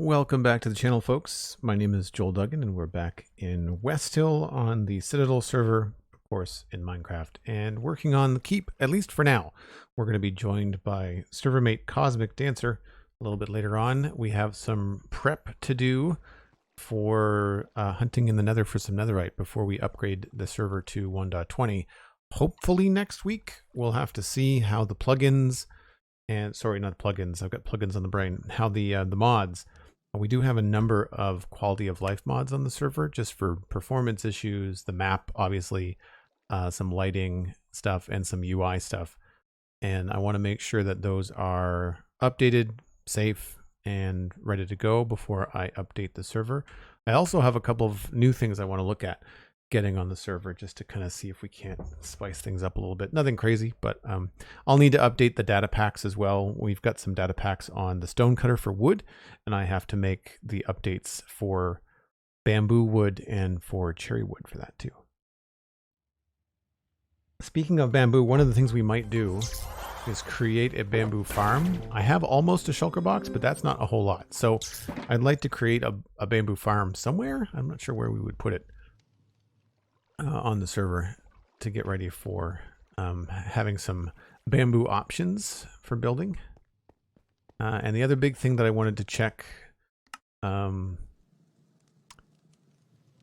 Welcome back to the channel, folks. My name is Joel Duggan, and we're back in Westhill on the Citadel server, of course, in Minecraft, and working on the keep, at least for now. We're going to be joined by servermate Cosmic Dancer a little bit later on. We have some prep to do for hunting in the nether for some netherite before we upgrade the server to 1.20. Hopefully next week. We'll have to see how the plugins, and sorry, not plugins, I've got plugins on the brain, how the mods. We do have a number of quality of life mods on the server just for performance issues, the map, obviously, some lighting stuff and some UI stuff. And I want to make sure that those are updated, safe, and ready to go before I update the server. I also have a couple of new things I want to look at getting on the server just to kind of see if we can't spice things up a little bit. Nothing crazy, but I'll need to update the data packs as well. We've got some data packs on the stone cutter for wood, and I have to make the updates for bamboo wood and for cherry wood for that too. Speaking of bamboo, one of the things we might do is create a bamboo farm. I have almost a shulker box, but that's not a whole lot. So I'd like to create a bamboo farm somewhere. I'm not sure where we would put it on the server to get ready for having some bamboo options for building. And the other big thing that I wanted to check, I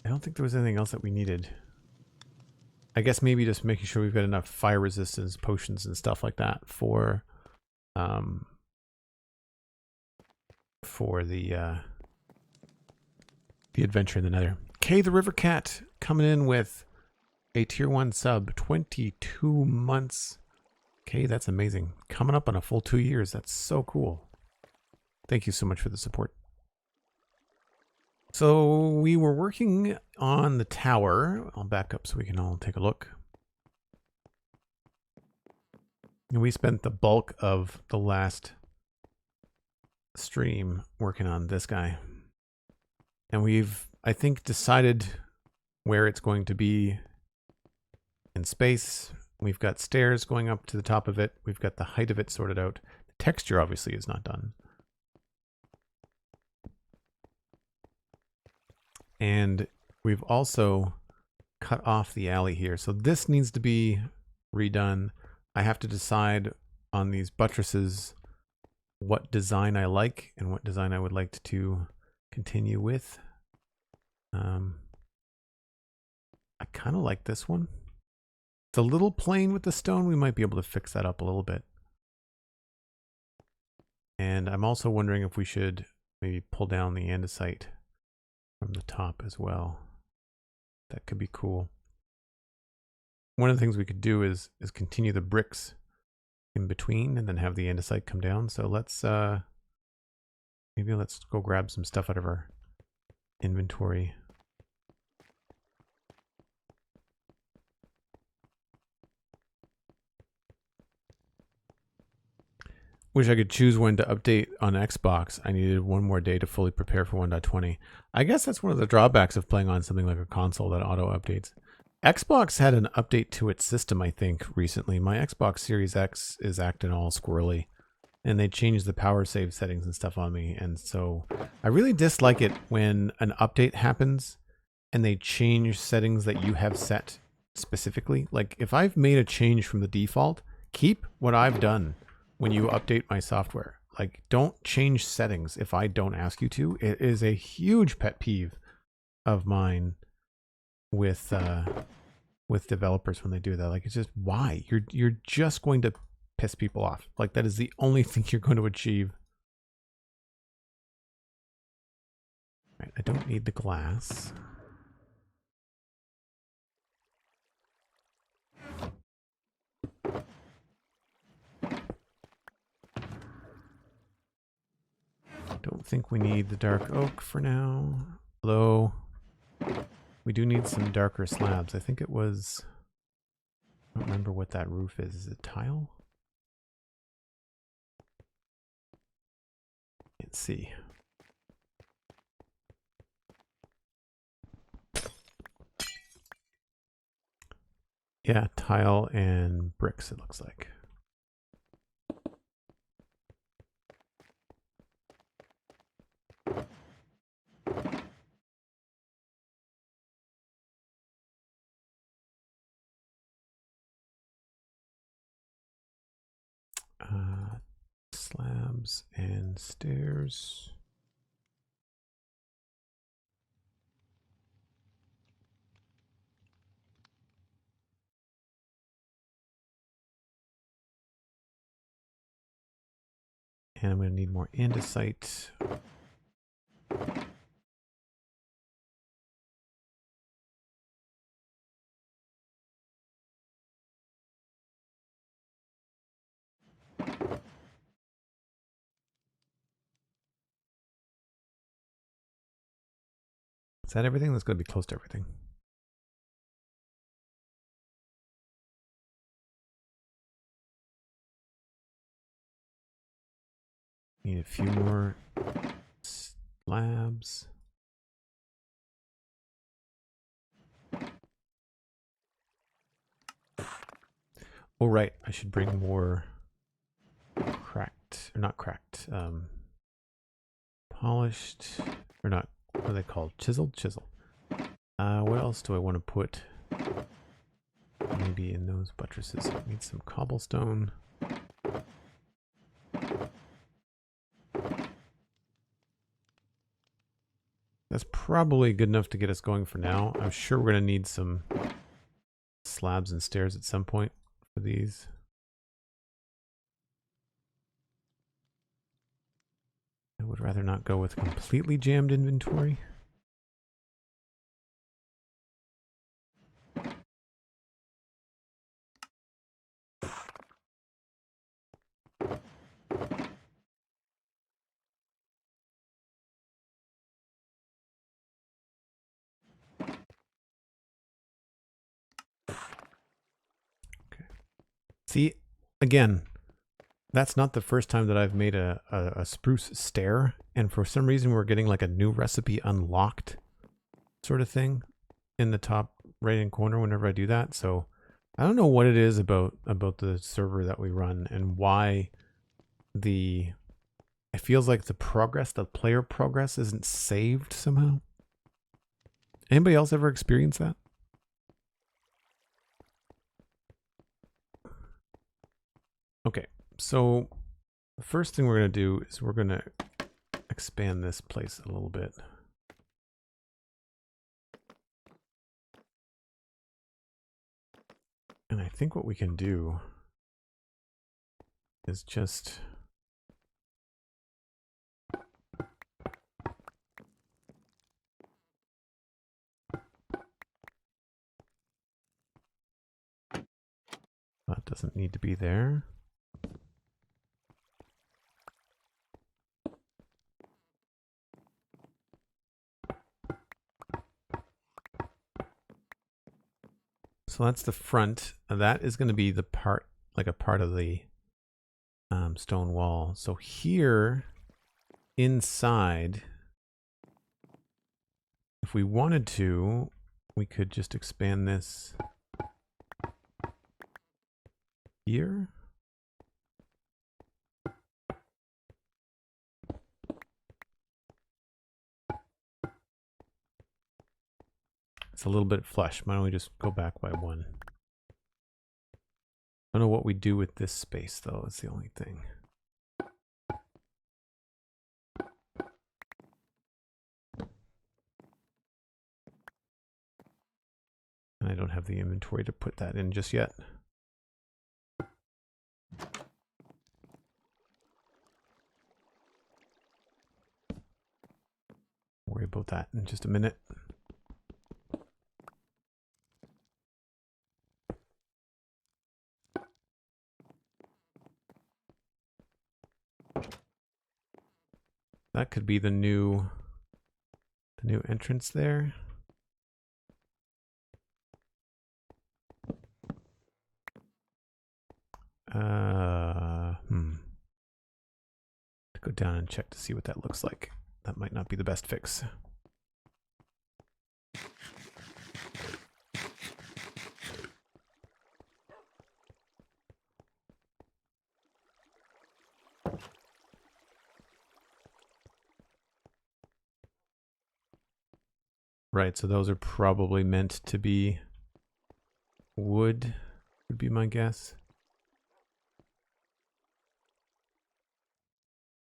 don't think there was anything else that we needed. I guess maybe just making sure we've got enough fire resistance potions and stuff like that for the adventure in the nether. Kay the River Cat coming in with a tier 1 sub, 22 months. Okay, that's amazing. Coming up on a full 2 years. That's so cool. Thank you so much for the support. So we were working on the tower. I'll back up so we can all take a look. And we spent the bulk of the last stream working on this guy. And we've, I think, decided where it's going to be in space. We've got stairs going up to the top of it. We've got the height of it sorted out. The texture obviously is not done. And we've also cut off the alley here. So this needs to be redone. I have to decide on these buttresses what design I like and what design I would like to continue with. I kind of like this one. It's a little plain with the stone. We might be able to fix that up a little bit. And I'm also wondering if we should maybe pull down the andesite from the top as well. That could be cool. One of the things we could do is continue the bricks in between and then have the andesite come down. So let's maybe let's go grab some stuff out of our inventory. Wish I could choose when to update on Xbox. I needed one more day to fully prepare for 1.20. I guess that's one of the drawbacks of playing on something like a console that auto updates. Xbox had an update to its system, I think, recently. My Xbox Series X is acting all squirrely, and they changed the power save settings and stuff on me. And so I really dislike it when an update happens and they change settings that you have set specifically. Like if I've made a change from the default, keep what I've done. When you update my software, like don't change settings if I don't ask you to. It is a huge pet peeve of mine with developers when they do that. Like it's just, why? You're just going to piss people off. Like that is the only thing you're going to achieve. Right, I don't need the glass. Don't think we need the dark oak for now. Although we do need some darker slabs. I think it was, I don't remember what that roof is. Is it tile? Can't see. Yeah, tile and bricks it looks like. slabs and stairs. And I'm going to need more andesite. Is that everything? That's going to be close to everything. Need a few more slabs. Oh, right. I should bring more cracked, or not cracked, polished, or not, what are they called? Chiseled? Chisel. What else do I want to put? Maybe in those buttresses. I need some cobblestone. That's probably good enough to get us going for now. I'm sure we're going to need some slabs and stairs at some point for these. I would rather not go with completely jammed inventory. See, again, that's not the first time that I've made a spruce stair, and for some reason we're getting like a new recipe unlocked sort of thing in the top right-hand corner whenever I do that. So I don't know what it is about the server that we run and why it feels like the player progress isn't saved somehow. Anybody else ever experienced that? Okay, so the first thing we're going to do is we're going to expand this place a little bit. And I think what we can do is just that doesn't need to be there. So that's the front. That is going to be the part, like a part of the stone wall. So here inside, if we wanted to, we could just expand this here. It's a little bit flush. Why don't we just go back by one? I don't know what we do with this space, though. It's the only thing. And I don't have the inventory to put that in just yet. Worry about that in just a minute. That could be the new entrance there. To go down and check to see what that looks like. That might not be the best fix. Right, so those are probably meant to be wood, would be my guess.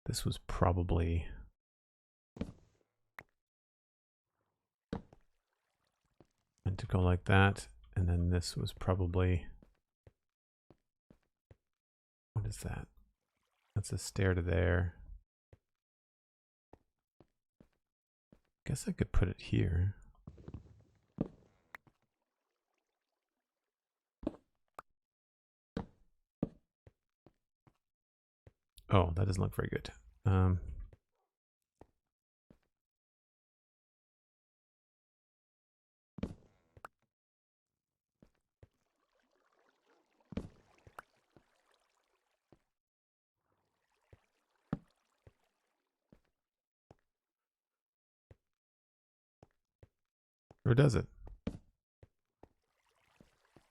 This was probably meant to go like that, and then this was probably, what is that? That's a stair to there. Guess I could put it here. Oh, that doesn't look very good. Or does it?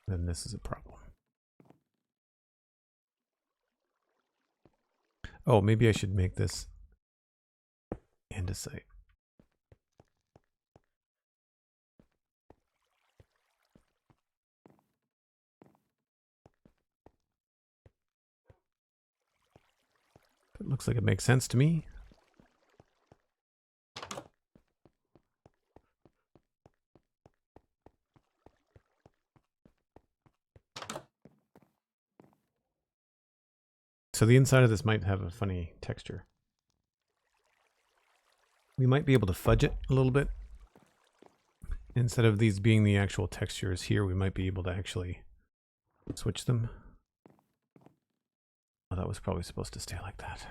Then this is a problem. Oh, maybe I should make this andesite. That looks like it makes sense to me. So the inside of this might have a funny texture. We might be able to fudge it a little bit. Instead of these being the actual textures here, we might be able to actually switch them. Oh, that was probably supposed to stay like that.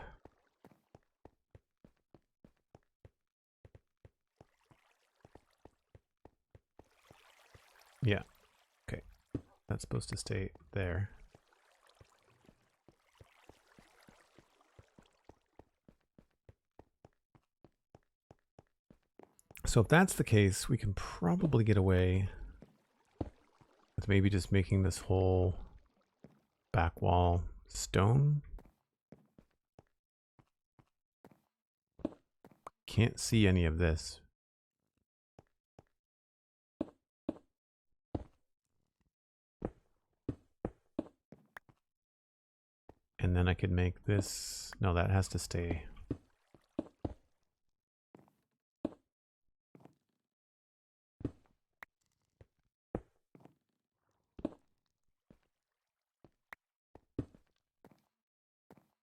Yeah. Okay. That's supposed to stay there. So if that's the case, we can probably get away with maybe just making this whole back wall stone. Can't see any of this. And then I could make this, no, that has to stay.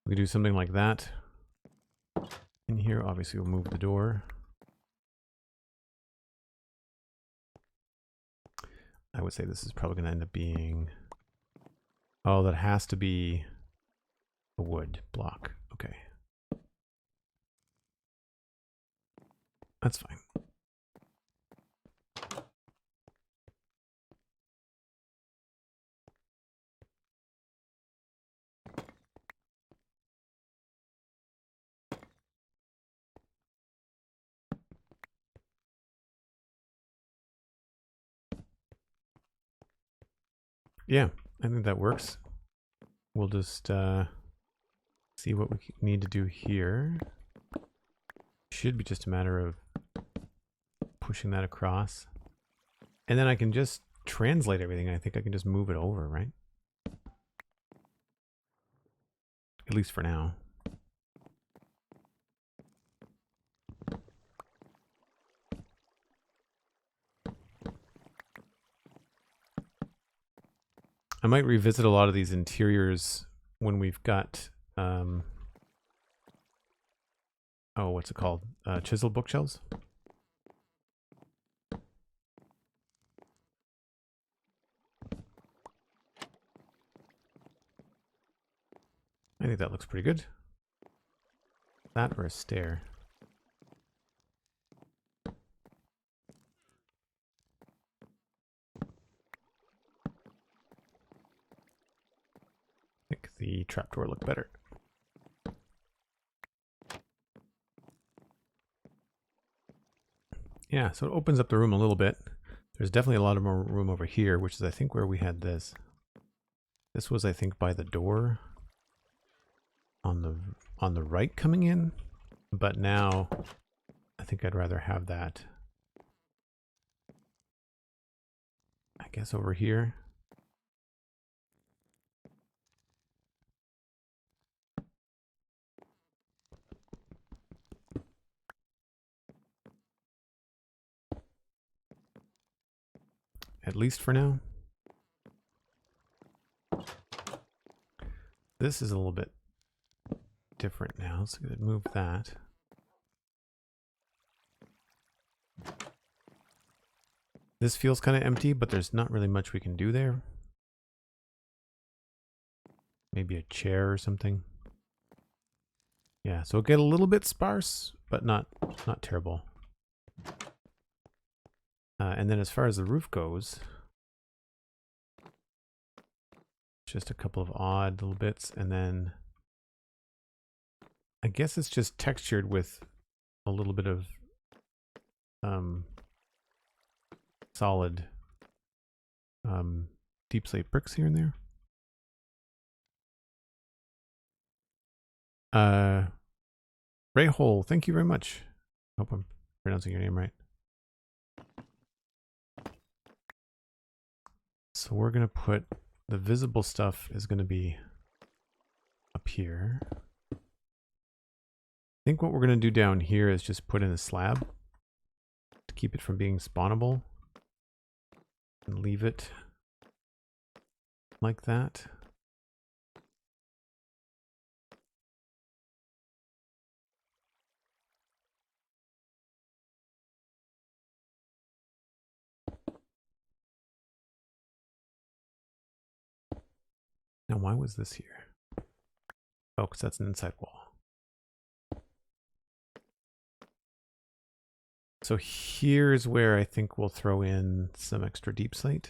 We do something like that. In here, obviously we'll move the door. I would say this is probably going to end up being, oh, that has to be a wood block. Okay. That's fine. Yeah, I think that works. We'll just see what we need to do here. Should be just a matter of pushing that across. And then I can just translate everything. I think I can just move it over, right? At least for now. I might revisit a lot of these interiors when we've got, oh, what's it called? Chisel bookshelves? I think that looks pretty good. That or a stair. Make the trapdoor look better. Yeah, so it opens up the room a little bit. There's definitely a lot of more room over here, which is I think where we had this. This was I think by the door on the right coming in, but now I think I'd rather have that, I guess, over here. at least for now. This is a little bit different now, so I'm going to move that. This feels kind of empty, but there's not really much we can do there. Maybe a chair or something. Yeah, so it'll get a little bit sparse, but not terrible. And then as far as the roof goes, just a couple of odd little bits, and then I guess it's just textured with a little bit of solid deep slate bricks here and there. Rayhole, thank you very much. Hope I'm pronouncing your name right. So we're going to put the visible stuff is going to be up here. I think what we're going to do down here is just put in a slab to keep it from being spawnable and leave it like that. Now, why was this here? Oh, because that's an inside wall. So here's where I think we'll throw in some extra deep slate.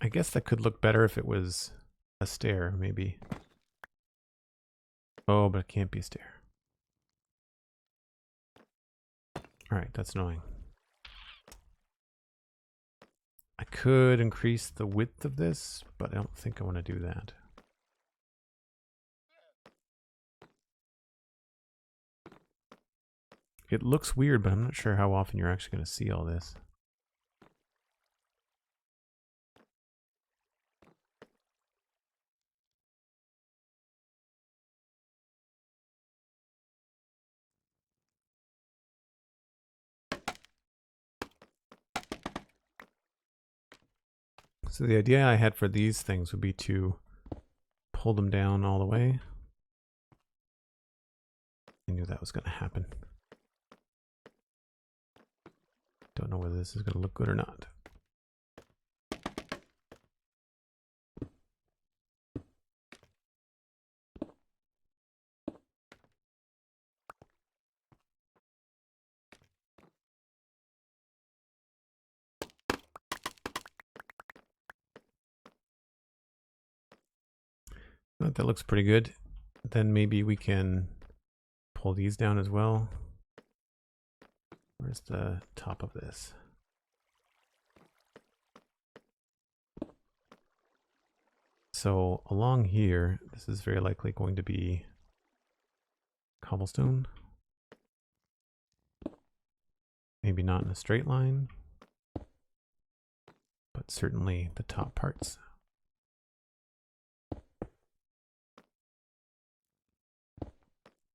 I guess that could look better if it was a stair, maybe. Oh, but it can't be a stair. Alright, that's annoying. I could increase the width of this, but I don't think I want to do that. It looks weird, but I'm not sure how often you're actually going to see all this. So the idea I had for these things would be to pull them down all the way. I knew that was going to happen. Don't know whether this is going to look good or not. That looks pretty good. Then maybe we can pull these down as well. Where's the top of this? So along here, this is very likely going to be cobblestone. Maybe not in a straight line, but certainly the top parts.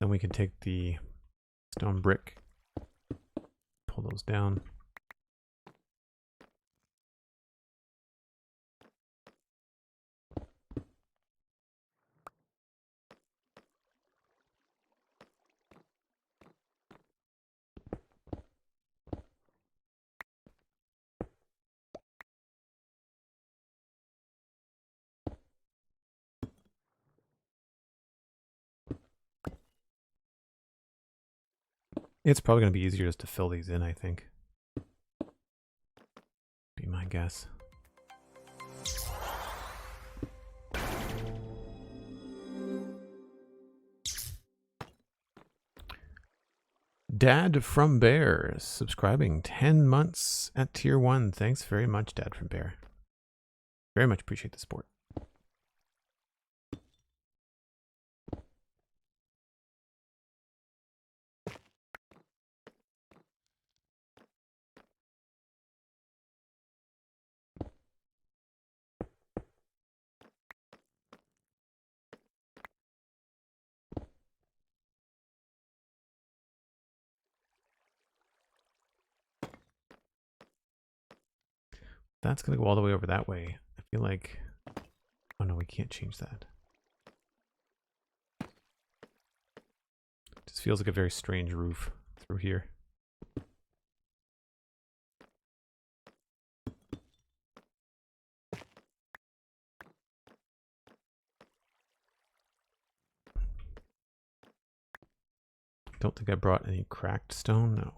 Then we can take the stone brick, pull those down. It's probably going to be easier just to fill these in, I think. Be my guess. Dad from Bear subscribing 10 months at tier 1. Thanks very much, Dad from Bear. Very much appreciate the support. that's going to go all the way over that way. I feel like... Oh no, we can't change that. Just feels like a very strange roof through here. Don't think I brought any cracked stone, no.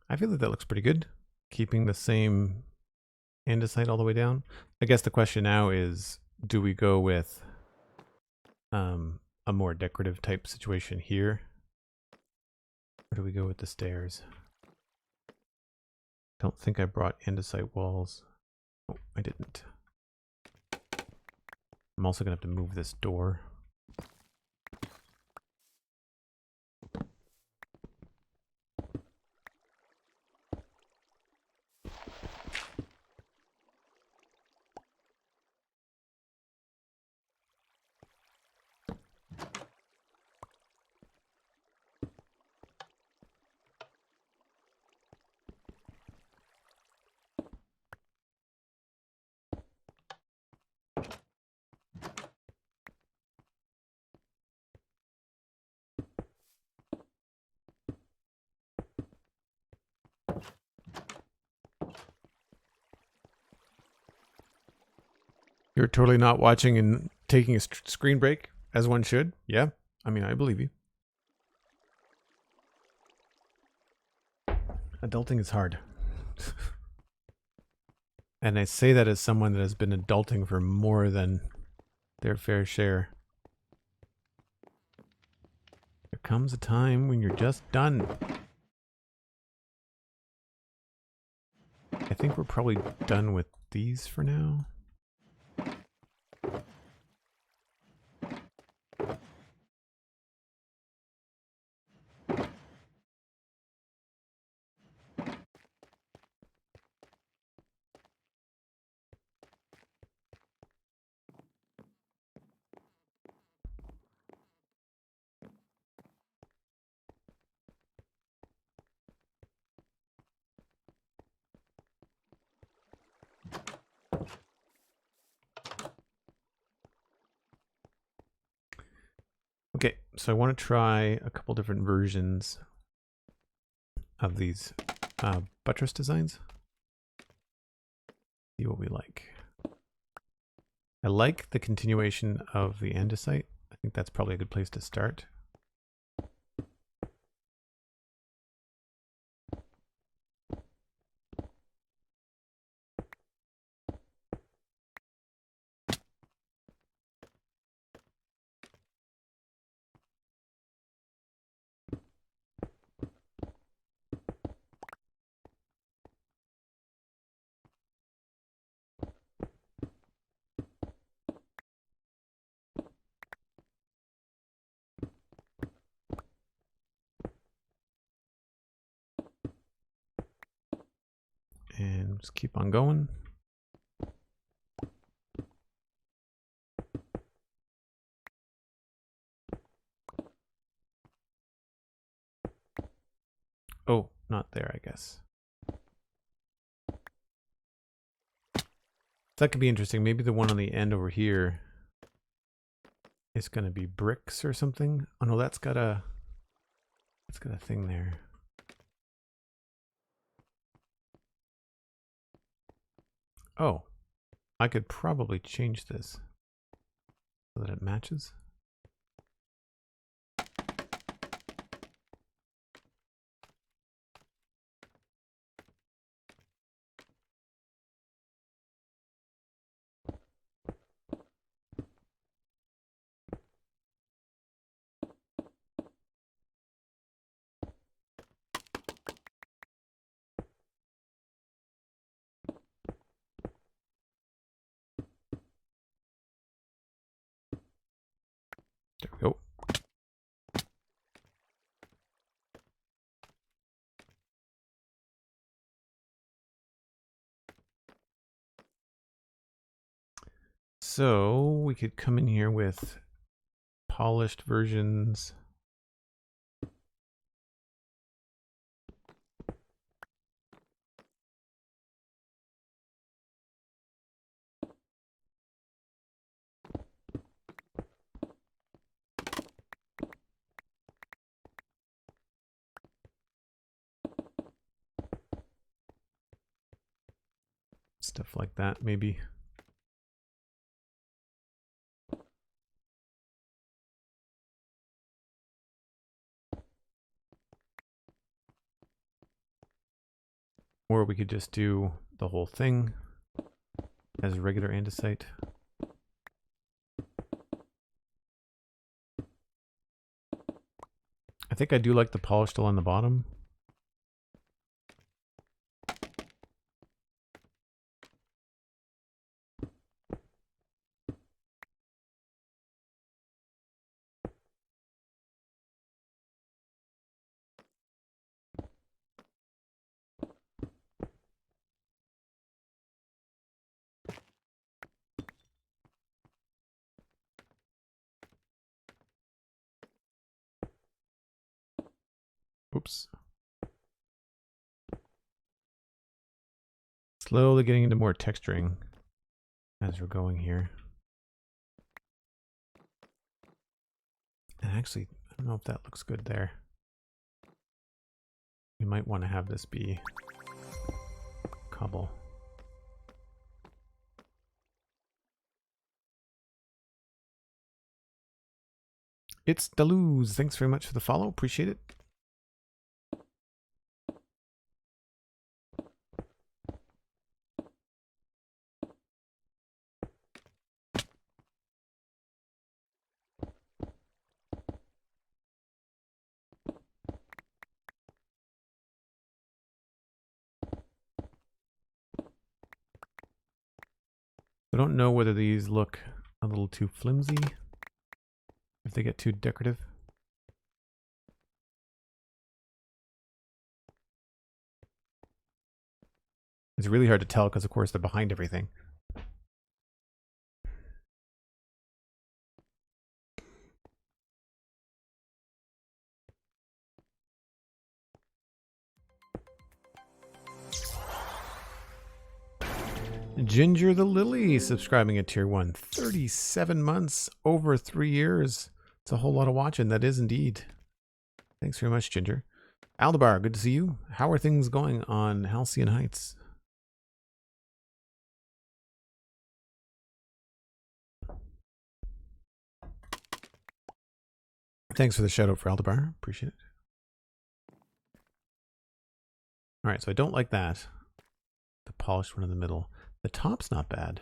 I feel like that looks pretty good. Keeping the same andesite all the way down. I guess the question now is, do we go with a more decorative type situation here? Or do we go with the stairs? Don't think I brought andesite walls. Oh, I didn't. I'm also going to have to move this door. You're totally not watching and taking a screen break, as one should. Yeah, I mean, I believe you. Adulting is hard. And I say that as someone that has been adulting for more than their fair share. There comes a time when you're just done. I think we're probably done with these for now. Okay, so I want to try a couple different versions of these buttress designs. See what we like. I like the continuation of the andesite. I think that's probably a good place to start. And just keep on going. Oh, not there, I guess. That could be interesting. Maybe the one on the end over here is going to be bricks or something. Oh no, that's got a thing there. Oh, I could probably change this so that it matches. So we could come in here with polished versions. Stuff like that, maybe. Or we could just do the whole thing as regular andesite. I think I do like the polish still on the bottom. Oops. Slowly getting into more texturing as we're going here. And actually, I don't know if that looks good there. We might want to have this be cobble. It's Deluz. Thanks very much for the follow. Appreciate it. I don't know whether these look a little too flimsy, if they get too decorative. It's really hard to tell because, of course, they're behind everything. Ginger the Lily subscribing at tier 1. 37 months, over 3 years. It's a whole lot of watching. That is indeed. Thanks very much, Ginger. Aldebar, good to see you. How are things going on Halcyon Heights? Thanks for the shout out for Aldebar. Appreciate it. Alright, so I don't like that. The polished one in the middle. The top's not bad.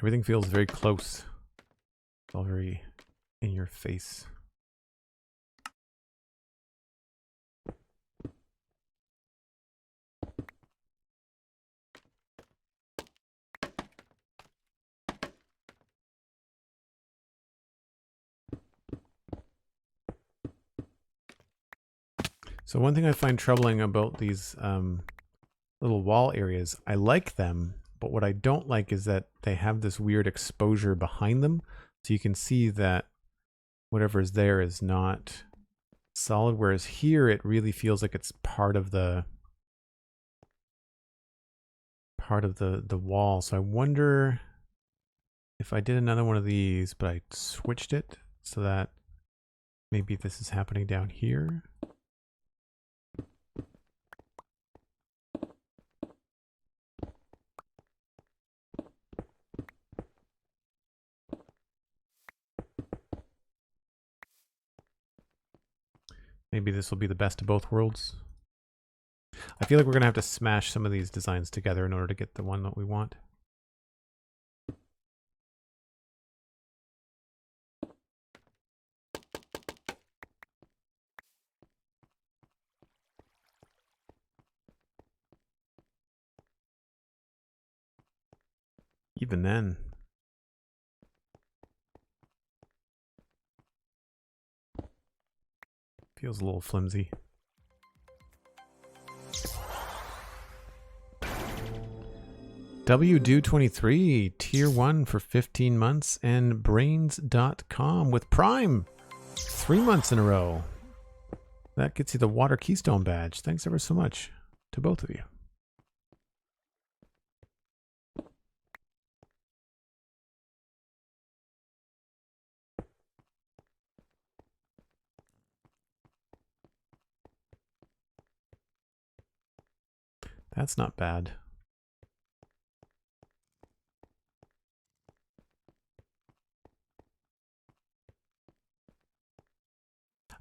Everything feels very close. It's all very in your face. So one thing I find troubling about these little wall areas, I like them, but what I don't like is that they have this weird exposure behind them. So you can see that whatever is there is not solid, whereas here it really feels like it's part of the wall. So I wonder if I did another one of these, but I switched it so that maybe this is happening down here. Maybe this will be the best of both worlds. I feel like we're going to have to smash some of these designs together in order to get the one that we want. Even then. Feels a little flimsy. WDo23, tier 1 for 15 months, and brains.com with Prime 3 months in a row. That gets you the Water Keystone badge. Thanks ever so much to both of you. That's not bad.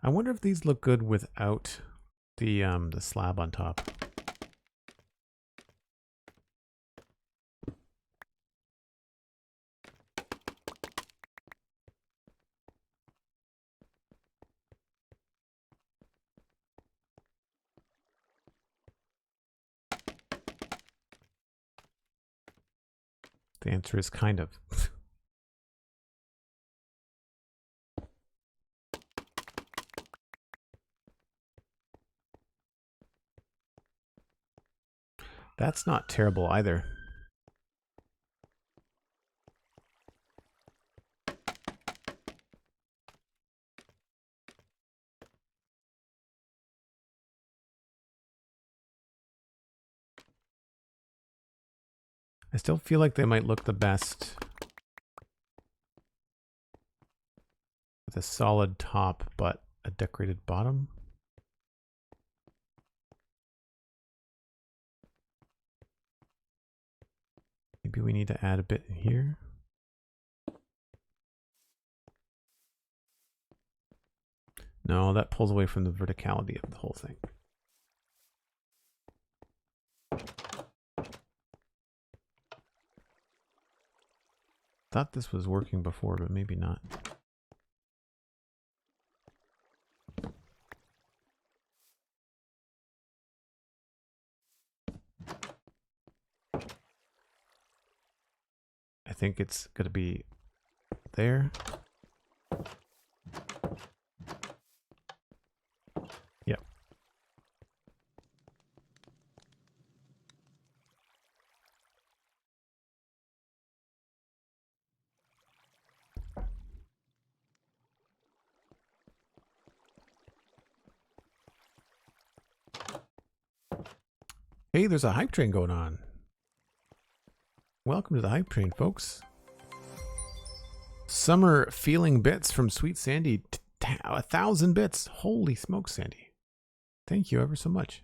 I wonder if these look good without the slab on top. The answer is kind of. That's not terrible either. I still feel like they might look the best with a solid top but a decorated bottom. Maybe we need to add a bit in here. No, that pulls away from the verticality of the whole thing. Thought this was working before, but maybe not. I think it's going to be there. Yep. Hey, there's a hype train going on. Welcome to the hype train, folks. Summer feeling bits from SweetSandi. 1,000 bits. Holy smokes, Sandy. Thank you ever so much.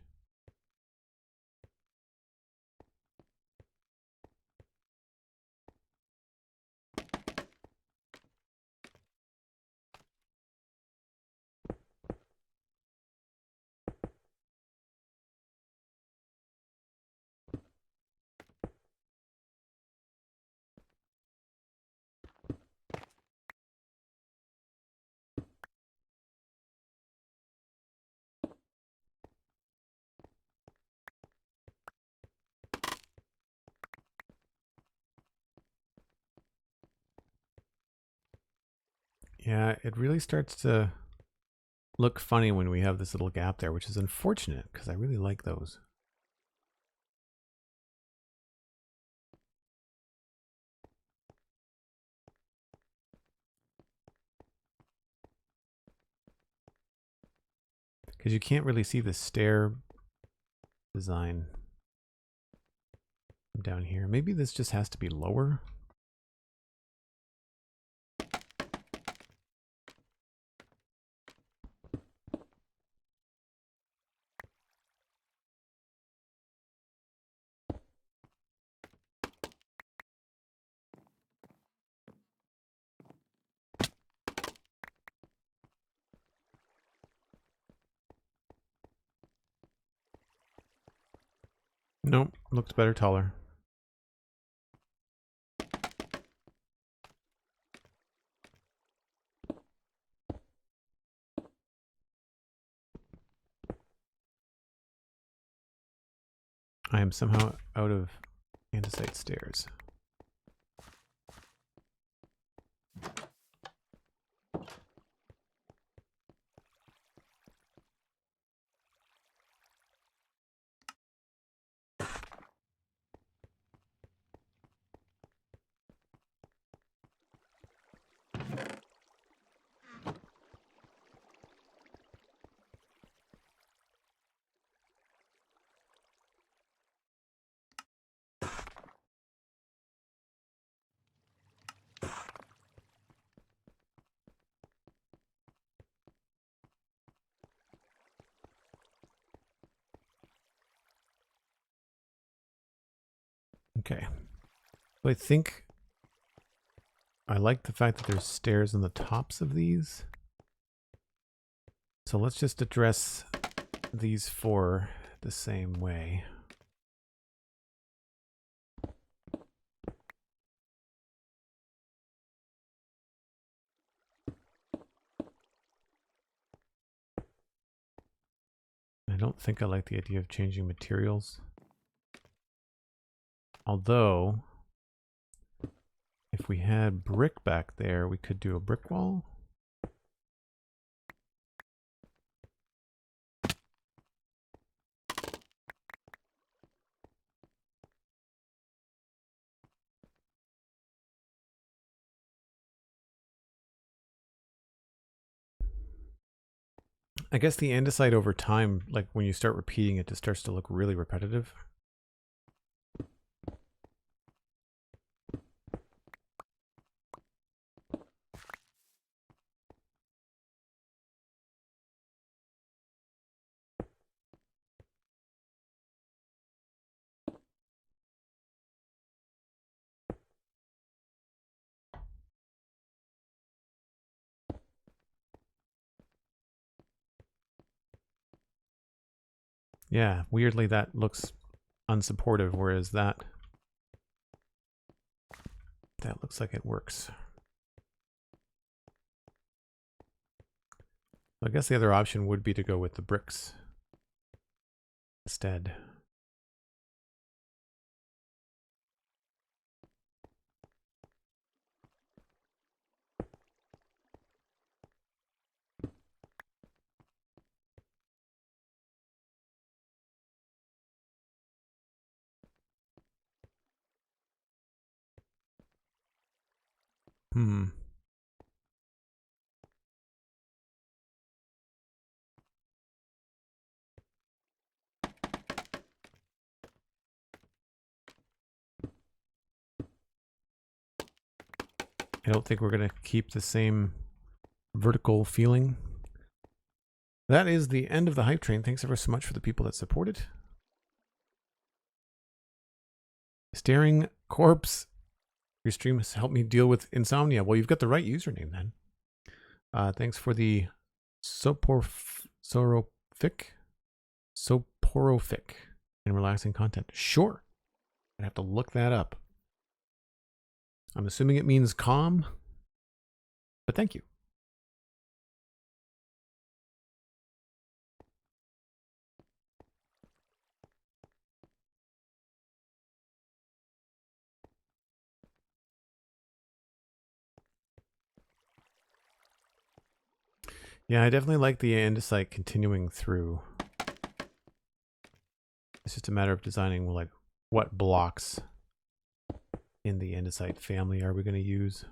Yeah, it really starts to look funny when we have this little gap there, which is unfortunate because I really like those. Because you can't really see the stair design from down here. Maybe this just has to be lower. Nope, looked better taller. I am somehow out of andesite stairs. Okay. So I think I like the fact that there's stairs on the tops of these. So let's just address these four the same way. I don't think I like the idea of changing materials. Although, if we had brick back there, we could do a brick wall. I guess the andesite over time, like when you start repeating it, it starts to look really repetitive. Yeah, weirdly that looks unsupportive, whereas that looks like it works. I guess the other option would be to go with the bricks instead. Hmm. I don't think we're going to keep the same vertical feeling. That is the end of the hype train. Thanks ever so much for the people that support it. Staring Corpse. Your stream has helped me deal with insomnia. Well, you've got the right username then. Thanks for the soporific and relaxing content. Sure. I have to look that up. I'm assuming it means calm, but thank you. Yeah, I definitely like the andesite continuing through. It's just a matter of designing like what blocks in the andesite family are we going to use.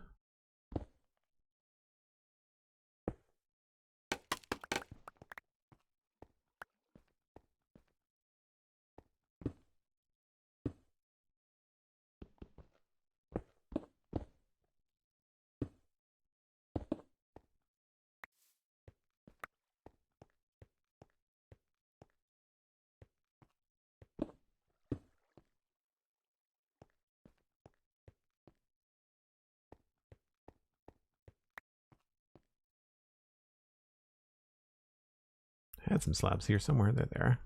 I had some slabs here somewhere. They're there.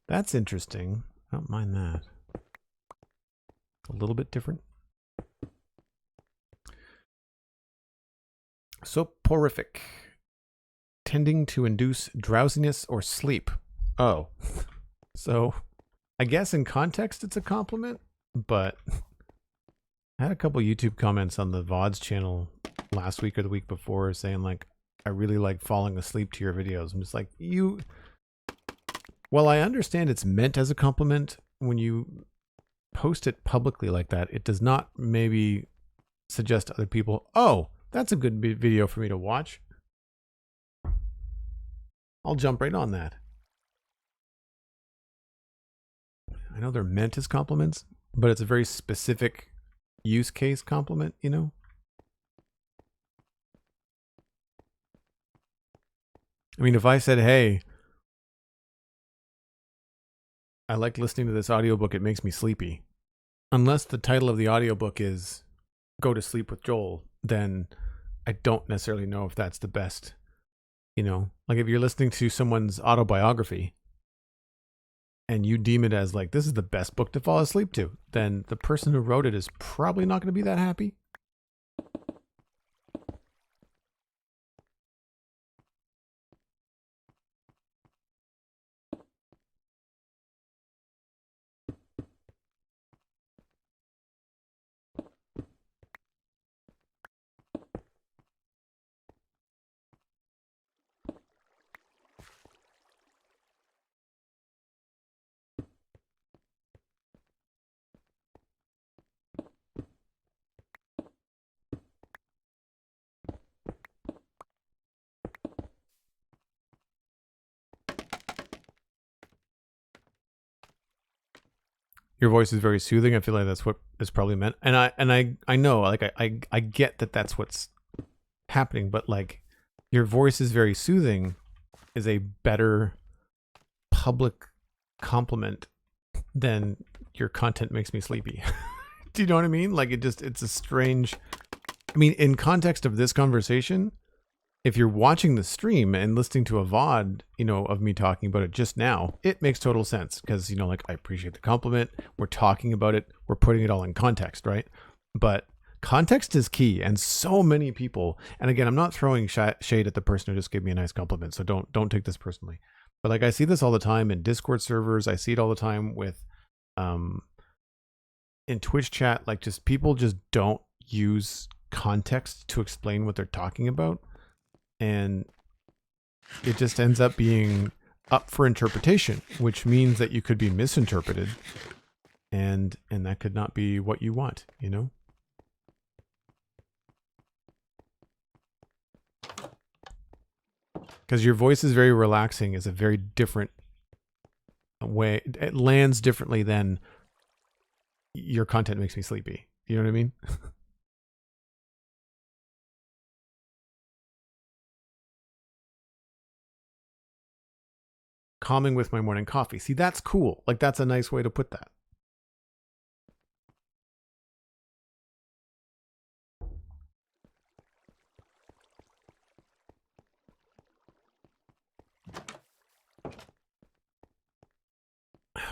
That's interesting. I don't mind that. A little bit different. Soporific. Tending to induce drowsiness or sleep. Oh. So, I guess in context it's a compliment, but I had a couple YouTube comments on the VODs channel last week or the week before saying like, I really like falling asleep to your videos. I'm just like, well, I understand it's meant as a compliment. When you post it publicly like that, it does not maybe suggest to other people, oh, that's a good video for me to watch. I'll jump right on that. I know they're meant as compliments, but it's a very specific use case compliment, you know? I mean, if I said, hey, I like listening to this audiobook, it makes me sleepy. Unless the title of the audiobook is Go to Sleep with Joel, then I don't necessarily know if that's the best, you know? Like if you're listening to someone's autobiography and you deem it as like, this is the best book to fall asleep to, then the person who wrote it is probably not going to be that happy. Your voice is very soothing. I feel like that's what is probably meant. And I know, like I get that that's what's happening, but like your voice is very soothing is a better public compliment than your content makes me sleepy. Do you know what I mean? Like it's a strange, I mean, in context of this conversation, if you're watching the stream and listening to a VOD, you know, of me talking about it just now, it makes total sense because, you know, like I appreciate the compliment. We're talking about it. We're putting it all in context, right? But context is key. And so many people, and again, I'm not throwing shade at the person who just gave me a nice compliment. So don't take this personally. But like I see this all the time in Discord servers. I see it all the time with, in Twitch chat, like just people just don't use context to explain what they're talking about. And it just ends up being up for interpretation, which means that you could be misinterpreted, and that could not be what you want, you know? Because your voice is very relaxing is a very different way. It lands differently than your content makes me sleepy. You know what I mean? Calming with my morning coffee. See, that's cool. Like that's a nice way to put that.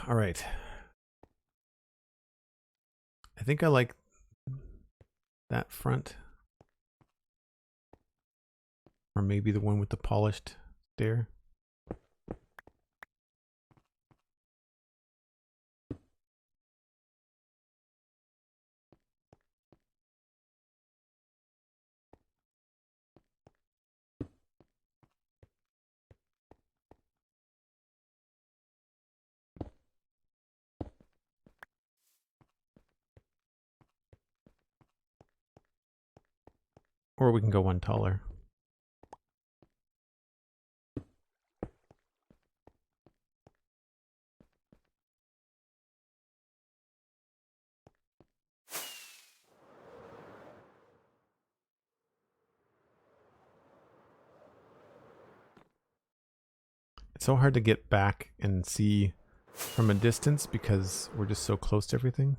All right. I think I like that front. Or maybe the one with the polished stair. Or we can go one taller. It's so hard to get back and see from a distance because we're just so close to everything.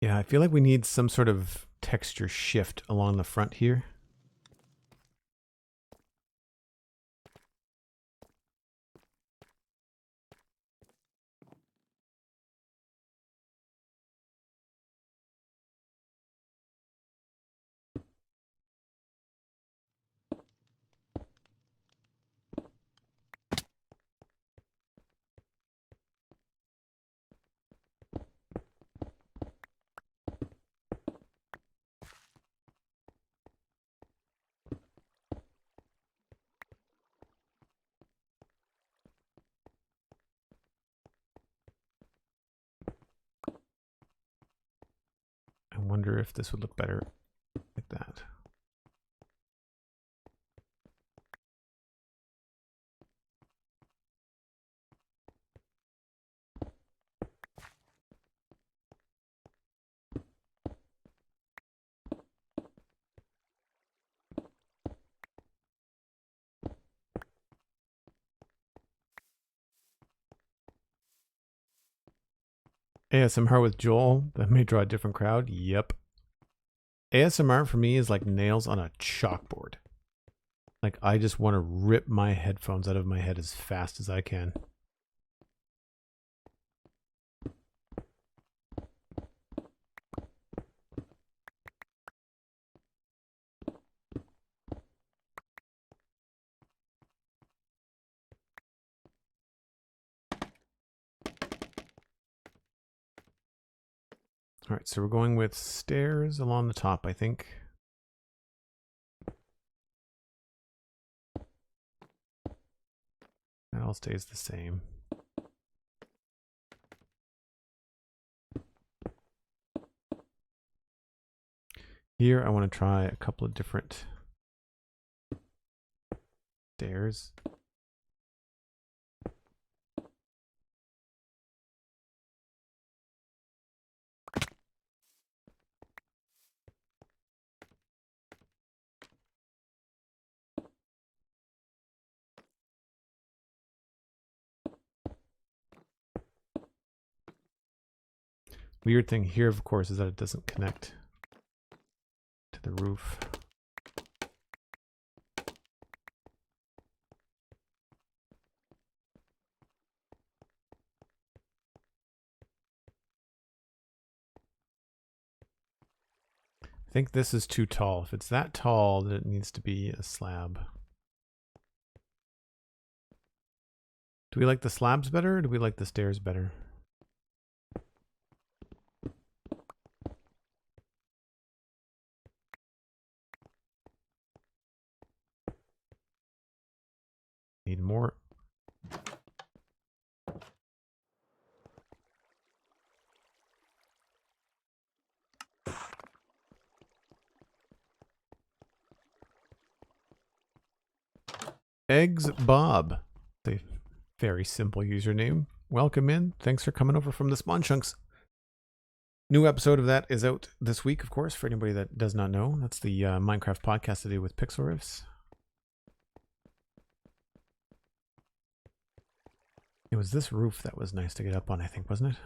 Yeah, I feel like we need some sort of texture shift along the front here. wonder if this would look better like that. ASMR with Joel, that may draw a different crowd. Yep. ASMR for me is like nails on a chalkboard. Like I just want to rip my headphones out of my head as fast as I can. All right, so we're going with stairs along the top, I think. That all stays the same. Here, I want to try a couple of different stairs. Weird thing here, of course, is that it doesn't connect to the roof. I think this is too tall. If it's that tall, then it needs to be a slab. Do we like the slabs better, or do we like the stairs better? Need more. Eggs Bob. The very simple username. Welcome in. Thanks for coming over from the Spawn Chunks. New episode of that is out this week, of course, for anybody that does not know. That's the Minecraft podcast to do with pixel riffs. It was this roof that was nice to get up on, I think, wasn't it?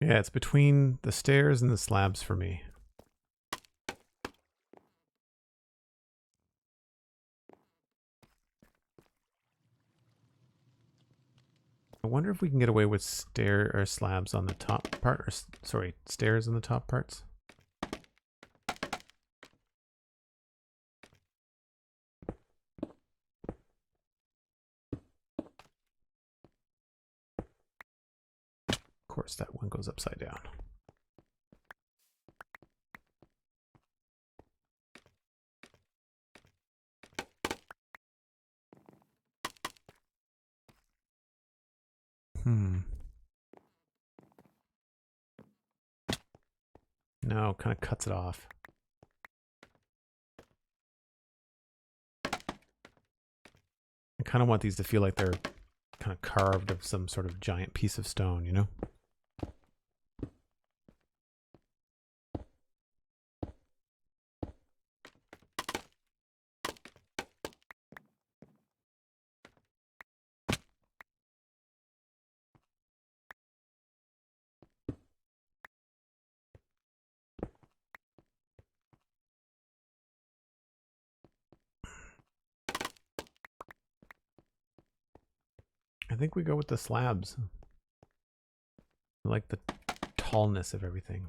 Yeah, it's between the stairs and the slabs for me. I wonder if we can get away with stair or slabs on the top part, or sorry, stairs on the top parts. Of course, that one goes upside down. No, kind of cuts it off. I kind of want these to feel like they're kind of carved of some sort of giant piece of stone, you know? I think we go with the slabs. I like the tallness of everything.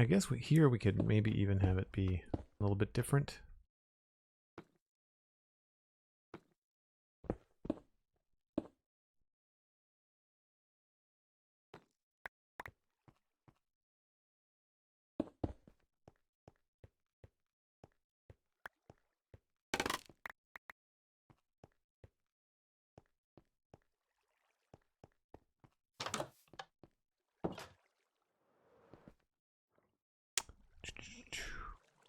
I guess here we could maybe even have it be a little bit different.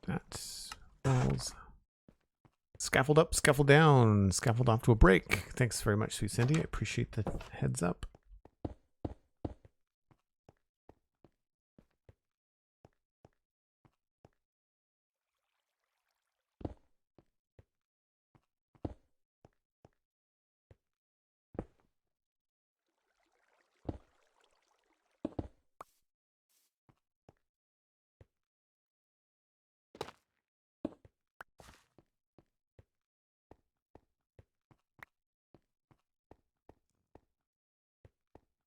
That's walls. Scaffold up, scaffold down, scaffold off to a break. Thanks very much, SweetSandi. I appreciate the heads up.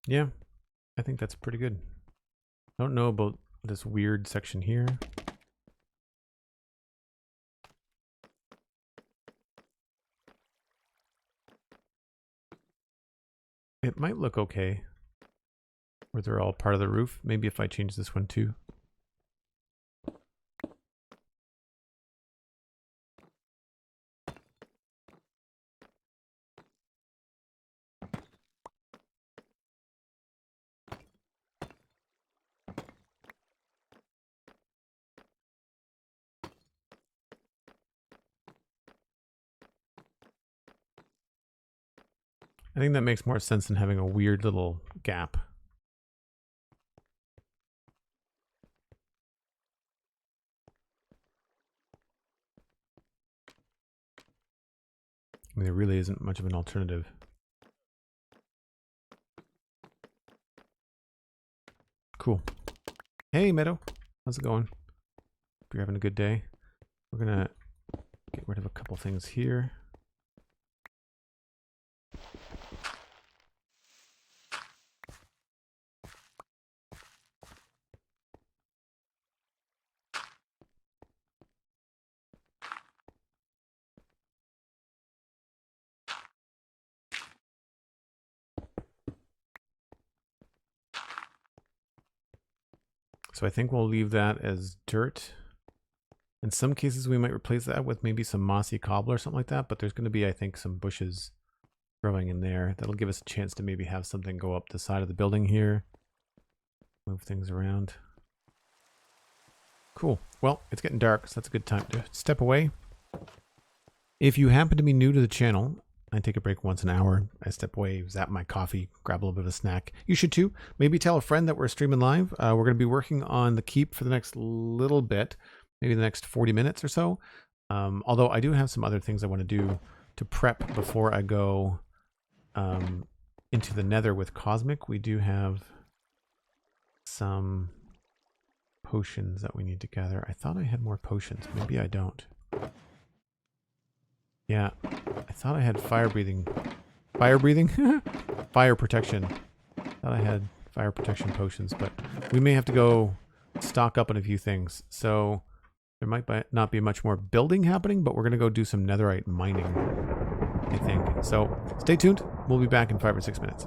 Yeah, I think that's pretty good. I don't know about this weird section here. It might look okay, where they're all part of the roof. Maybe if I change this one too. I think that makes more sense than having a weird little gap. I mean, there really isn't much of an alternative. Cool. Hey, Meadow. How's it going? Hope you're having a good day. We're gonna get rid of a couple things here. So I think we'll leave that as dirt. In some cases, we might replace that with maybe some mossy cobble or something like that, but there's going to be, I think, some bushes growing in there. That'll give us a chance to maybe have something go up the side of the building here. Move things around. Cool. Well, it's getting dark, so that's a good time to step away. If you happen to be new to the channel, I take a break once an hour. I step away, zap my coffee, grab a little bit of a snack. You should too. Maybe tell a friend that we're streaming live. We're going to be working on the keep for the next little bit, maybe the next 40 minutes or so. Although I do have some other things I want to do to prep before I go into the nether with Cosmic. We do have some potions that we need to gather. I thought I had more potions. Maybe I don't. Yeah, I thought I had fire breathing. Fire breathing? Fire protection. Thought I had fire protection potions, but we may have to go stock up on a few things. So there might not be much more building happening, but we're going to go do some netherite mining, I think. So stay tuned. We'll be back in 5 or 6 minutes.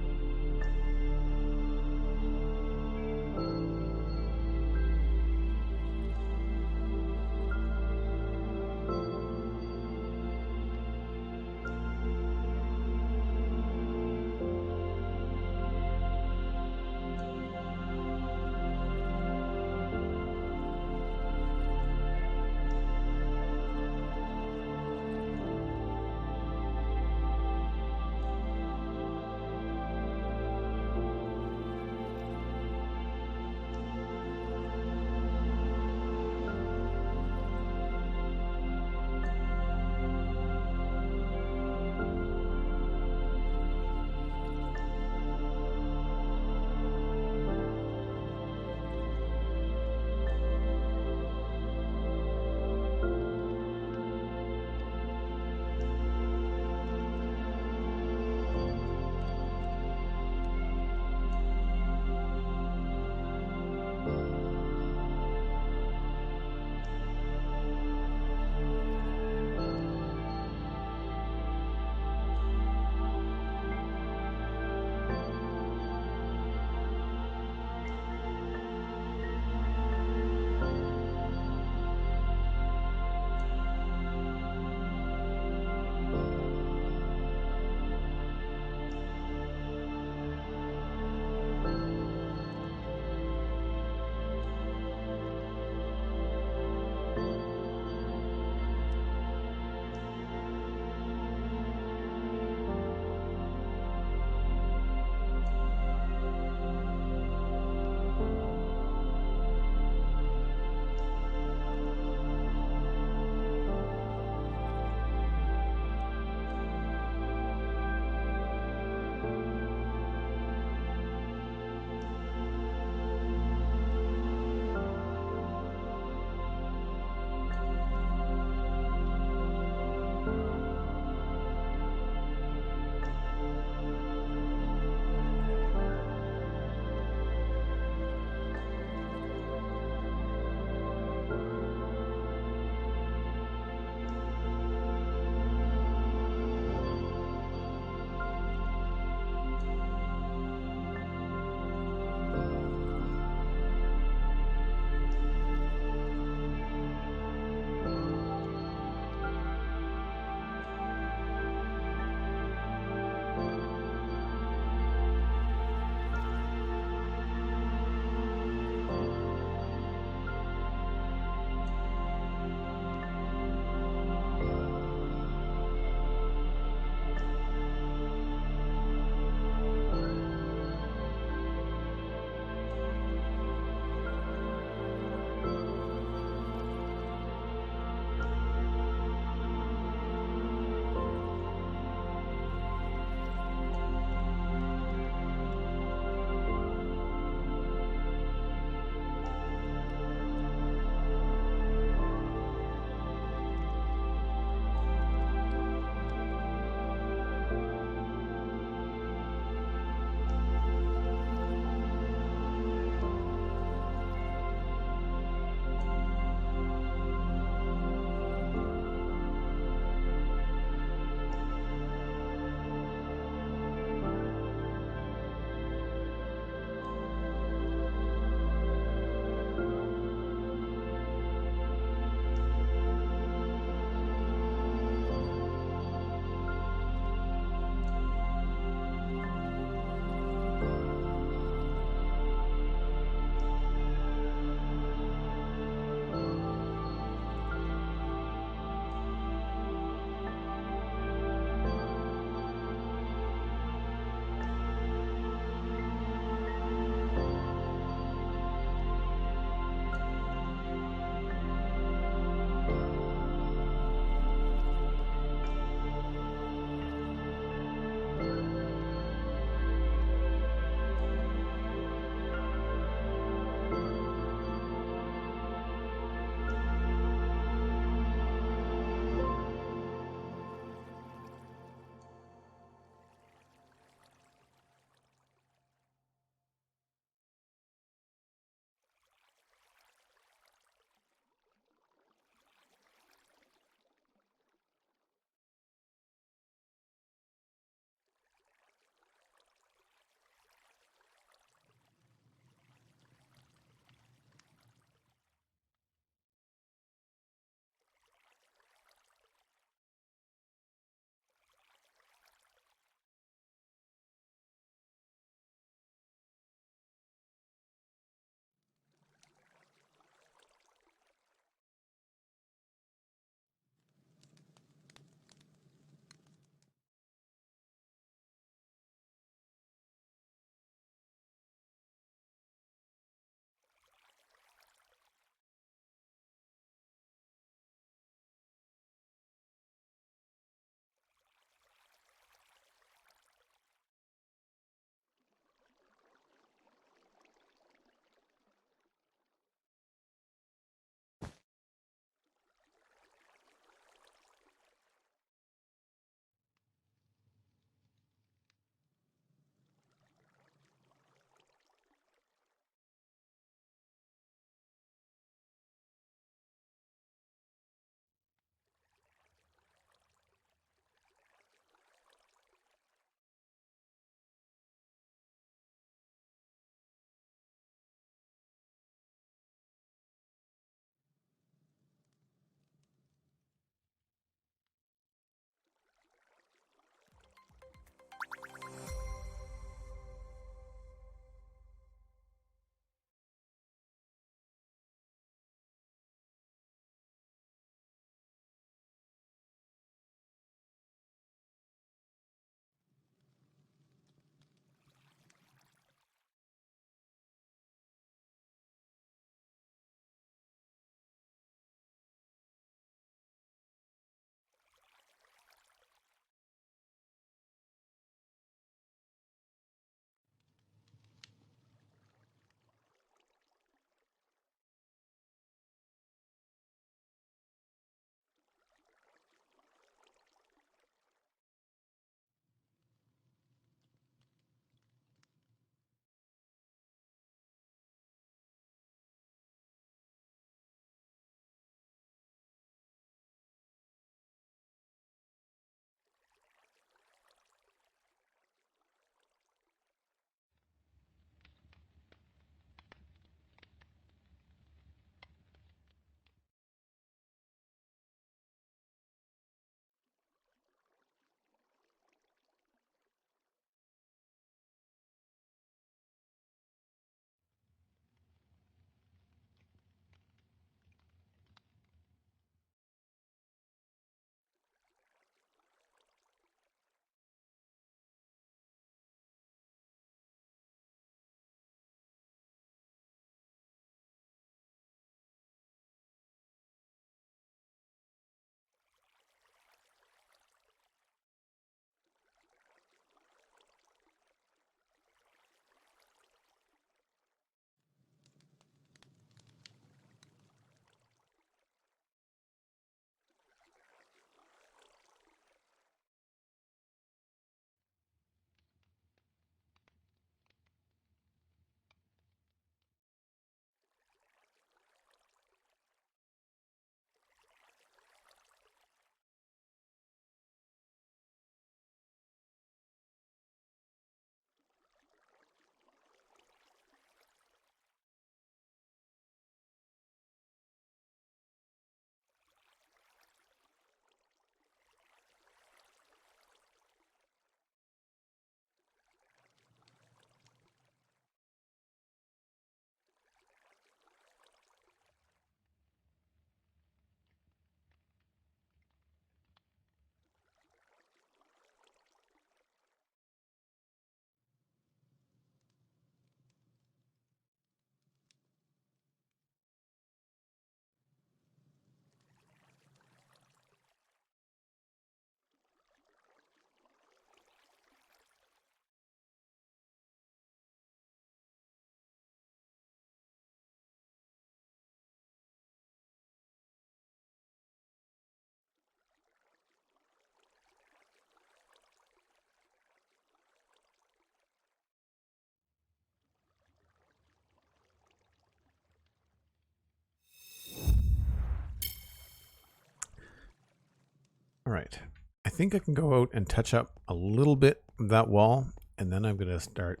All right. I think I can go out and touch up a little bit of that wall, and then I'm going to start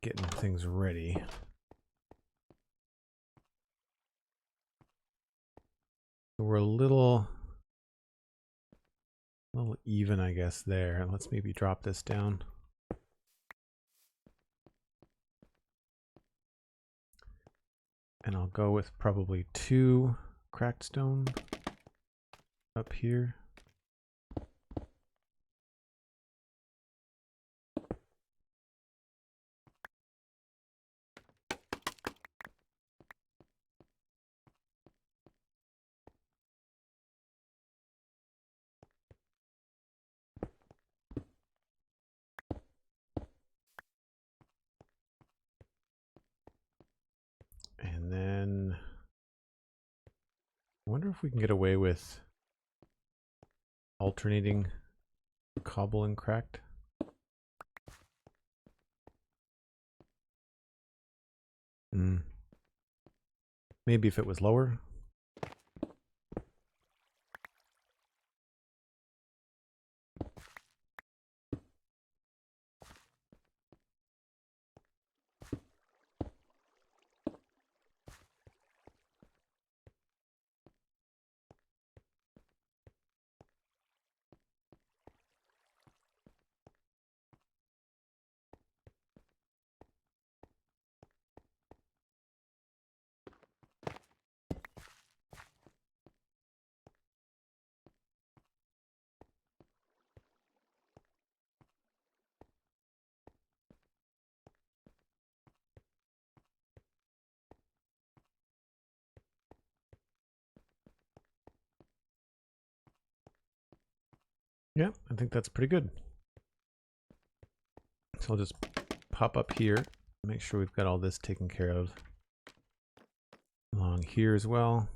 getting things ready. So we're a little even, I guess, there. Let's maybe drop this down. And I'll go with probably 2 cracked stone up here. And then I wonder if we can get away with alternating cobble and cracked. Maybe if it was lower. Yeah, I think that's pretty good. So I'll just pop up here, make sure we've got all this taken care of. Along here as well.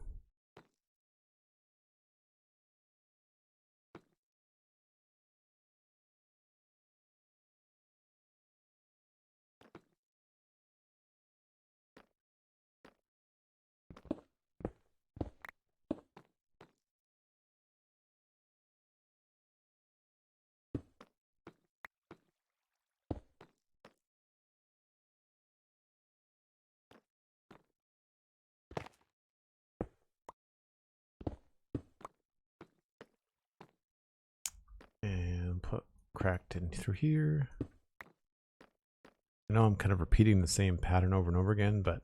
And put cracked in through here. I know I'm kind of repeating the same pattern over and over again, but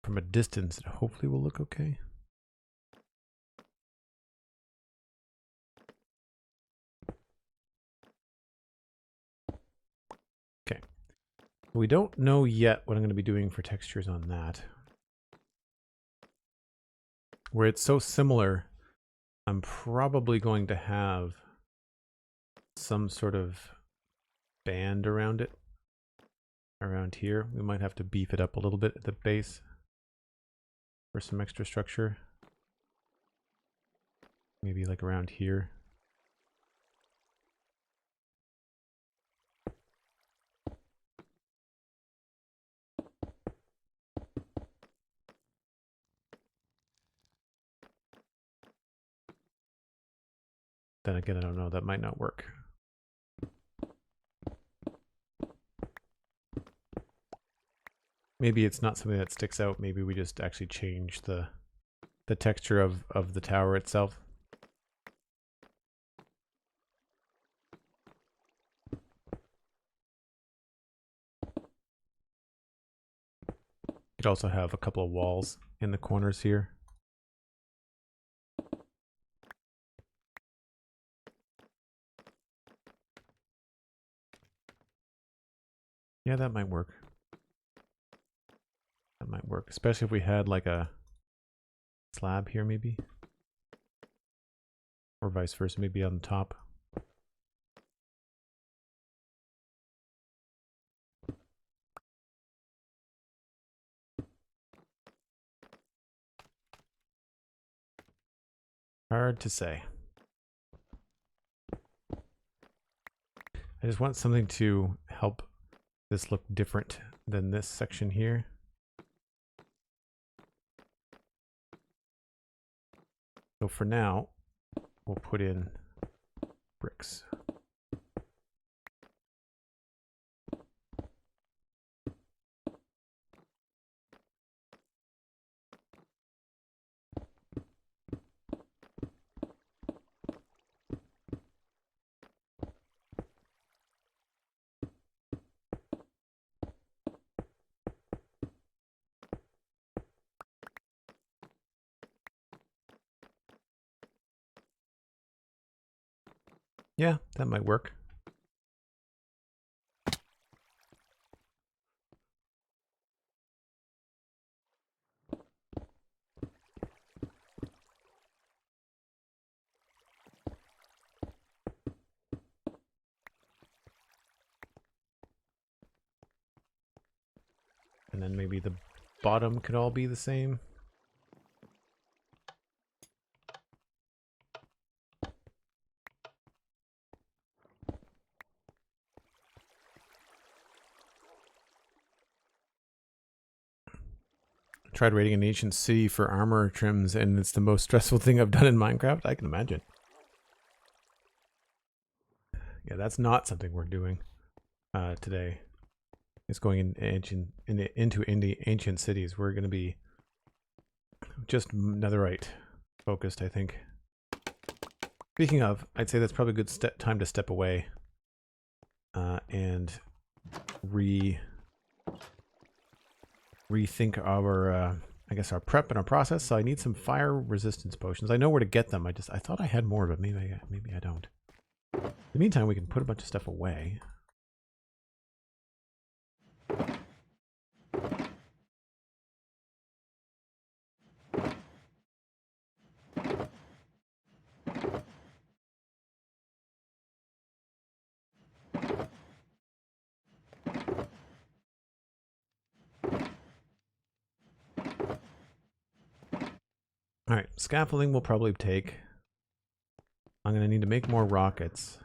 from a distance it hopefully will look okay. Okay. We don't know yet what I'm going to be doing for textures on that. Where it's so similar, I'm probably going to have some sort of band around it. Around here. We might have to beef it up a little bit at the base for some extra structure. Maybe like around here. Then again, I don't know, that might not work. Maybe it's not something that sticks out. Maybe we just actually change the texture of the tower itself. Could also have a couple of walls in the corners here. Yeah, that might work. That might work, especially if we had like a slab here maybe. Or vice versa, maybe on the top. Hard to say. I just want something to help this look different than this section here. So for now, we'll put in bricks. Yeah, that might work. And then maybe the bottom could all be the same. Tried raiding an ancient city for armor trims, and it's the most stressful thing I've done in Minecraft. I can imagine. Yeah, that's not something we're doing today. It's going into ancient cities. We're going to be just Netherite focused, I think. Speaking of, I'd say that's probably a good time to step away and rethink our, I guess, our prep and our process. So I need some fire resistance potions. I know where to get them. I thought I had more, but maybe I don't. In the meantime, we can put a bunch of stuff away. All right, scaffolding will probably take. I'm going to need to make more rockets.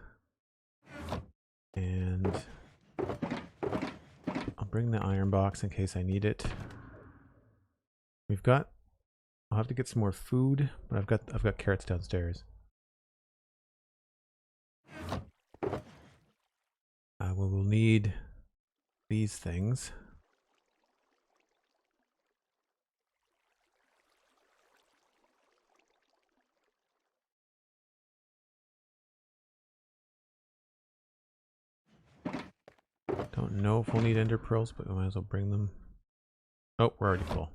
And I'll bring the iron box in case I need it. I'll have to get some more food, but I've got carrots downstairs. We'll need these things. Don't know if we'll need ender pearls, but we might as well bring them. Oh, we're already full.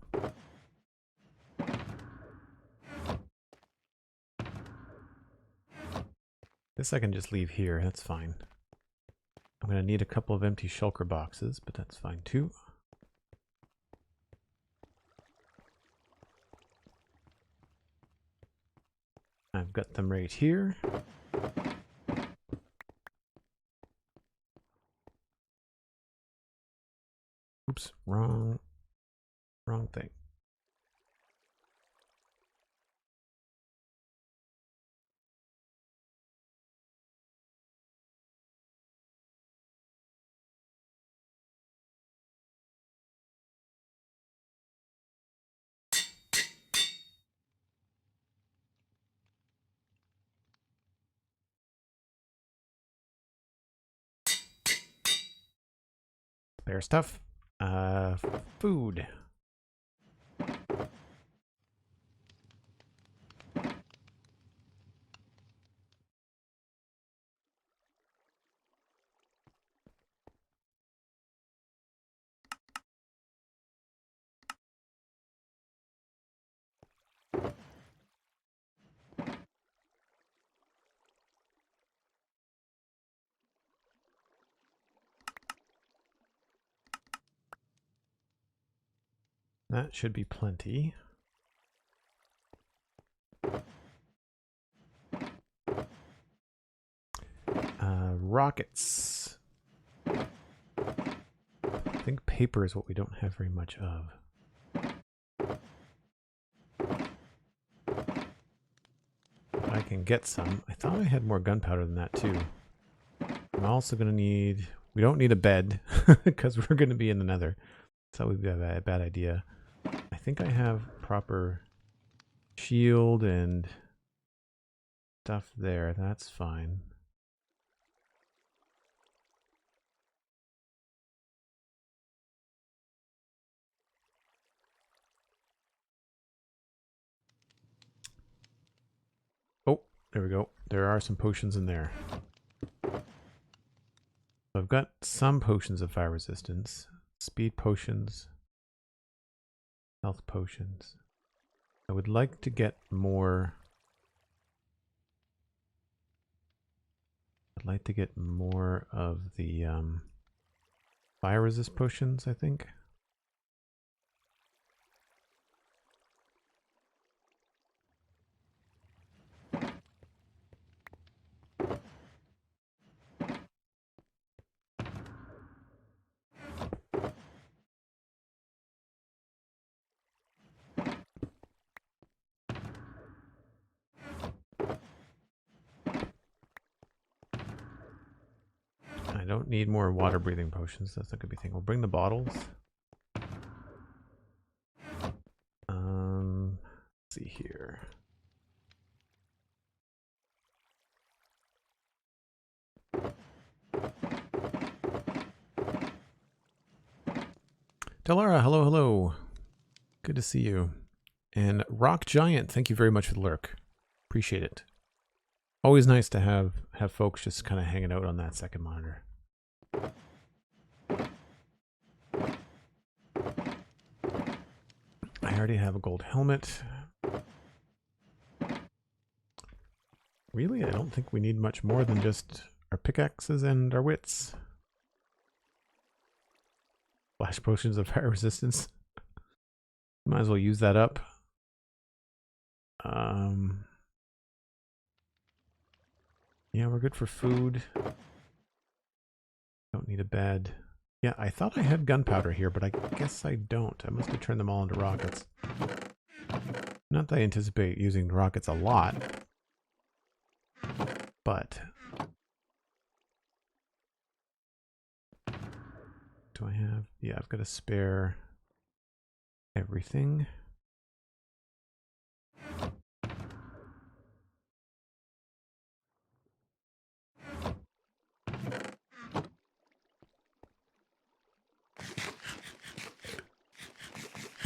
This I can just leave here, that's fine. I'm going to need a couple of empty shulker boxes, but that's fine too. I've got them right here. Oops, wrong thing. Spare stuff. Food. That should be plenty. Rockets. I think paper is what we don't have very much of. I can get some. I thought I had more gunpowder than that too. I'm also going to need... We don't need a bed because we're going to be in the nether. So we've got a bad idea. I think I have proper shield and stuff there. That's fine. Oh, there we go. There are some potions in there. I've got some potions of fire resistance. Speed potions. Health potions. I would like to get more... I'd like to get more of the fire resist potions, I think. I don't need more water breathing potions. That's not gonna be a thing. We'll bring the bottles. Let's see here. Delara, hello, hello. Good to see you. And Rock Giant, thank you very much for the lurk. Appreciate it. Always nice to have folks just kind of hanging out on that second monitor. I already have a gold helmet. Really, I don't think we need much more than just our pickaxes and our wits. Flash potions of fire resistance. Might as well use that up. Yeah, we're good for food. Don't need a bed. Yeah, I thought I had gunpowder here, but I guess I don't. I must have turned them all into rockets. Not that I anticipate using rockets a lot, but... Do I have... Yeah, I've got a spare everything.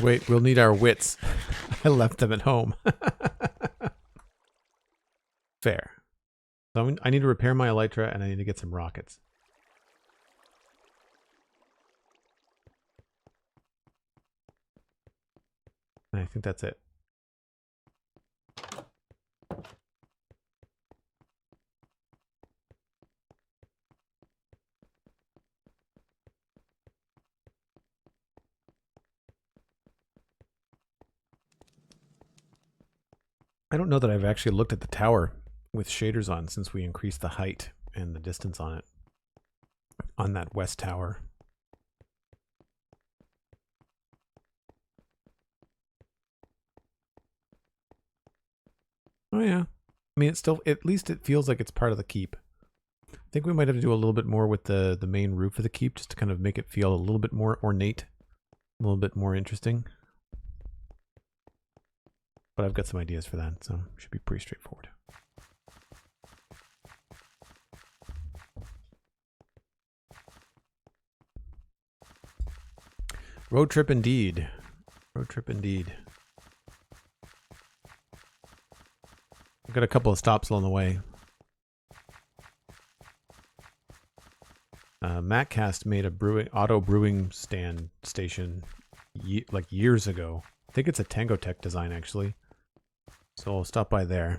Wait, we'll need our wits. I left them at home. Fair. So I need to repair my elytra and I need to get some rockets. And I think that's it. I don't know that I've actually looked at the tower with shaders on since we increased the height and the distance on it. On that west tower. Oh yeah. I mean, it's still, at least it feels like it's part of the keep. I think we might have to do a little bit more with the main roof of the keep just to kind of make it feel a little bit more ornate, a little bit more interesting. But I've got some ideas for that, so it should be pretty straightforward. Road trip indeed. Road trip indeed. I've got a couple of stops along the way. Matcast made a auto brewing stand station like years ago. I think it's a Tango Tech design actually. So I'll stop by there.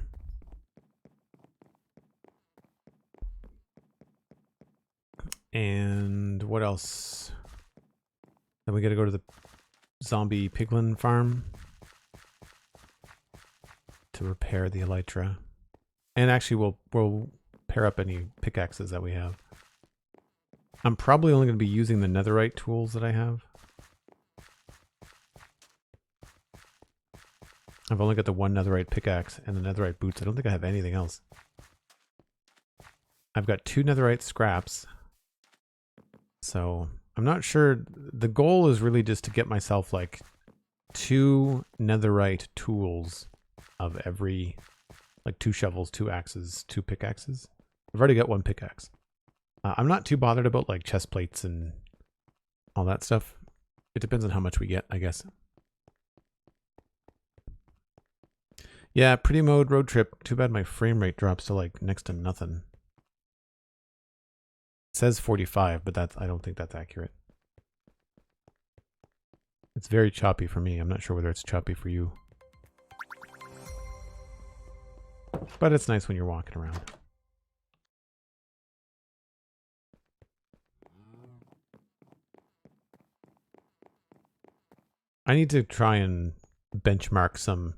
And what else? Then we gotta go to the zombie piglin farm to repair the elytra. And actually we'll pair up any pickaxes that we have. I'm probably only going to be using the netherite tools that I have. I've only got the one netherite pickaxe and the netherite boots. I don't think I have anything else. I've got 2 netherite scraps. So I'm not sure. The goal is really just to get myself like 2 netherite tools of every Like 2 shovels, 2 axes, 2 pickaxes. I've already got 1 pickaxe. I'm not too bothered about like chest plates and all that stuff. It depends on how much we get, I guess. Yeah, pretty mode road trip. Too bad my frame rate drops to like next to nothing. It says 45, but I don't think that's accurate. It's very choppy for me. I'm not sure whether it's choppy for you. But it's nice when you're walking around. I need to try and benchmark some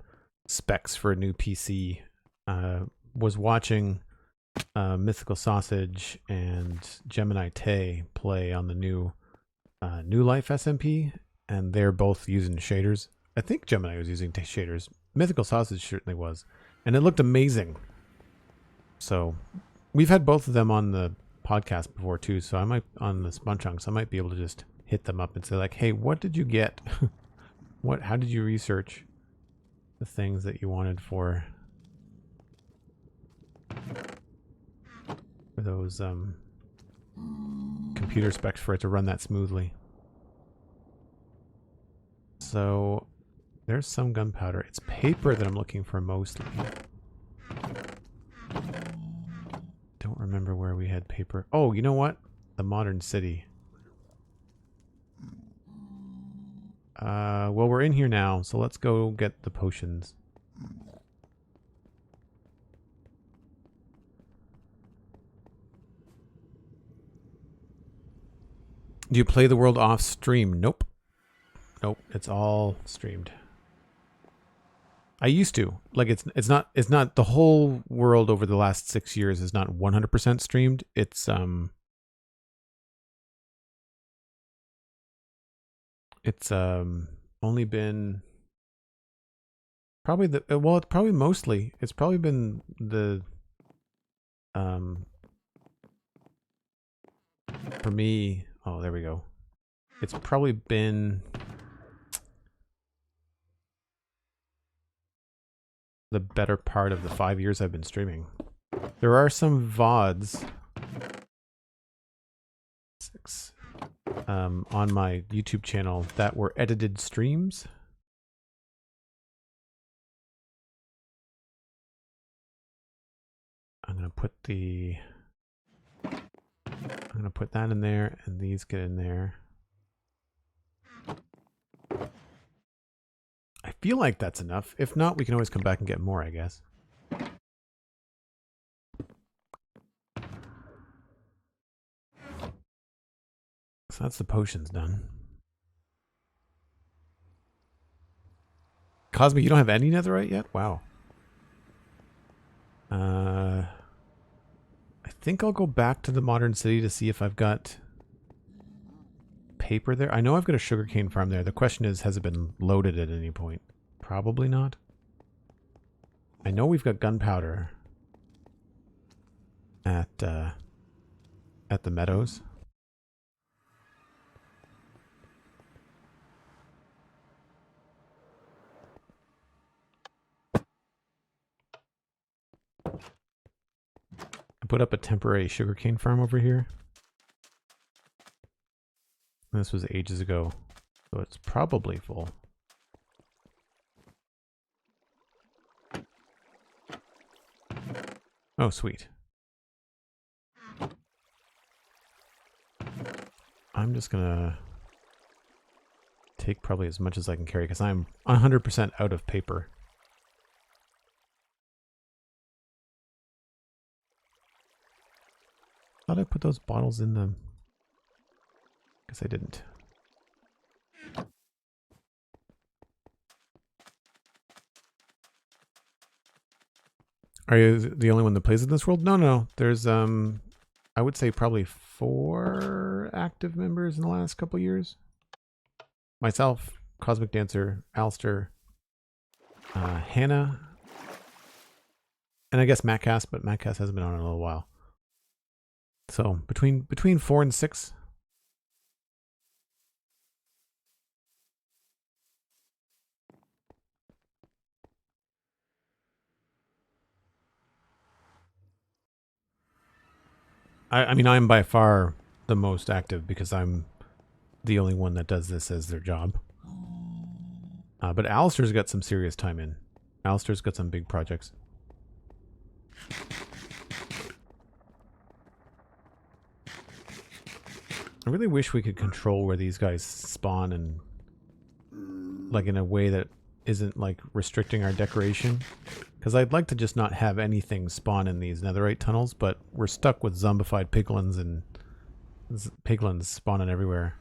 specs for a new PC. Was watching Mythical Sausage and Gemini Tay play on the new New Life SMP, and they're both using shaders. I think Gemini was using shaders. Mythical Sausage certainly was, and it looked amazing. So we've had both of them on the podcast before too, so I might, on the Spawn Chunks, I might be able to just hit them up and say like, hey, what did you get? How did you research the things that you wanted for those computer specs for it to run that smoothly? So there's some gunpowder. It's paper that I'm looking for mostly. Don't remember where we had paper. Oh, you know what? The modern city. Well, we're in here now, so let's go get the potions. Do you play the world off stream? Nope. Nope, it's all streamed. I used to. Like it's not the whole world over the last 6 years is not 100% streamed. It's only been probably it's probably mostly it's probably been the for me, oh, there we go. It's probably been the better part of the 5 years I've been streaming. There are some VODs 6 on my YouTube channel that were edited streams. I'm gonna put that in there, and these get in there. I feel like that's enough. If not, we can always come back and get more, I guess. So that's the potions done. Cosmic, you don't have any netherite yet? Wow. I think I'll go back to the modern city to see if I've got paper there. I know I've got a sugarcane farm there. The question is, has it been loaded at any point? Probably not. I know we've got gunpowder at the meadows. I put up a temporary sugarcane farm over here. This was ages ago, so it's probably full. Oh, sweet. I'm just gonna take probably as much as I can carry because I'm 100% out of paper. Thought I put those bottles in them. Guess I didn't. Are you the only one that plays in this world? No. There's I would say probably 4 active members in the last couple years. Myself, Cosmic Dancer, Alistair, Hannah, and I guess Mattcast, but Mattcast hasn't been on in a little while. So between 4 and 6. I mean, I'm by far the most active because I'm the only one that does this as their job. But Alistair's got some serious time in. Alistair's got some big projects. I really wish we could control where these guys spawn and like in a way that isn't like restricting our decoration. Because I'd like to just not have anything spawn in these netherite tunnels, but we're stuck with zombified piglins and piglins spawning everywhere.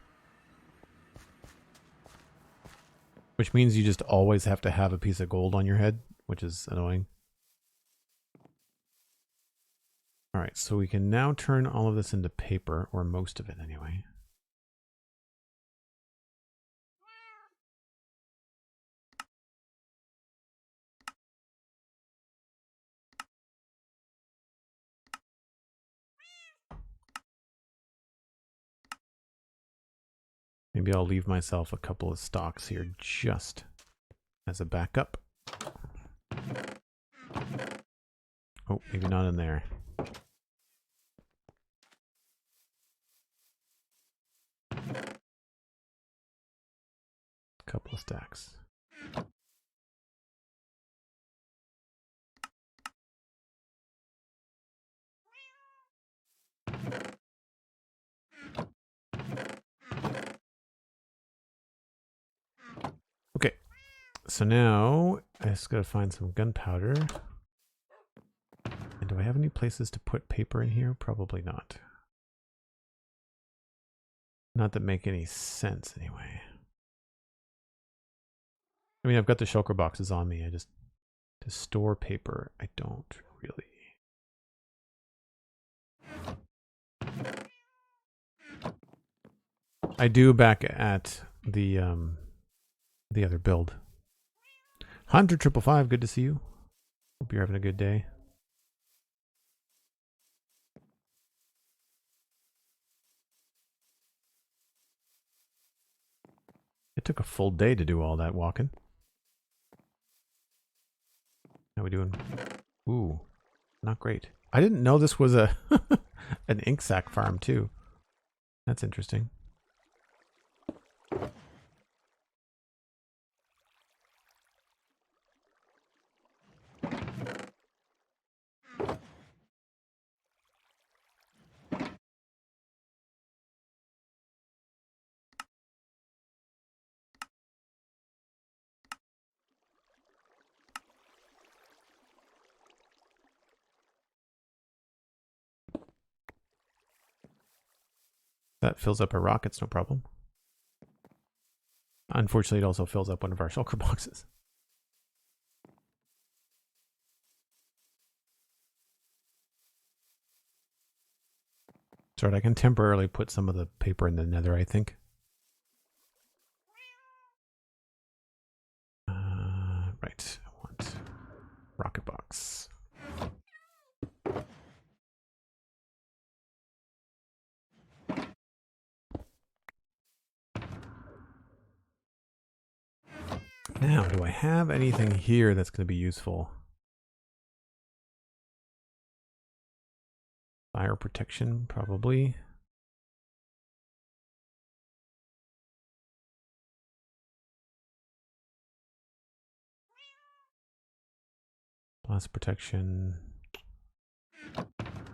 Which means you just always have to have a piece of gold on your head, which is annoying. Alright, so we can now turn all of this into paper, or most of it anyway. Maybe I'll leave myself a couple of stocks here just as a backup. Oh, maybe not in there. Couple of stacks. Okay, so now I just gotta find some gunpowder. And do I have any places to put paper in here? Probably not. Not that make any sense anyway. I mean, I've got the shulker boxes on me. To store paper, I don't really. I do back at the other build. Hunter 555, good to see you. Hope you're having a good day. It took a full day to do all that walking. How we doing? Ooh, not great. I didn't know this was a an ink sac farm too. That's interesting. That fills up our rockets, no problem. Unfortunately, it also fills up one of our shulker boxes. Sorry, I can temporarily put some of the paper in the nether, I think. Right, I want rocket box. Now, do I have anything here that's going to be useful? Fire protection, probably. Blast protection.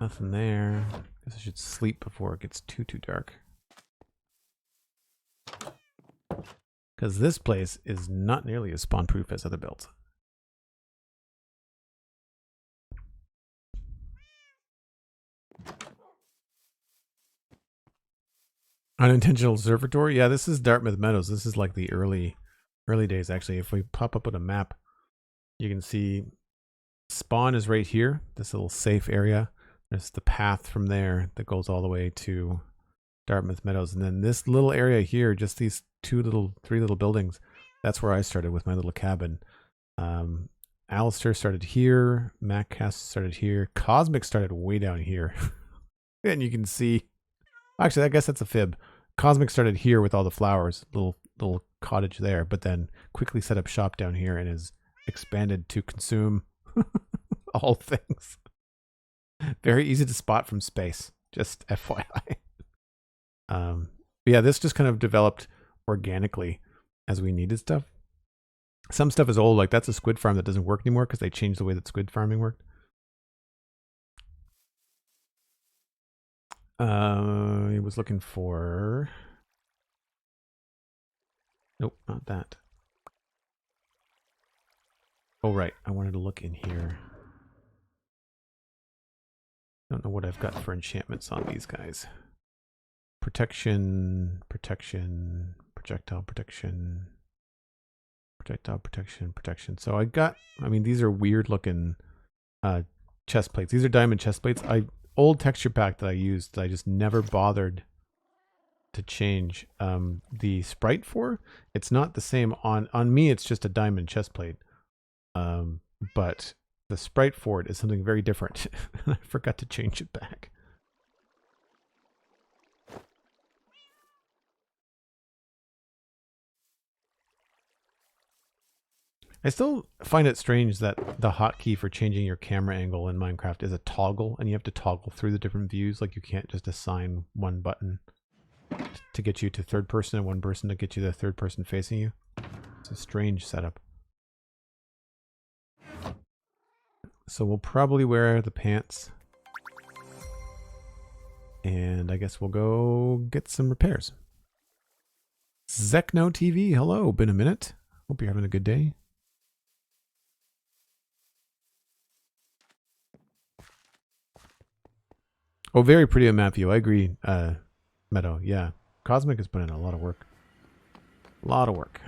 Nothing there. Guess I should sleep before it gets too dark. Because this place is not nearly as spawn-proof as other builds. Unintentional observatory? Yeah, this is Dartmouth Meadows. This is like the early days, actually. If we pop up on a map, you can see spawn is right here, this little safe area. There's the path from there that goes all the way to Dartmouth Meadows. And then this little area here, just these three little buildings, that's where I started with my little cabin. Alistair started here. Maccast started here. Cosmic started way down here. And you can see, actually, I guess that's a fib. Cosmic started here with all the flowers, little cottage there, but then quickly set up shop down here and is expanded to consume all things. Very easy to spot from space. Just FYI. But yeah, this just kind of developed organically as we needed stuff. Some stuff is old, like that's a squid farm that doesn't work anymore because they changed the way that squid farming worked. He was looking for... Nope, not that. Oh, right. I wanted to look in here. Don't know what I've got for enchantments on these guys. Protection, protection, projectile protection, projectile protection, protection. So I got, I mean, these are weird looking chest plates. These are diamond chest plates. Old texture pack that I used that I just never bothered to change the sprite for. It's not the same on me. It's just a diamond chest plate. But the sprite for it is something very different. I forgot to change it back. I still find it strange that the hotkey for changing your camera angle in Minecraft is a toggle, and you have to toggle through the different views. Like you can't just assign one button to get you to third person and one person to get you the third person facing you. It's a strange setup. So we'll probably wear the pants. And I guess we'll go get some repairs. Zekno TV, hello, been a minute. Hope you're having a good day. Oh, very pretty map view. I agree, Meadow. Yeah, Cosmic has put in a lot of work. A lot of work.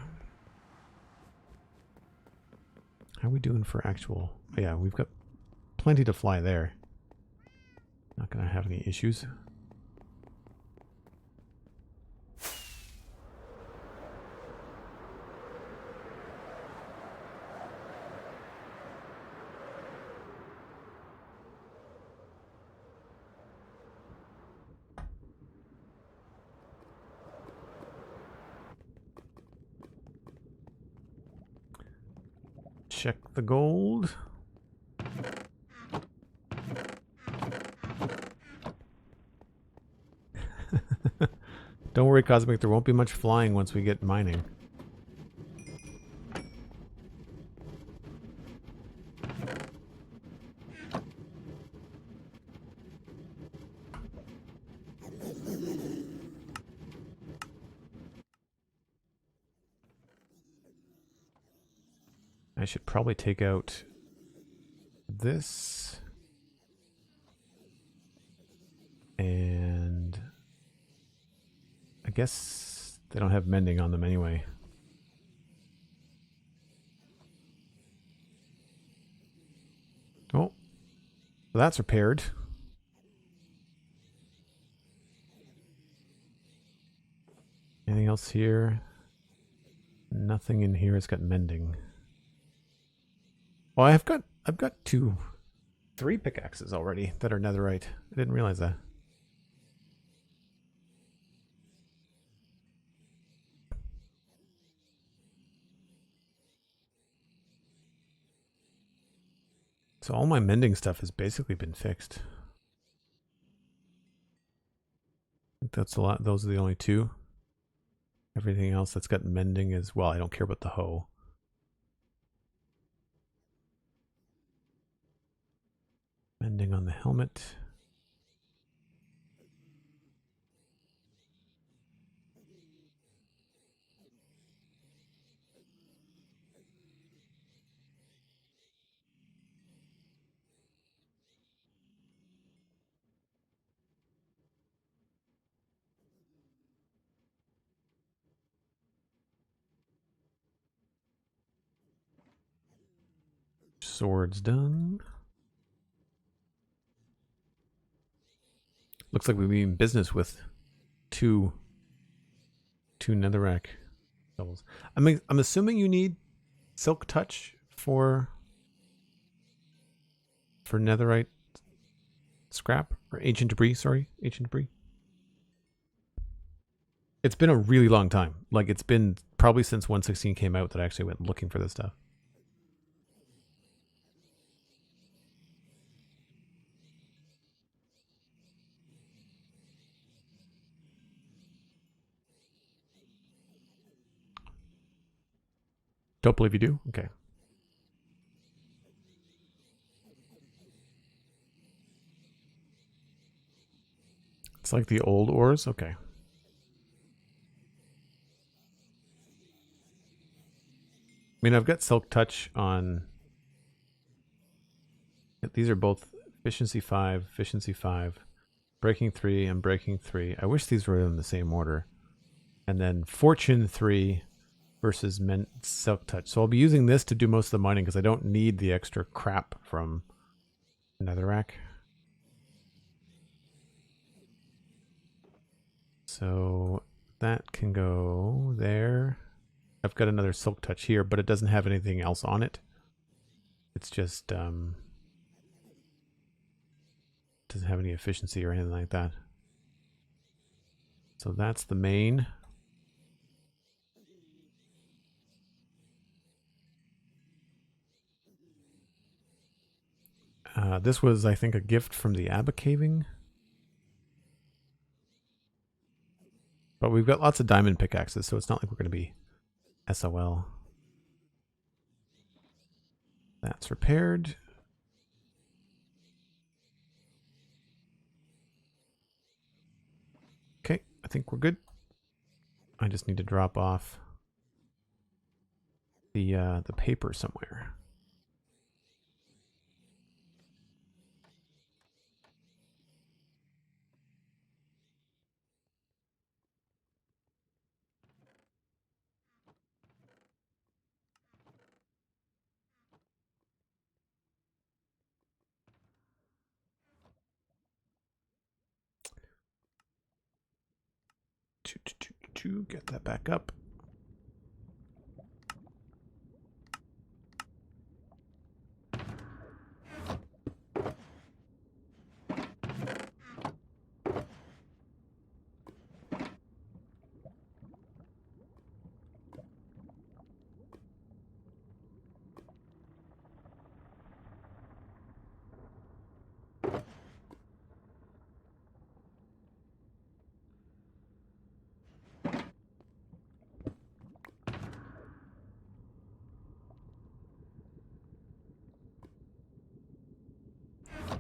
How are we doing for actual... Oh, yeah, we've got plenty to fly there. Not going to have any issues. Check the gold. Don't worry, Cosmic, there won't be much flying once we get mining. I should probably take out this. And I guess they don't have mending on them anyway. Oh, so that's repaired. Anything else here? Nothing in here has got mending. Well, I've got 3 pickaxes already that are netherite. I didn't realize that. So all my mending stuff has basically been fixed. I think that's a lot. Those are the only 2. Everything else that's got mending is, well, I don't care about the hoe. Mending on the helmet. Sword's done. Looks like we'll be in business with two netherrack doubles. I'm assuming you need silk touch for netherite scrap or ancient debris. Sorry, ancient debris. It's been a really long time. Like it's been probably since 1.16 came out that I actually went looking for this stuff. Don't believe you do? Okay. It's like the old ores? Okay. I mean, I've got Silk Touch on... These are both efficiency 5, breaking 3, and breaking 3. I wish these were in the same order. And then Fortune 3 versus Silk Touch. So I'll be using this to do most of the mining because I don't need the extra crap from Netherrack. So that can go there. I've got another Silk Touch here, but it doesn't have anything else on it. It's just doesn't have any efficiency or anything like that. So that's the main. This was, I think, a gift from the Abba Caving. But we've got lots of diamond pickaxes, so it's not like we're going to be SOL. That's repaired. Okay, I think we're good. I just need to drop off the paper somewhere. Get that back up.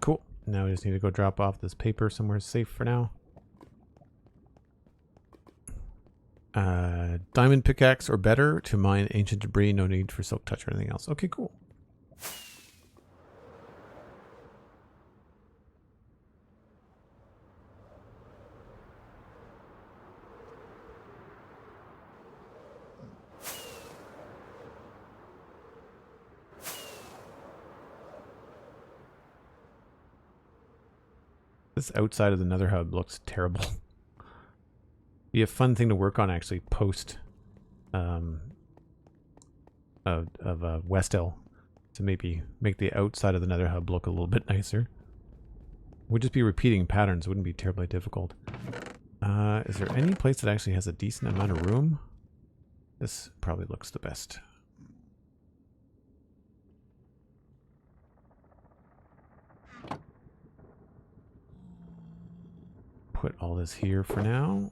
Cool. Now we just need to go drop off this paper somewhere safe for now. Diamond pickaxe or better to mine ancient debris. No need for Silk Touch or anything else. Okay, cool. This outside of the Nether Hub looks terrible. Be a fun thing to work on actually post Westhill to maybe make the outside of the Nether Hub look a little bit nicer. Would just be repeating patterns. It wouldn't be terribly difficult. Is there any place that actually has a decent amount of room? This probably looks the best. Put all this here for now.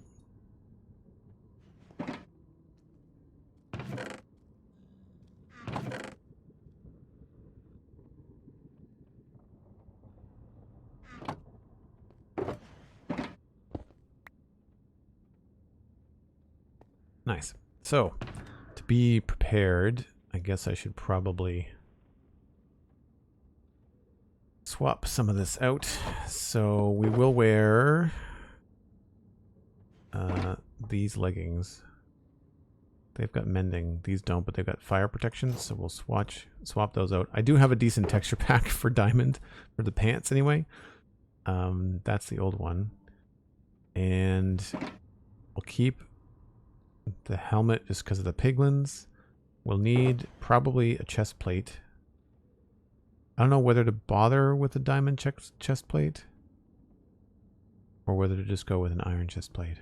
Nice. So, to be prepared, I guess I should probably swap some of this out. So we will wear these leggings. They've got mending. These don't, but they've got fire protection, so we'll swap those out. I do have a decent texture pack for diamond, for the pants anyway. That's the old one. And we'll keep the helmet just because of the piglins. We'll need probably a chest plate. I don't know whether to bother with a diamond chest plate or whether to just go with an iron chest plate.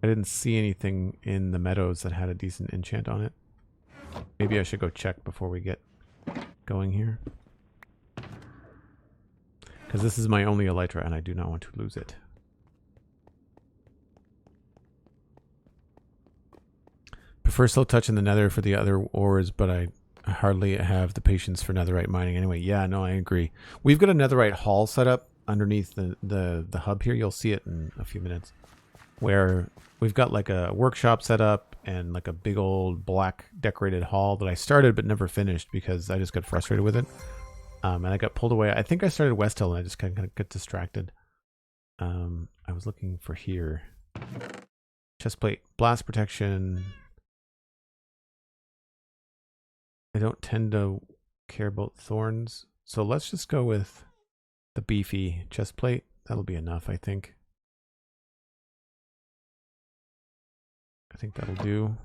I didn't see anything in the meadows that had a decent enchant on it. Maybe I should go check before we get going here. Because this is my only elytra and I do not want to lose it. prefer slow touch in the nether for the other ores, but I hardly have the patience for netherite mining anyway. Yeah, no, I agree. We've got a netherite hall set up underneath the hub here. You'll see it in a few minutes, where we've got like a workshop set up and like a big old black decorated hall that I started but never finished because I just got frustrated with it. And I got pulled away. I think I started Westhill and I just kind of got distracted. I was looking for here. Chestplate, blast protection. I don't tend to care about thorns. So let's just go with the beefy chestplate. That'll be enough, I think. I think that'll do.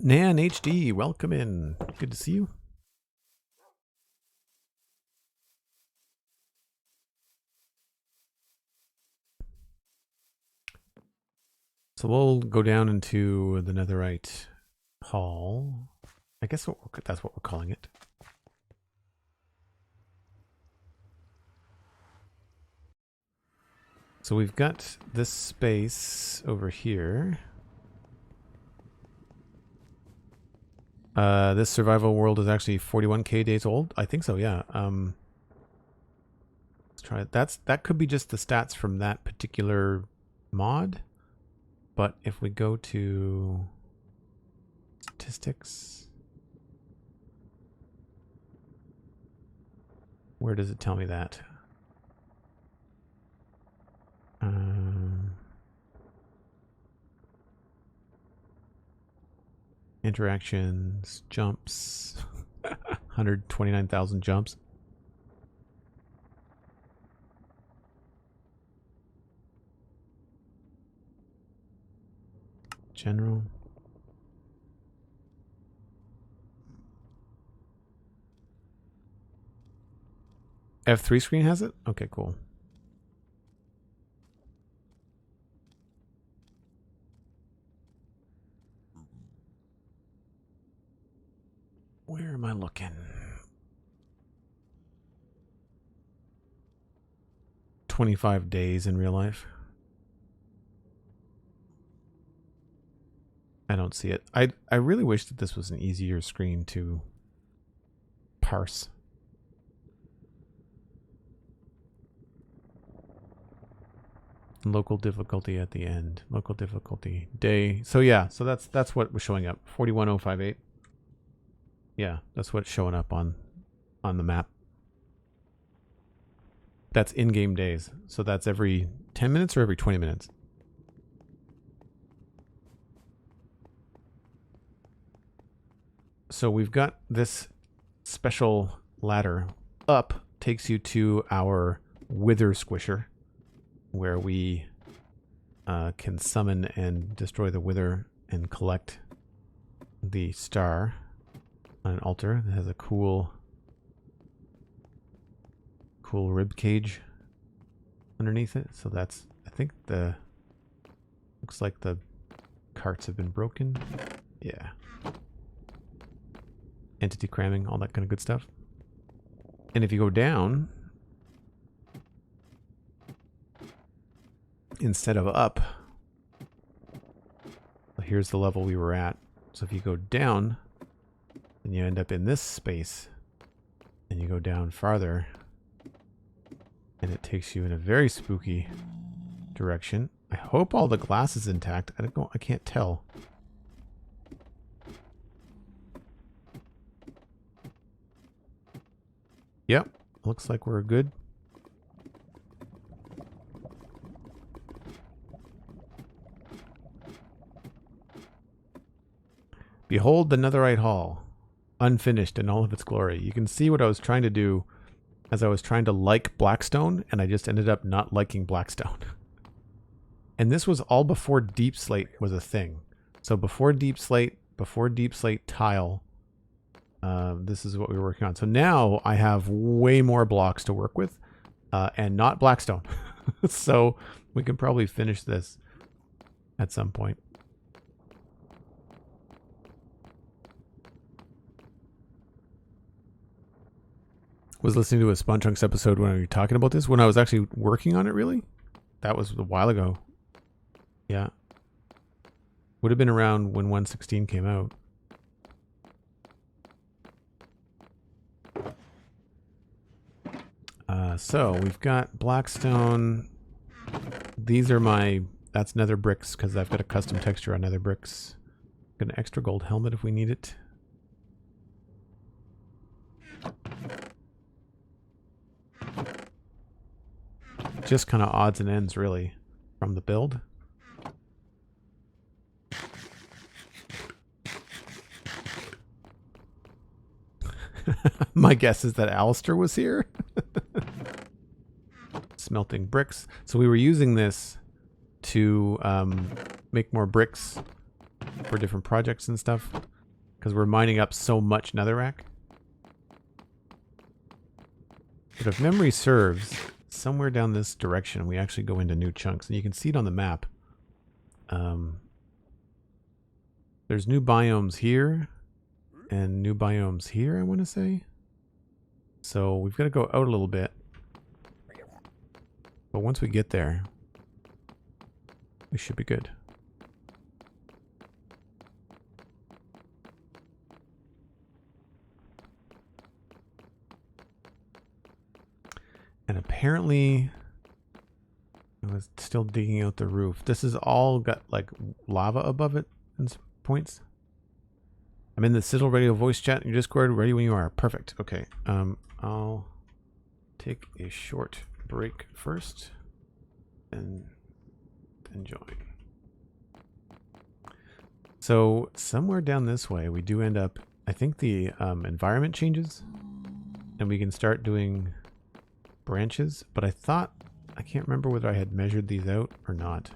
Nan HD, welcome in. Good to see you. So we'll go down into the netherite hall. I guess that's what we're calling it. So we've got this space over here. This survival world is actually 41k days old. I think so, yeah. Let's try it. That could be just the stats from that particular mod. But if we go to statistics, where does it tell me that? Interactions, jumps, 129,000 jumps. General. F3 screen has it? Okay, cool. Where am I looking? 25 days in real life. I don't see it. I really wish that this was an easier screen to parse. Local difficulty at the end. Local difficulty day. So yeah, so that's what was showing up. 41058. Yeah, that's what's showing up on the map. That's in-game days. So that's every 10 minutes or every 20 minutes. So we've got this special ladder. Up takes you to our wither squisher, where we can summon and destroy the wither and collect the star on an altar that has a cool rib cage underneath it. So that's, I think looks like the carts have been broken. Yeah. Entity cramming, all that kind of good stuff. And if you go down, instead of up, here's the level we were at. So if you go down, then you end up in this space, and you go down farther, and it takes you in a very spooky direction. I hope all the glass is intact. I can't tell. Yep, looks like we're good. Behold the netherite hall, unfinished in all of its glory. You can see what I was trying to do as I was trying to like Blackstone, and I just ended up not liking Blackstone. And this was all before deep slate was a thing. So before deep slate tile, this is what we were working on. So now I have way more blocks to work with, and not Blackstone. So we can probably finish this at some point. was listening to a Spawn Chunks episode when we were talking about this, when I was actually working on it, really. That was a while ago. Yeah. Would have been around when 1.16 came out. So we've got Blackstone. These are that's nether bricks because I've got a custom texture on nether bricks. Got an extra gold helmet if we need it. Just kind of odds and ends really from the build. My guess is that Alistair was here. Smelting bricks. So we were using this to make more bricks for different projects and stuff because we're mining up so much netherrack. But if memory serves, somewhere down this direction we actually go into new chunks, and you can see it on the map. There's new biomes here and new biomes here, I want to say. So we've got to go out a little bit. But once we get there, we should be good. And apparently, I was still digging out the roof. This has all got like lava above it in points. I'm in the Citadel radio voice chat in your Discord. Ready when you are. Perfect. Okay. I'll take a short break first and then join. So somewhere down this way, we do end up, I think the environment changes and we can start doing branches, but I thought, I can't remember whether I had measured these out or not.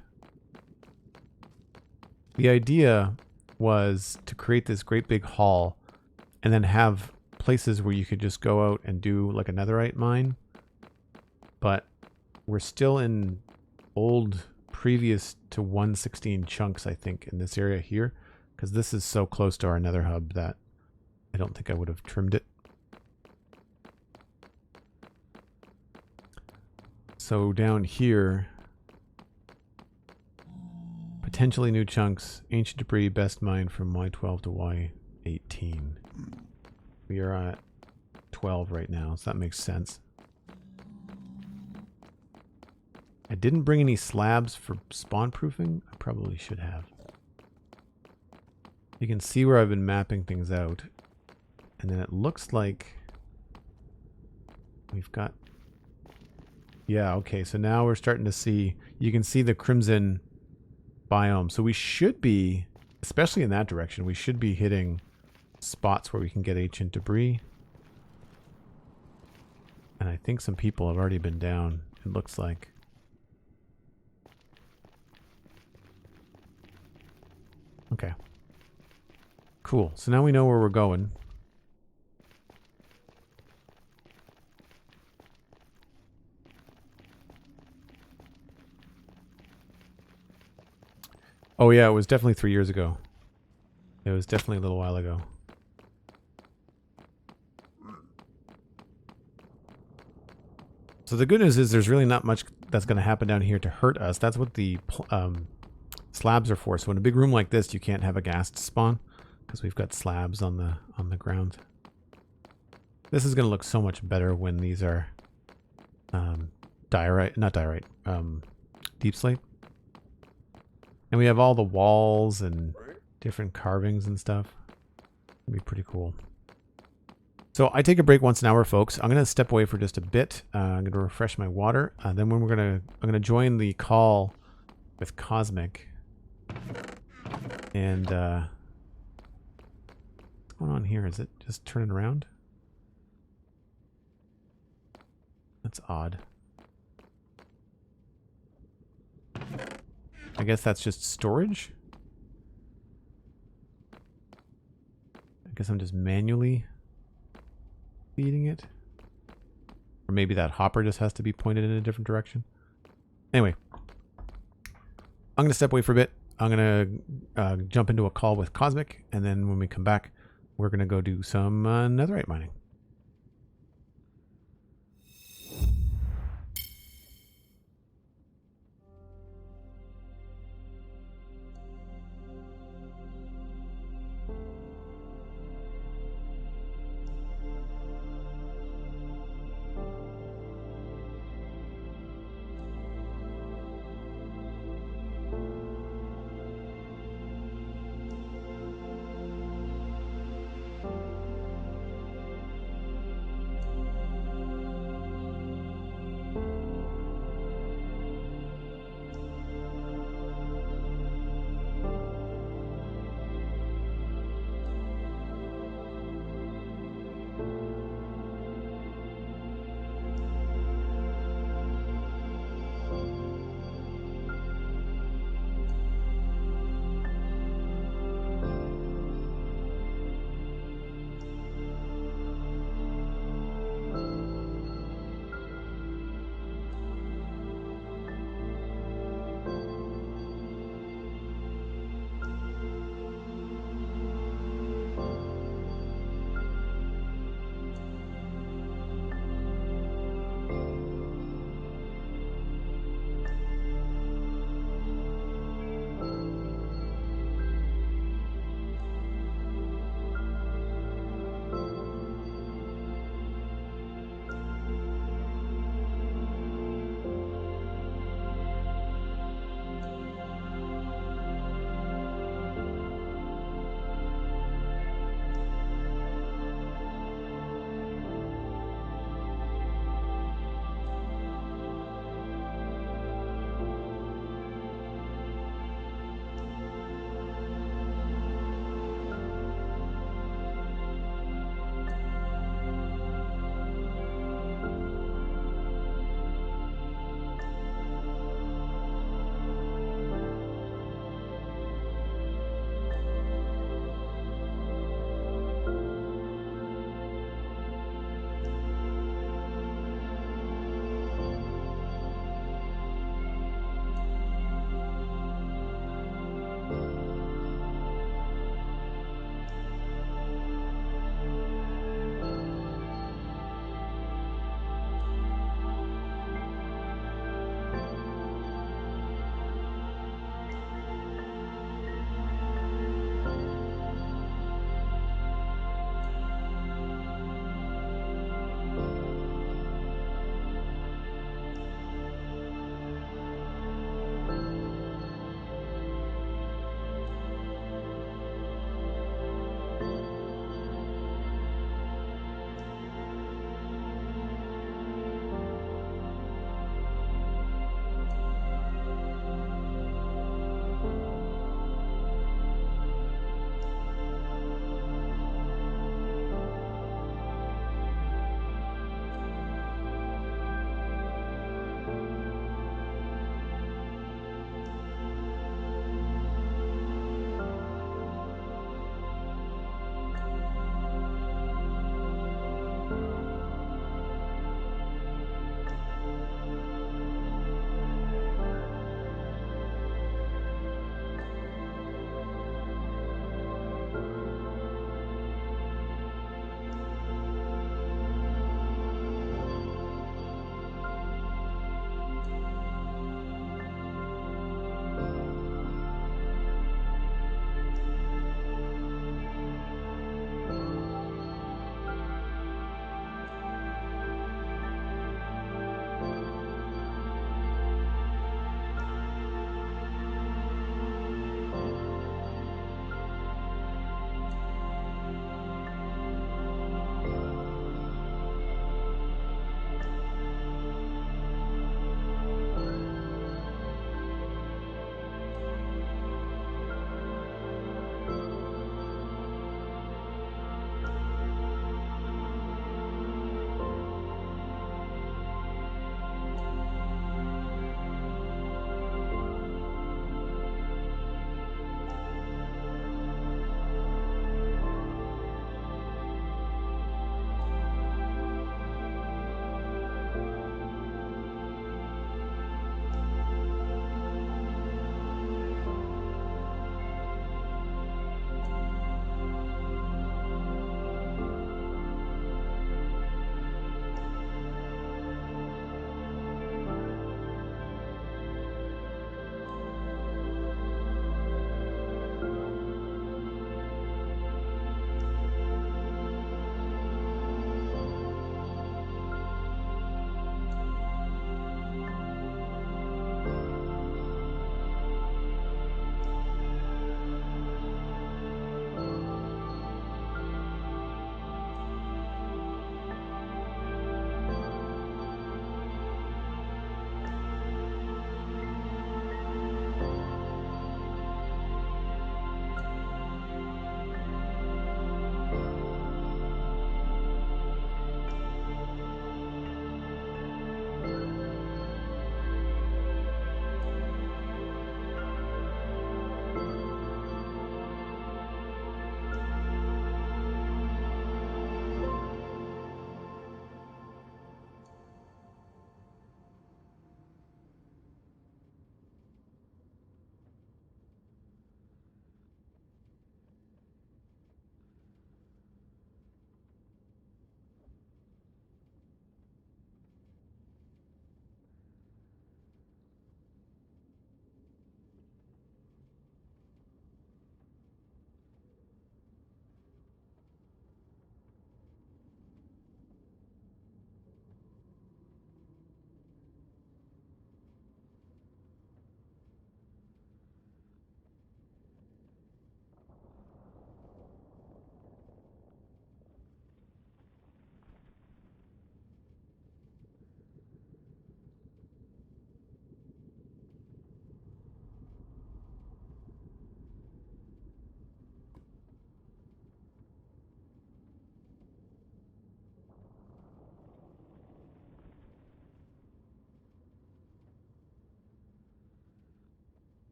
The idea was to create this great big hall and then have places where you could just go out and do like a netherite mine. But we're still in old previous to 1.16 chunks, I think, in this area here, because this is so close to our nether hub that I don't think I would have trimmed it. So down here, potentially new chunks, ancient debris, best mine from Y12 to Y18. We are at 12 right now, so that makes sense. I didn't bring any slabs for spawn proofing. I probably should have. You can see where I've been mapping things out. And then it looks like we've got... Yeah, okay, so now we're starting to see... You can see the crimson biome. So we should be, especially in that direction, we should be hitting spots where we can get ancient debris. And I think some people have already been down, it looks like. Okay. Cool. So now we know where we're going. Oh yeah, it was definitely 3 years ago. It was definitely a little while ago. So the good news is there's really not much that's going to happen down here to hurt us. That's what the slabs are for. So in a big room like this, you can't have a ghast spawn because we've got slabs on the ground. This is going to look so much better when these are deep slate. And we have all the walls and different carvings and stuff. It'll be pretty cool. So I take a break once an hour, folks. I'm going to step away for just a bit. I'm going to refresh my water. Then when I'm going to join the call with Cosmic. And what's going on here? Is it just turning around? That's odd. I guess that's just storage. I guess I'm just manually feeding it. Or maybe that hopper just has to be pointed in a different direction. Anyway, I'm going to step away for a bit. I'm going to jump into a call with Cosmic, and then when we come back, we're going to go do some netherite mining.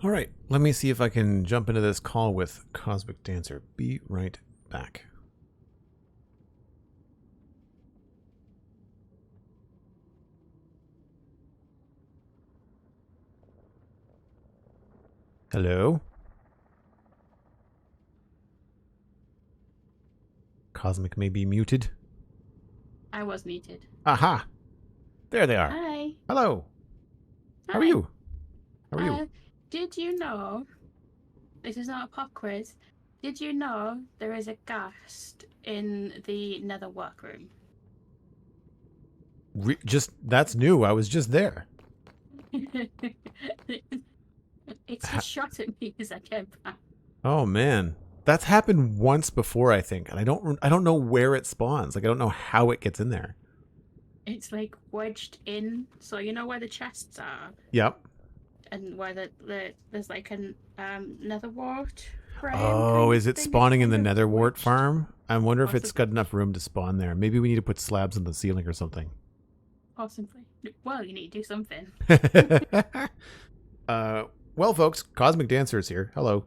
All right, let me see if I can jump into this call with Cosmic Dancer. Be right back. Hello? Cosmic may be muted. I was muted. Aha! There they are. Hi. Hello. Hi. How are you? How are you? Did you know, this is not a pop quiz, did you know there is a ghast in the nether workroom? That's new. I was just there. It's just shot at me as I came back. Oh man. That's happened once before, I think, and I don't know where it spawns. Like I don't know how it gets in there. It's like wedged in, so you know where the chests are? Yep. And where there's like a netherwort frame. Oh, is it spawning in the netherwort farm? I wonder if it's got enough room to spawn there. Maybe we need to put slabs in the ceiling or something. Possibly. Well, you need to do something. Well, folks, Cosmic Dancer is here. Hello.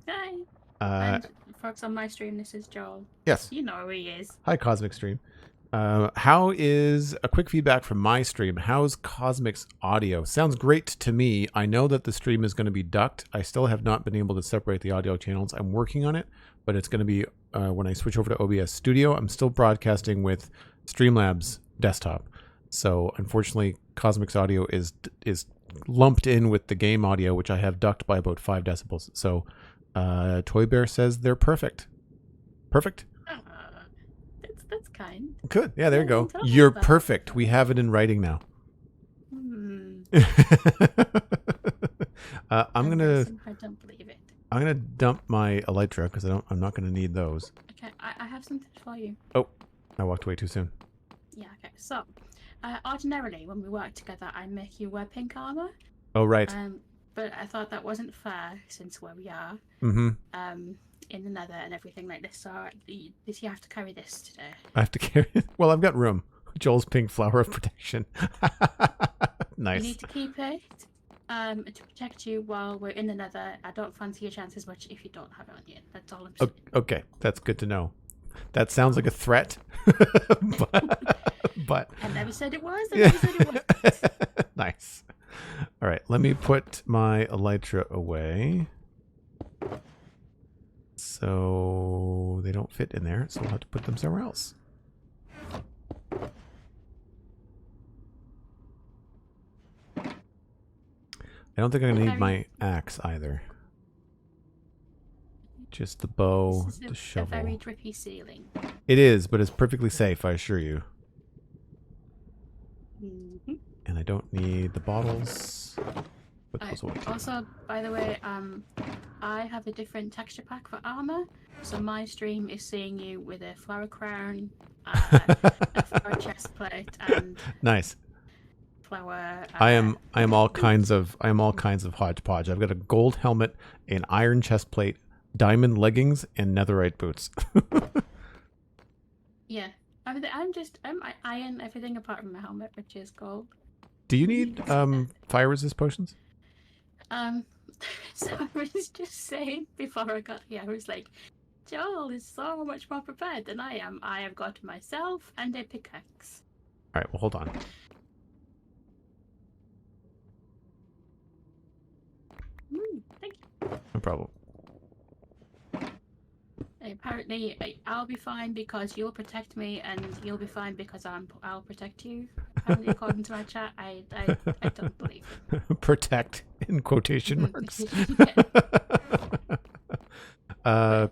Hi. And folks on my stream, this is Joel. Yes. You know who he is. Hi, Cosmic Stream. How is a quick feedback from my stream? How's Cosmic's audio? Sounds great to me. I know that the stream is going to be ducked. I still have not been able to separate the audio channels. I'm working on it, but it's going to be when I switch over to OBS Studio. I'm still broadcasting with Streamlabs desktop. So unfortunately, Cosmic's audio is lumped in with the game audio, which I have ducked by about 5 decibels. So Toy Bear says they're perfect. Perfect? That's kind. Good. Yeah, there you go. You're perfect. We have it in writing now. I'm gonna. I don't believe it. I'm gonna dump my elytra because I'm not gonna need those. Okay, I have something for you. Oh, I walked away too soon. Yeah. Okay. So, ordinarily when we work together, I make you wear pink armor. Oh right. But I thought that wasn't fair since where we are. Mm-hmm. In the nether and everything like this, so you have to carry this today. I have to carry it? Well, I've got room. Joel's pink flower of protection. Nice. You need to keep it to protect you while we're in the nether. I don't fancy your chances much if you don't have it on you. That's all I'm saying. Okay, that's good to know. That sounds like a threat. but I never said it was. I never said it wasn't. Nice. All right, let me put my elytra away. So they don't fit in there, so we'll have to put them somewhere else. I don't think I'm going to need my axe either. Just the bow, the shovel. A very drippy ceiling. It is, but it's perfectly safe, I assure you. Mm-hmm. And I don't need the bottles. Also, by the way, I have a different texture pack for armor, so my stream is seeing you with a flower crown, a flower chest plate, and nice flower. I am all kinds of hodgepodge. I've got a gold helmet, an iron chest plate, diamond leggings, and netherite boots. Yeah, I'm iron everything apart from my helmet, which is gold. Do you need fire resist potions? So I was just saying before I got here, I was like, Joel is so much more prepared than I am. I have got myself and a pickaxe. All right, well, hold on. Thank you. No problem. Apparently, I'll be fine because you'll protect me, and you'll be fine because I'll protect you. Apparently, according to my chat, I don't believe. Protect in quotation marks.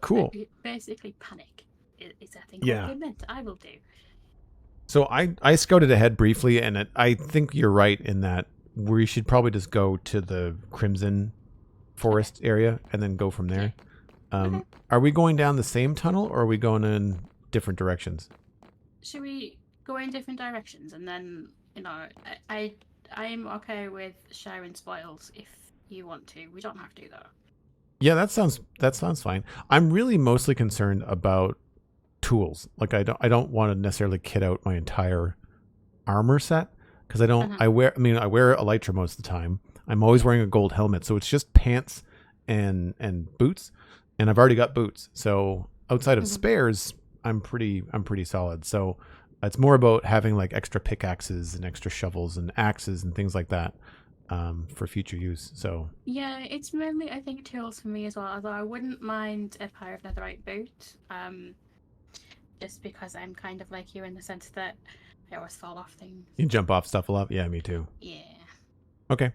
Cool. Basically, panic is I think yeah. what they meant. I will do. So I scouted ahead briefly, and I think you're right in that we should probably just go to the Crimson Forest area and then go from there. Okay. Are we going down the same tunnel, or are we going in different directions? Should we go in different directions, and then I'm okay with sharing spoils if you want to. We don't have to though. Yeah, that sounds fine. I'm really mostly concerned about tools. Like I don't want to necessarily kit out my entire armor set because I wear elytra most of the time. I'm always wearing a gold helmet, so it's just pants and boots, and I've already got boots. So outside of spares, I'm pretty solid. So it's more about having like extra pickaxes and extra shovels and axes and things like that for future use. So yeah, it's mainly I think tools for me as well. Although I wouldn't mind a pair of netherite boots, just because I'm kind of like you in the sense that I always fall off things. you jump off stuff a lot. Yeah, me too. Yeah. Okay.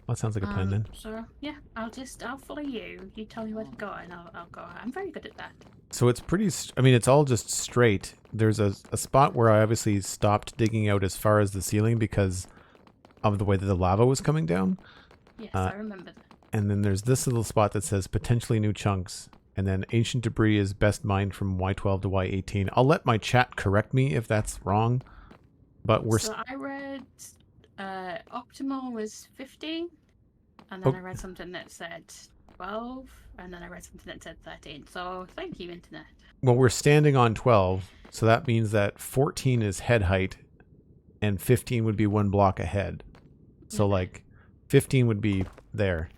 That sounds like a plan then. So yeah, I'll follow you. You tell me where to go, and I'll go. I'm very good at that. So it's pretty. I mean, it's all just straight. There's a spot where I obviously stopped digging out as far as the ceiling because of the way that the lava was coming down. Yes, I remember that. And then there's this little spot that says potentially new chunks. And then ancient debris is best mined from Y12 to Y18. I'll let my chat correct me if that's wrong. But we're... So I read optimal was 15. And then I read something that said 12. And then I read something that said 13. So thank you, Internet. Well, we're standing on 12. So that means that 14 is head height. And 15 would be one block ahead. So like 15 would be there.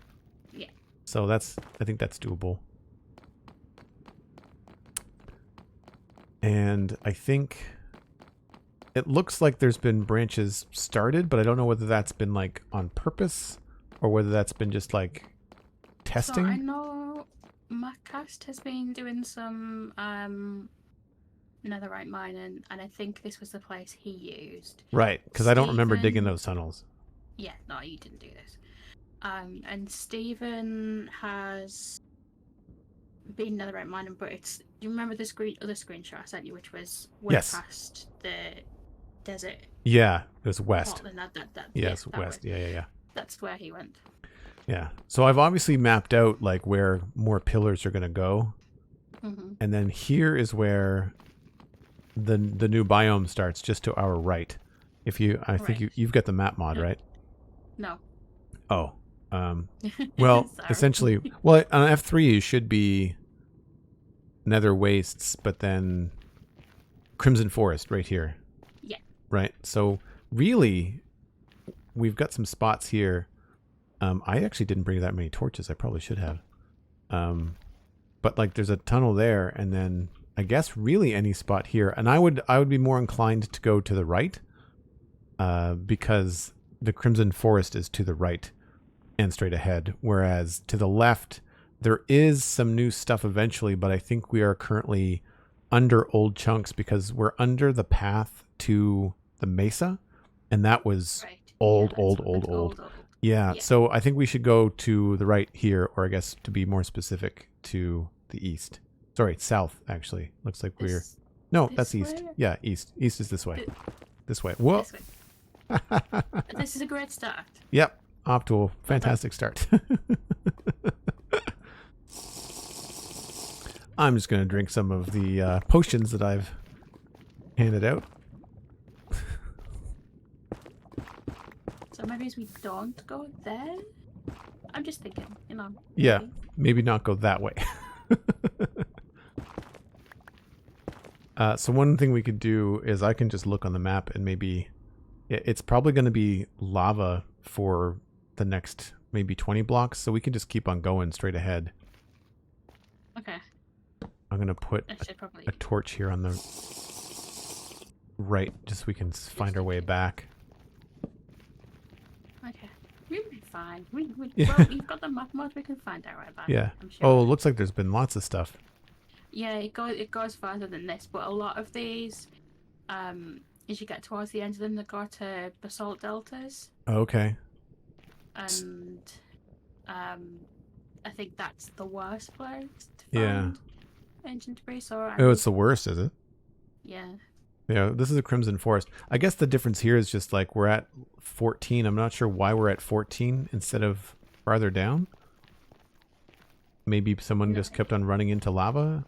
Yeah. So I think that's doable. And I think it looks like there's been branches started, but I don't know whether that's been like on purpose or whether that's been just like testing. So I know Macast has been doing some netherite mining, and I think this was the place he used. Right, because I don't remember digging those tunnels. Yeah, no, you didn't do this. And Stephen has been netherite mining, but it's... Do you remember the other screenshot I sent you, which was way past the desert? Yeah, it was west. Yes, west. Yeah. That's where he went. Yeah. So I've obviously mapped out like where more pillars are going to go. And then here is where the new biome starts, just to our right. I think you've got the map mod, right? No. Oh. Well, essentially, on F3 it should be Nether Wastes, but then Crimson Forest right here. Yeah. Right. So really, we've got some spots here. I actually didn't bring that many torches. I probably should have. But like, there's a tunnel there, and then I guess really any spot here. And I would be more inclined to go to the right, because the Crimson Forest is to the right and straight ahead, whereas to the left there is some new stuff eventually, but I think we are currently under old chunks because we're under the path to the mesa, and that was old. Yeah, so I think we should go to the right here, or I guess to be more specific, to the east. Sorry, south, actually. Looks like that's east. Way? Yeah, east. East is this way. This way. Whoa. This way. This is a great start. Yep. Off to a fantastic start. I'm just going to drink some of the potions that I've handed out. So maybe we don't go there? I'm just thinking, Yeah, maybe not go that way. So one thing we could do is I can just look on the map and maybe... It's probably going to be lava for the next maybe 20 blocks, so we can just keep on going straight ahead. Okay. I'm going to put a torch here on the right, just so we can find our way back. Okay. We'll be fine. You've got the map mod, we can find our way back. Yeah. I'm sure. Oh, it looks like there's been lots of stuff. Yeah, it goes farther than this, but a lot of these, as you get towards the end of them, they go to basalt deltas. Okay. And I think that's the worst place to find ancient debris. So it's the worst, is it? Yeah. Yeah, this is a Crimson Forest. I guess the difference here is just like we're at 14. I'm not sure why we're at 14 instead of farther down. Maybe someone just kept on running into lava.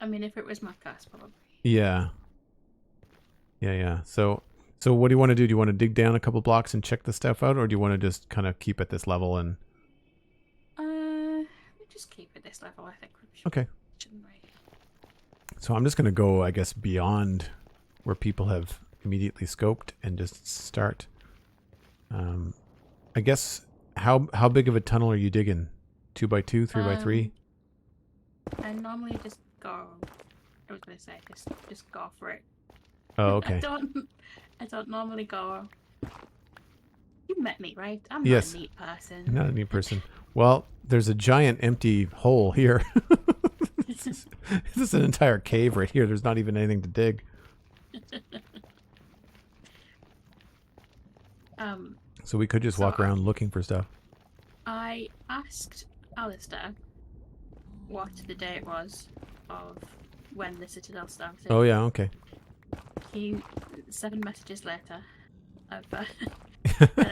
I mean, if it was my cast, probably. Yeah. So what do you want to do? Do you want to dig down a couple blocks and check the stuff out, or do you want to just kind of keep at this level and... just keep at this level, I think. Okay. So I'm just going to go, I guess, beyond where people have immediately scoped and just start I guess how big of a tunnel are you digging? 2x2, 3x3? I normally just go. I was gonna say just go for it. Oh, okay. I don't normally go. You met me, right? I'm Yes. not a neat person. Not a neat person. Well, there's a giant empty hole here. This is an entire cave right here. There's not even anything to dig. So we could just walk around looking for stuff. I asked Alistair what the date was of when the Citadel started. Oh yeah, okay. 7 messages later, and I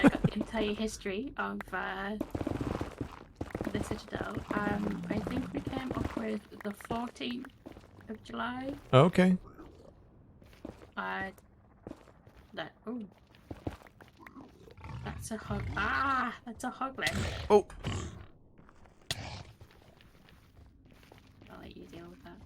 got the entire history of the Citadel. I think we came up with the 14th of July. Okay. That's a hog. Ah, that's a hoglet. Oh. I'll let you deal with that.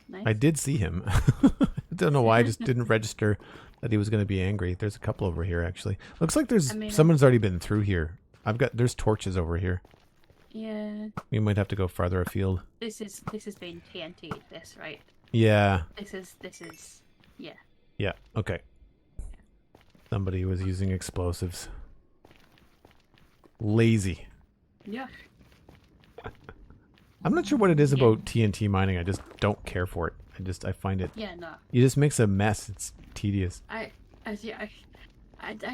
Nice. I did see him. I don't know why I just didn't register that he was going to be angry. There's a couple over here actually. Looks like there's someone's already been through here. There's torches over here. Yeah. We might have to go farther afield. This has been TNT'd, this, right? Yeah. This is yeah. Yeah, okay. Somebody was using explosives. Lazy. Yeah. I'm not sure what it is about TNT mining. I just don't care for it. I find it. Yeah, no. It just makes a mess. It's tedious. I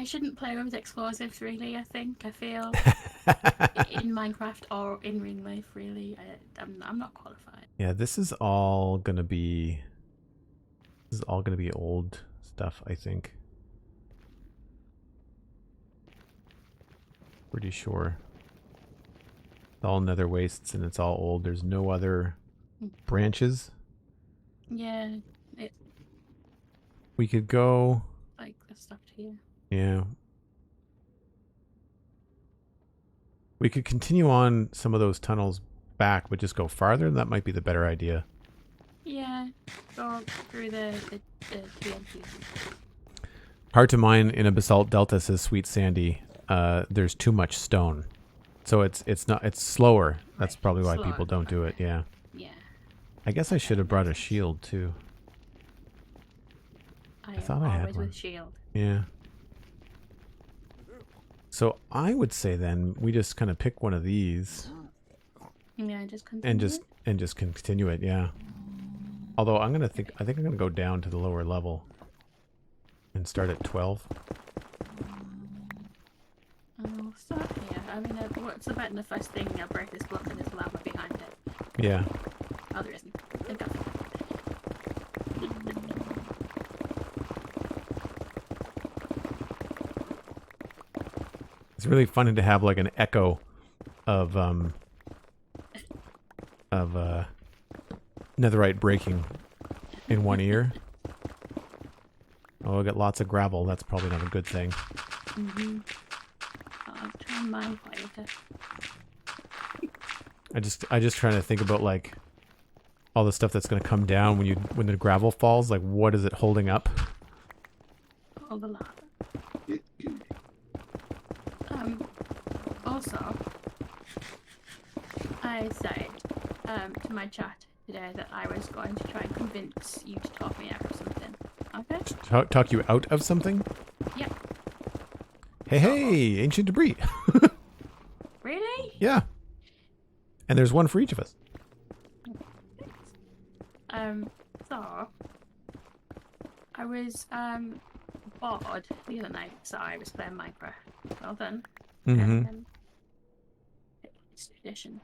shouldn't play with explosives, really. I feel in Minecraft or in real life, really. I'm not qualified. Yeah, this is all gonna be old stuff, I think. Pretty sure. It's all nether wastes and it's all old. There's no other branches. Yeah. We could go Like the stuff here. Yeah. We could continue on some of those tunnels back, but just go farther. That might be the better idea. Yeah. Go through the TNT. Hard to mine in a basalt delta, says SweetSandi. There's too much stone. So it's slower. That's probably why people don't do it, yeah. Yeah. I guess I should have brought a shield too. I thought I had one. with shield. Yeah. So I would say then we just kind of pick one of these. Yeah, just continue. And just continue it, yeah. Although I think I'm gonna go down to the lower level and start at 12. I'll start here. I mean, what's the bet in the first thing I break this block and there's lava behind it? Yeah. Oh, there isn't. Thank God. It's really funny to have like an echo of netherite breaking in one ear. Oh, I got lots of gravel. That's probably not a good thing. Mm-hmm. I'll try and mine quieter. I just trying to think about like all the stuff that's going to come down when the gravel falls. Like, what is it holding up? All the lava. Also, I said to my chat today that I was going to try and convince you to talk me out of something. Okay? Talk you out of something? Yep. Hey, ancient debris. Really? Yeah. And there's one for each of us. So I was bored the other night, so I was playing Minecraft. Well done. Mm-hmm. It's tradition.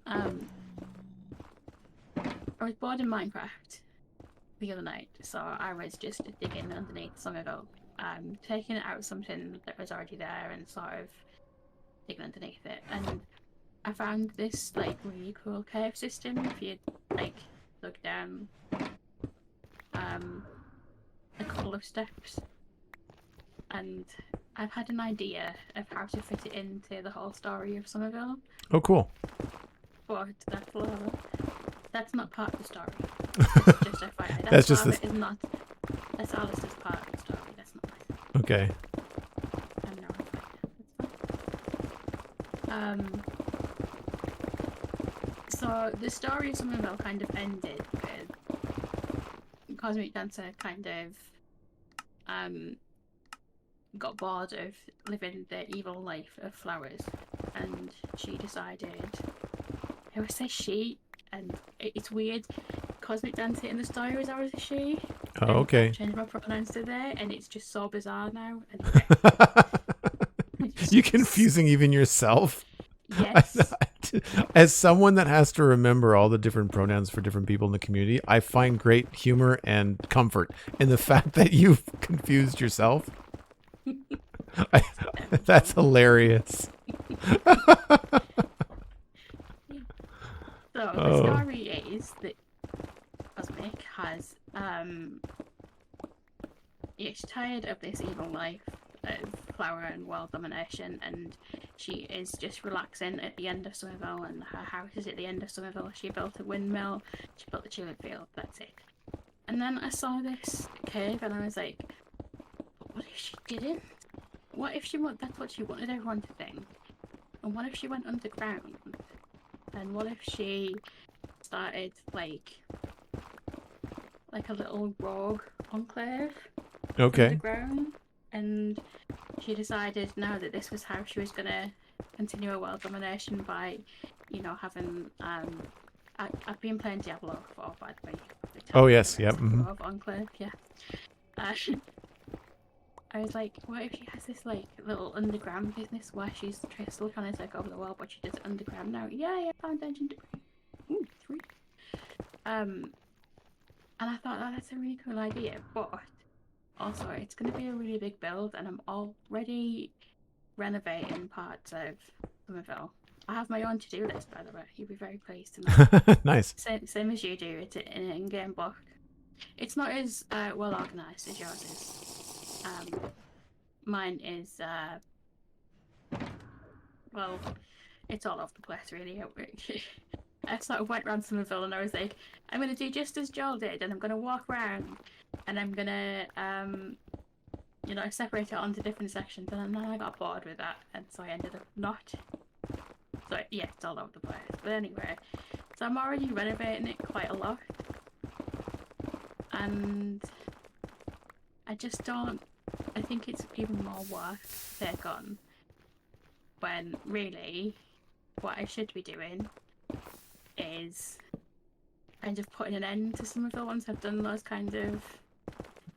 I was bored in Minecraft the other night, so I was just digging underneath some of it, taking out something that was already there and sort of digging underneath it. And I found this like really cool cave system. If you like look down a couple of steps, and I've had an idea of how to fit it into the whole story of Somerville. Oh, cool. But that's not part of the story. Just FYI. That's just this. Is not That's Alistair's part of the story. That's not mine. Okay. So the story of Somerville kind of ended with Cosmic Dancer kind of got bored of living the evil life of flowers, and she decided. I always say she, and it's weird. Cosmic Dancer in the story was always a she. Oh, okay. I've changed my pronouns to they, and it's just so bizarre now. You confusing even yourself? Yes. As someone that has to remember all the different pronouns for different people in the community, I find great humor and comfort in the fact that you've confused yourself. That's hilarious. So the story is that Cosmic has she's tired of this evil life of flower and world domination, and she is just relaxing at the end of Somerville, and her house is at the end of Somerville. She built a windmill, she built the tulip field, that's it. And then I saw this cave and I was like, what if she didn't? What if that's what she wanted everyone to think? And what if she went underground? And what if she started like a little rogue enclave underground? And she decided now that this was how she was gonna continue her world domination by, having I've been playing Diablo 4, by the way. Oh yes, yep. Mm-hmm. Enclave, yeah. I was like, what if she has this like little underground business where she's still trying to take over the world, but she does it underground now? Yeah, foundation degree. Ooh, 3. And I thought that's a really cool idea, but also it's going to be a really big build, and I'm already renovating parts of Somerville. I have my own to-do list, by the way. You'll be very pleased to know. Nice. Same as you do. It's in an in-game book. It's not as well organised as yours is. Mine is, well, it's all over the place, really. I sort of went around Somerville and I was like, I'm going to do just as Joel did, and I'm going to walk around and I'm going to, separate it onto different sections, and then I got bored with that, and so I ended up not. So, yeah, it's all over the place. But anyway, so I'm already renovating it quite a lot. And I just don't. I think it's even more work to take on when really what I should be doing is kind of putting an end to some of the ones I've done those kind of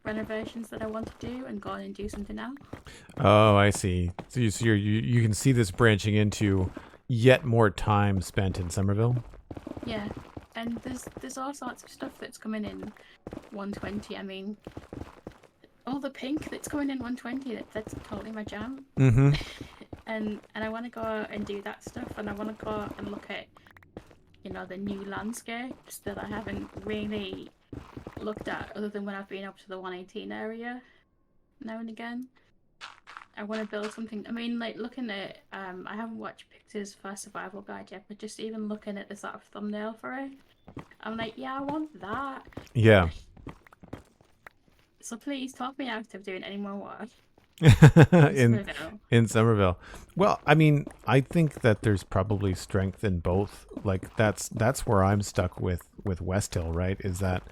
renovations that I want to do and go on and do something else. Oh, I see. So you can see this branching into yet more time spent in Somerville? Yeah. And there's all sorts of stuff that's coming in 120. I mean, all the pink that's coming in 120, that's totally my jam. Mm-hmm. and I want to go and do that stuff, and I want to go and look at, the new landscapes that I haven't really looked at other than when I've been up to the 118 area now and again. I want to build something. I mean, like looking at, I haven't watched pictures for Survival Guide yet, but just even looking at the sort of thumbnail for it, I'm like, yeah, I want that. Yeah. So please talk me out of doing any more work. in Somerville. Well, I mean, I think that there's probably strength in both. Like that's where I'm stuck with Westhill, right? Is that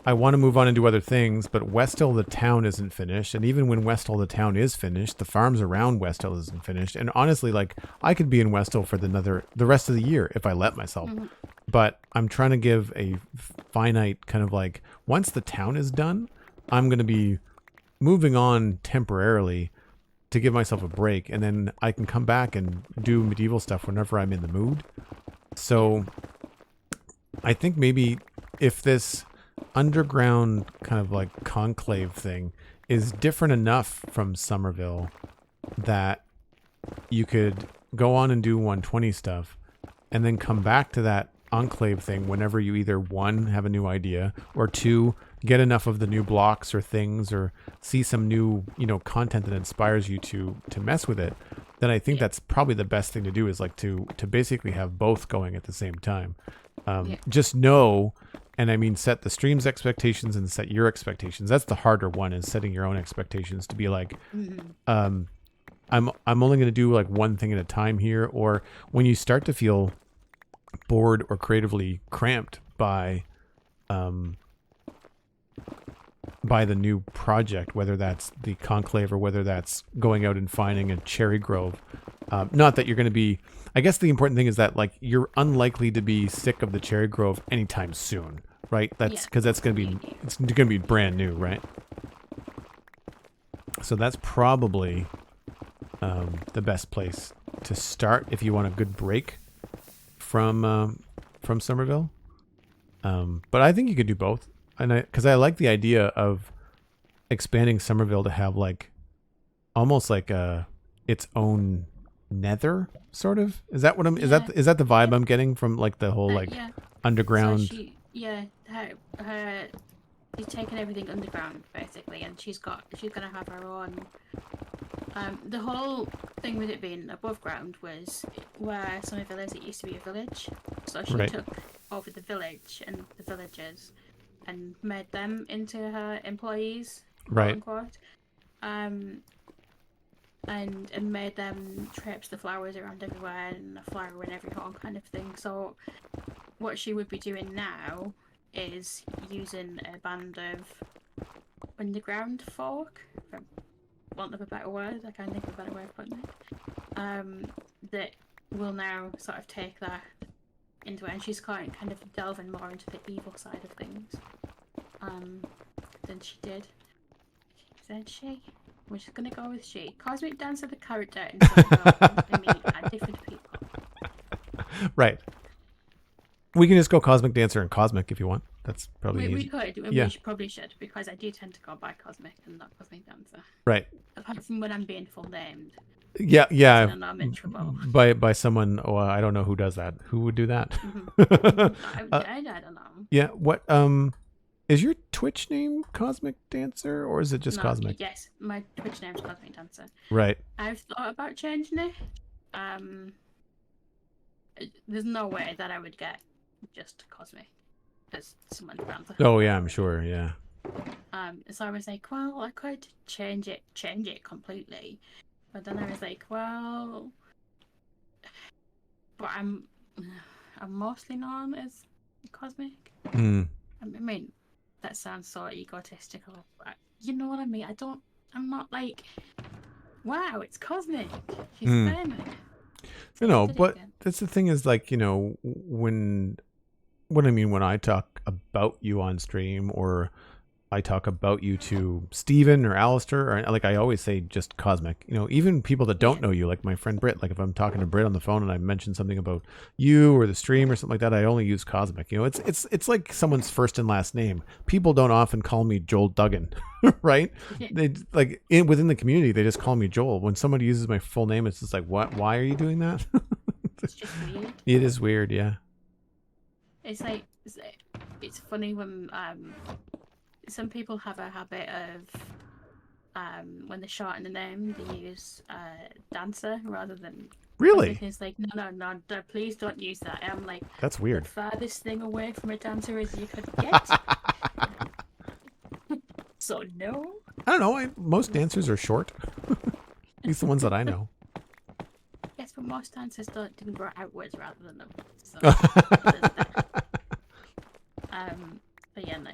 I want to move on and do other things, but Westhill the town isn't finished, and even when Westhill the town is finished, the farms around Westhill isn't finished. And honestly, like I could be in Westhill for the rest of the year if I let myself. But I'm trying to give a finite kind of like once the town is done, I'm going to be moving on temporarily to give myself a break, and then I can come back and do medieval stuff whenever I'm in the mood. So I think maybe if this underground kind of like conclave thing is different enough from Somerville that you could go on and do 120 stuff and then come back to that enclave thing whenever you either 1, have a new idea, or 2, get enough of the new blocks or things, or see some new, content that inspires you to mess with it, then I think that's probably the best thing to do is like to basically have both going at the same time. Just know And I mean, set the stream's expectations and set your expectations. That's the harder one, is setting your own expectations to be like, I'm only going to do like one thing at a time here. Or when you start to feel bored or creatively cramped by the new project, whether that's the conclave or whether that's going out and finding a cherry grove. Not that you're going to be, I guess the important thing is that like you're unlikely to be sick of the cherry grove anytime soon, right? That's because that's going to be, it's going to be brand new, right? So that's probably the best place to start if you want a good break from Somerville. But I think you could do both. And because I like the idea of expanding Somerville to have like almost like its own nether, sort of. Is that what I'm? Is that the vibe I'm getting from like the whole like underground? So she's taken everything underground basically, and she's gonna have her own. The whole thing with it being above ground was where Somerville is. It used to be a village, so she took over the village and the villagers and made them into her employees, quote unquote, and made them traipse the flowers around everywhere and a flower in every home kind of thing. So what she would be doing now is using a band of underground folk, for want of a better word, I can't think of a better way of putting it, that will now sort of take that into it, and she's kind of delving more into the evil side of things than she did. Said she? We're just gonna go with she. Cosmic Dancer, the character, and I mean, different people. Right. We can just go Cosmic Dancer and Cosmic if you want. That's probably we could. We probably should, because I do tend to go by Cosmic and not Cosmic Dancer. Right. Apart from when I'm being full named. Yeah. By someone. Oh, I don't know who does that. Who would do that? I don't know. Yeah. What? Is your Twitch name Cosmic Dancer, or is it just Cosmic? Yes, my Twitch name's Cosmic Dancer. Right. I've thought about changing it. There's no way that I would get just Cosmic as someone's brand. Oh yeah, I'm sure. Yeah. So I was like, well, I could change it completely, but then I was like, well, but I'm mostly known as Cosmic. I mean, that sounds so egotistical. You know what I mean? I'm not like, wow, it's Cosmic. She's famous. You know, but that's the thing is like, you know, when I talk about you on stream, or I talk about you to Steven or Alistair, or like I always say just Cosmic. You know, even people that don't know you, like my friend Britt, like if I'm talking to Britt on the phone and I mention something about you or the stream or something like that, I only use Cosmic. You know, it's like someone's first and last name. People don't often call me Joel Duggan, right? They like within the community they just call me Joel. When somebody uses my full name, it's just like, what? Why are you doing that? It's just weird. It is weird, yeah. It's like it's funny when some people have a habit of when they shorten the name, they use dancer rather than. Really? It's like no, please don't use that. I'm like, that's weird. The farthest thing away from a dancer as you could get. So no. I don't know. Most dancers are short. At least the ones that I know. Yes, but most dancers didn't grow outwards rather than upwards. So but yeah, no,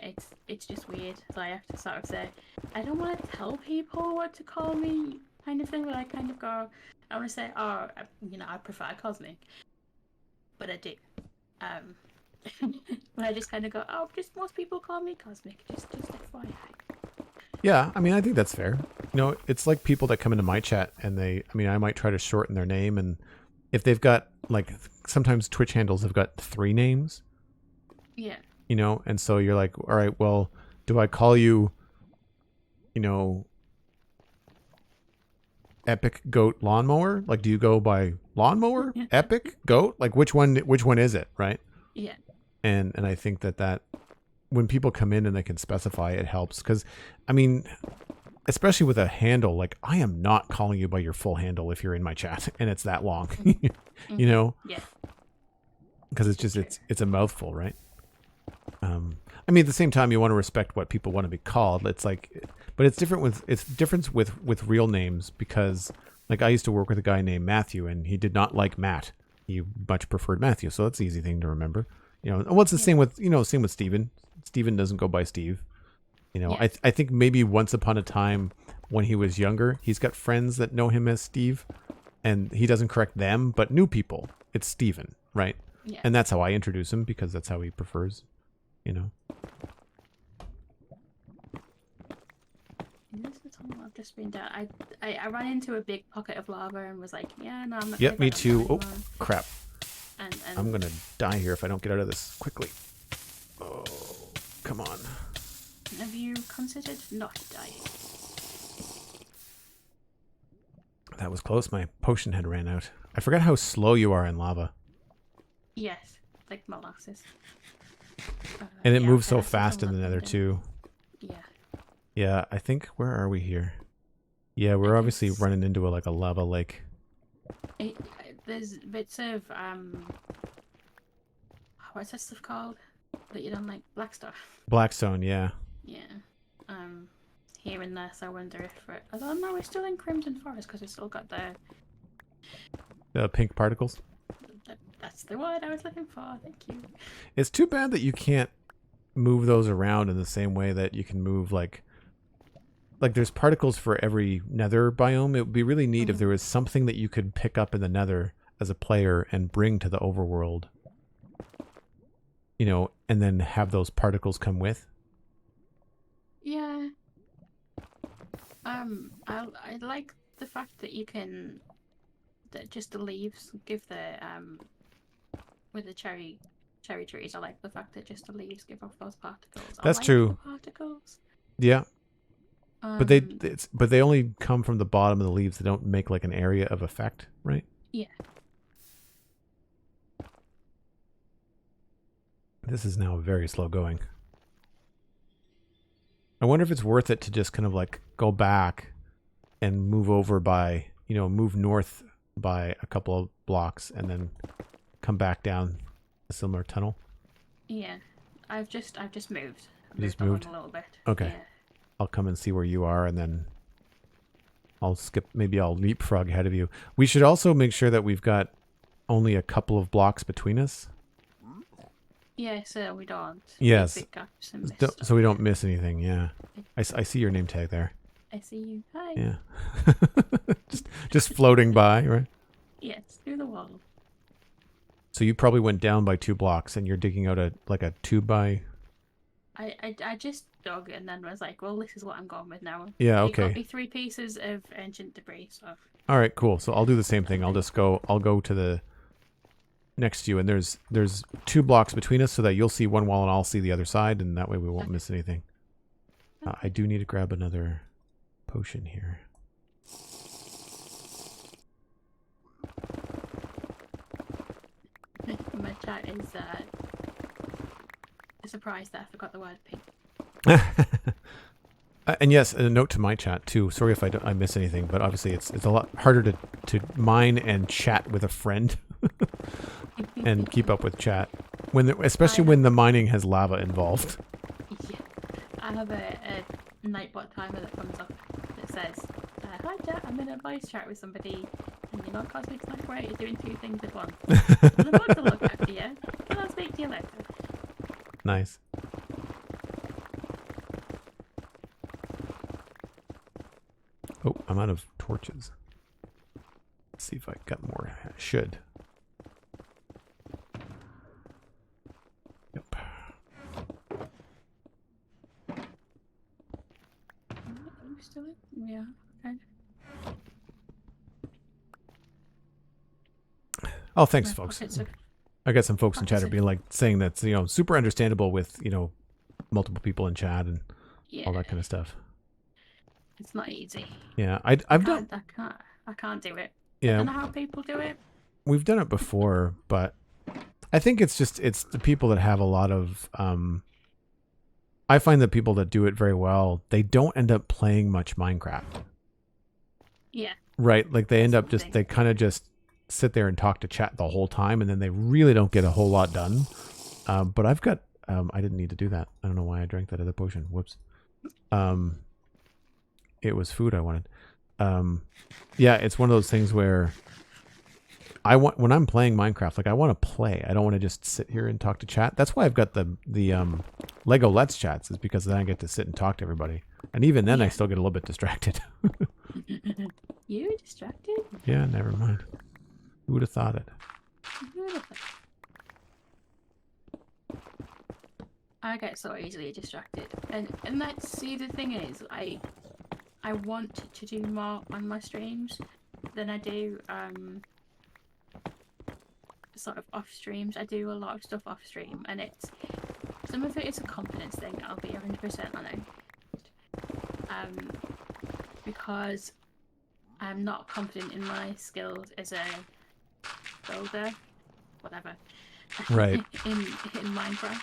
it's just weird. So I have to sort of say, I don't want to tell people what to call me, kind of thing. But I kind of go, I want to say, oh, you know, I prefer Cosmic, but I do. But I just kind of go, oh, just most people call me Cosmic. Just FYI. Yeah, I mean, I think that's fair. You know, it's like people that come into my chat and I might try to shorten their name, and if they've got like sometimes Twitch handles have got 3 names. Yeah. You know, and so you're like, all right, well, do I call you, you know, Epic Goat Lawnmower? Like, do you go by Lawnmower, Epic Goat? Like, which one is it, right? Yeah. And I think that when people come in and they can specify, it helps. Because, I mean, especially with a handle, like I am not calling you by your full handle if you're in my chat and it's that long, you know? Yeah. Because it's just, it's a mouthful, right? I mean, at the same time, you want to respect what people want to be called. It's like, but it's different with real names because, like, I used to work with a guy named Matthew, and he did not like Matt. He much preferred Matthew, so that's an easy thing to remember. You know, and what's the same with same with Steven. Steven doesn't go by Steve. You know, I think maybe once upon a time when he was younger, he's got friends that know him as Steve, and he doesn't correct them, but new people, it's Steven, right? Yeah. And that's how I introduce him because that's how he prefers. You know. I've just been down. I ran into a big pocket of lava and was like, yeah, no, I'm not. Yep, me too. Oh, crap. And I'm gonna die here if I don't get out of this quickly. Oh, come on. Have you considered not dying? That was close. My potion had ran out. I forgot how slow you are in lava. Yes, like molasses. And it moves so fast in the nether too. Yeah. Yeah, I think, where are we here? Yeah, we're obviously running into a lava lake. There's bits of, what's that stuff called? That you don't like? Blackstone. Blackstone, yeah. Yeah. Here and there, so I wonder if it... Although, no, we're still in Crimson Forest because we've still got the pink particles? That's the word I was looking for, thank you. It's too bad that you can't move those around in the same way that you can move, like there's particles for every nether biome. It would be really neat if there was something that you could pick up in the nether as a player and bring to the overworld. You know, and then have those particles come with. Yeah. I like the fact that you can... That just the leaves give the, with the cherry trees, I like the fact that just the leaves give off those particles. That's true. Particles. Yeah. But they only come from the bottom of the leaves. They don't make like an area of effect, right? Yeah. This is now very slow going. I wonder if it's worth it to just kind of like go back and move over by, move north by a couple of blocks and then come back down a similar tunnel. Yeah. I've just moved. You just moved? A little bit. Okay. Yeah. I'll come and see where you are, and then maybe I'll leapfrog ahead of you. We should also make sure that we've got only a couple of blocks between us. Yeah, so we don't. Yes. So we don't miss anything, yeah. I see your name tag there. I see you. Hi. Yeah. just floating by, right? Yes, through the wall. So you probably went down by 2 blocks, and you're digging out a 2 by... I just dug and then was like, well, this is what I'm going with now. Yeah, okay. You got me 3 pieces of ancient debris, so... All right, cool. So I'll do the same thing. I'll go to the next to you, and there's 2 blocks between us so that you'll see one wall and I'll see the other side, and that way we won't miss anything. I do need to grab another potion here. My chat is surprised that I forgot the word pink. And yes, a note to my chat too. Sorry if I miss anything, but obviously it's a lot harder to mine and chat with a friend and keep up with chat especially when the mining has lava involved. Yeah, I have a Nightbot timer that comes up that says, "Hi chat, I'm in a voice chat with somebody, and Cosmic Sniper is doing 2 things at once. I'm about to look after you. Can I speak to you later?" Nice. Oh, I'm out of torches. Let's see if I got more. I should. Yep. Are you still in? Yeah, okay. Oh, thanks, folks. I got some folks in chat being saying that's super understandable with multiple people in chat and all that kind of stuff. It's not easy. Yeah, I can't do it. Yeah, I don't know how people do it. We've done it before, but I think it's the people that have a lot of. I find that people that do it very well, they don't end up playing much Minecraft. Yeah. Right, like they end up they kind of just sit there and talk to chat the whole time, and then they really don't get a whole lot done. But I've got I didn't need to do that. I don't know why I drank that other potion. Whoops. It was food I wanted. Yeah, it's one of those things where when I'm playing Minecraft, like I want to play. I don't want to just sit here and talk to chat. That's why I've got the Lego Let's Chats, is because then I get to sit and talk to everybody. And even then, I still get a little bit distracted. You distracted? Yeah, never mind. Who would have thought it? I get so easily distracted, and see, the thing is, I want to do more on my streams than I do sort of off streams. I do a lot of stuff off stream, and some of it is a confidence thing. I'll be 100% honest, because I'm not confident in my skills as a builder, whatever. Right. in Minecraft.